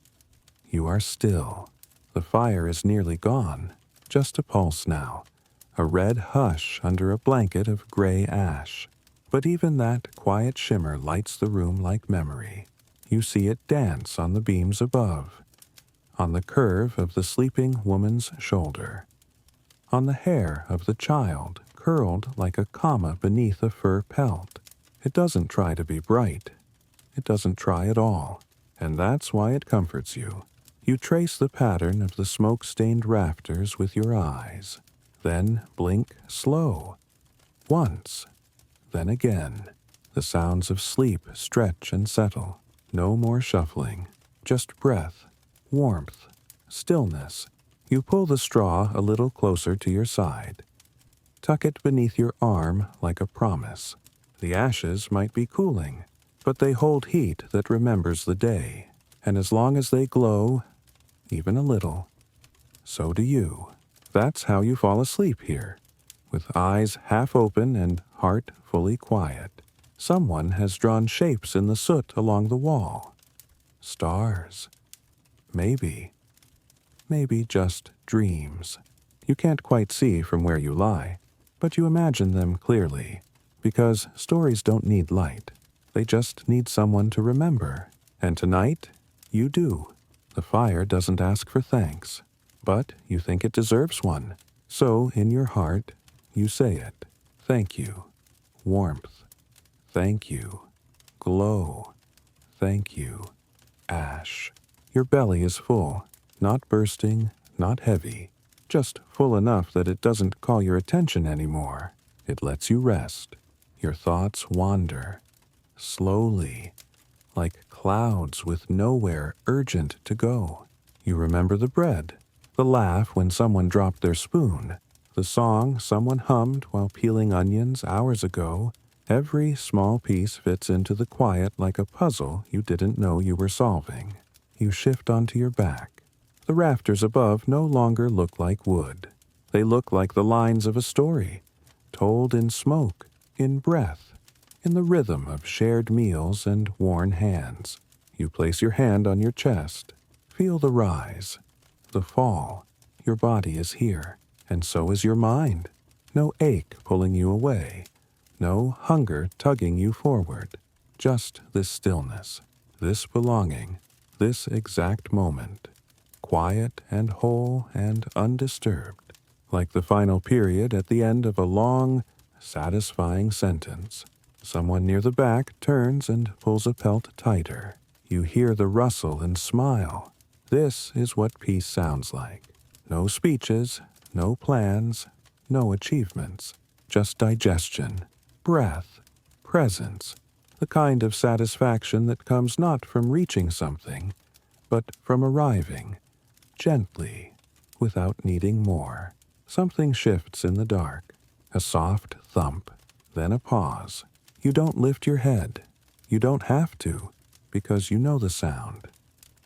you are still. The fire is nearly gone, just a pulse now, a red hush under a blanket of gray ash. But even that quiet shimmer lights the room like memory. You see it dance on the beams above, on the curve of the sleeping woman's shoulder, on the hair of the child curled like a comma beneath a fur pelt. It doesn't try to be bright. It doesn't try at all, and that's why it comforts you. You trace the pattern of the smoke-stained rafters with your eyes, then blink slow. Once, then again. The sounds of sleep stretch and settle. No more shuffling, just breath, warmth, stillness. You pull the straw a little closer to your side. Tuck it beneath your arm like a promise. The ashes might be cooling, but they hold heat that remembers the day. And as long as they glow, even a little, so do you. That's how you fall asleep here, with eyes half open and heart fully quiet. Someone has drawn shapes in the soot along the wall. Stars. Maybe just dreams. You can't quite see from where you lie, but you imagine them clearly, because stories don't need light. They just need someone to remember. And tonight, you do. The fire doesn't ask for thanks, but you think it deserves one. So, in your heart, you say it. Thank you. Warmth. Thank you. Glow. Thank you. Ash. Your belly is full, not bursting, not heavy, just full enough that it doesn't call your attention anymore. It lets you rest. Your thoughts wander, slowly, like clouds with nowhere urgent to go. You remember the bread, the laugh when someone dropped their spoon, the song someone hummed while peeling onions hours ago. Every small piece fits into the quiet like a puzzle you didn't know you were solving. You shift onto your back. The rafters above no longer look like wood. They look like the lines of a story, told in smoke, in breath, in the rhythm of shared meals and worn hands. You place your hand on your chest. Feel the rise, the fall. Your body is here, and so is your mind. No ache pulling you away, no hunger tugging you forward. Just this stillness, this belonging, this exact moment. Quiet and whole and undisturbed, like the final period at the end of a long, satisfying sentence. Someone near the back turns and pulls a pelt tighter. You hear the rustle and smile. This is what peace sounds like. No speeches, no plans, no achievements. Just digestion, breath, presence. The kind of satisfaction that comes not from reaching something, but from arriving, gently, without needing more. Something shifts in the dark. A soft thump, then a pause. You don't lift your head. You don't have to, because you know the sound.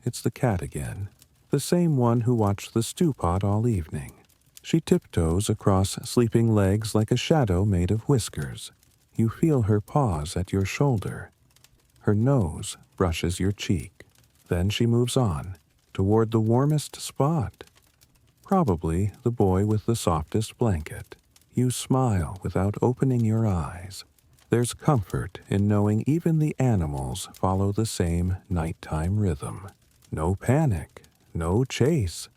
It's the cat again, the same one who watched the stew pot all evening. She tiptoes across sleeping legs like a shadow made of whiskers. You feel her paws at your shoulder. Her nose brushes your cheek. Then she moves on, toward the warmest spot. Probably the boy with the softest blanket. You smile without opening your eyes. There's comfort in knowing even the animals follow the same nighttime rhythm. No panic, no chase.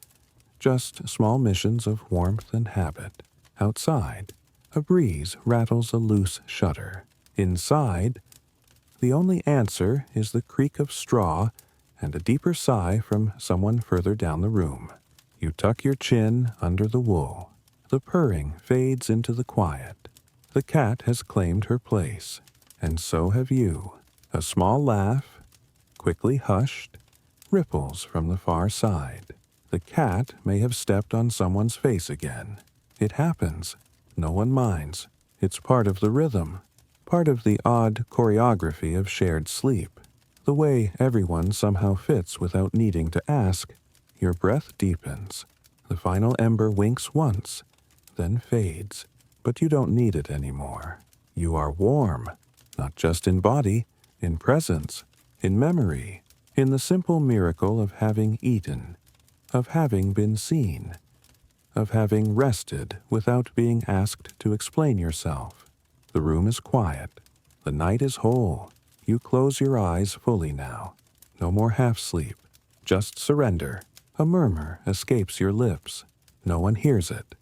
Just small missions of warmth and habit. Outside, a breeze rattles a loose shutter. Inside, the only answer is the creak of straw and a deeper sigh from someone further down the room. You tuck your chin under the wool. The purring fades into the quiet. The cat has claimed her place, and so have you. A small laugh, quickly hushed, ripples from the far side. The cat may have stepped on someone's face again. It happens. No one minds. It's part of the rhythm, part of the odd choreography of shared sleep. The way everyone somehow fits without needing to ask. Your breath deepens. The final ember winks once, then fades. But you don't need it anymore. You are warm, not just in body, in presence, in memory, in the simple miracle of having eaten, of having been seen, of having rested without being asked to explain yourself. The room is quiet. The night is whole. You close your eyes fully now. No more half-sleep. Just surrender. A murmur escapes your lips. No one hears it.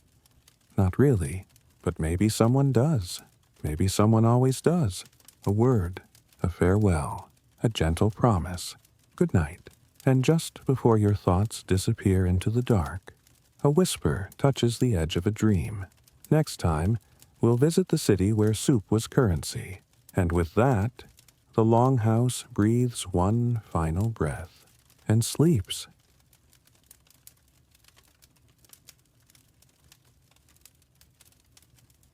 Not really, but maybe someone does. Maybe someone always does. A word, a farewell, a gentle promise. Good night. And just before your thoughts disappear into the dark, a whisper touches the edge of a dream. Next time, we'll visit the city where soup was currency. And with that, the longhouse breathes one final breath and sleeps.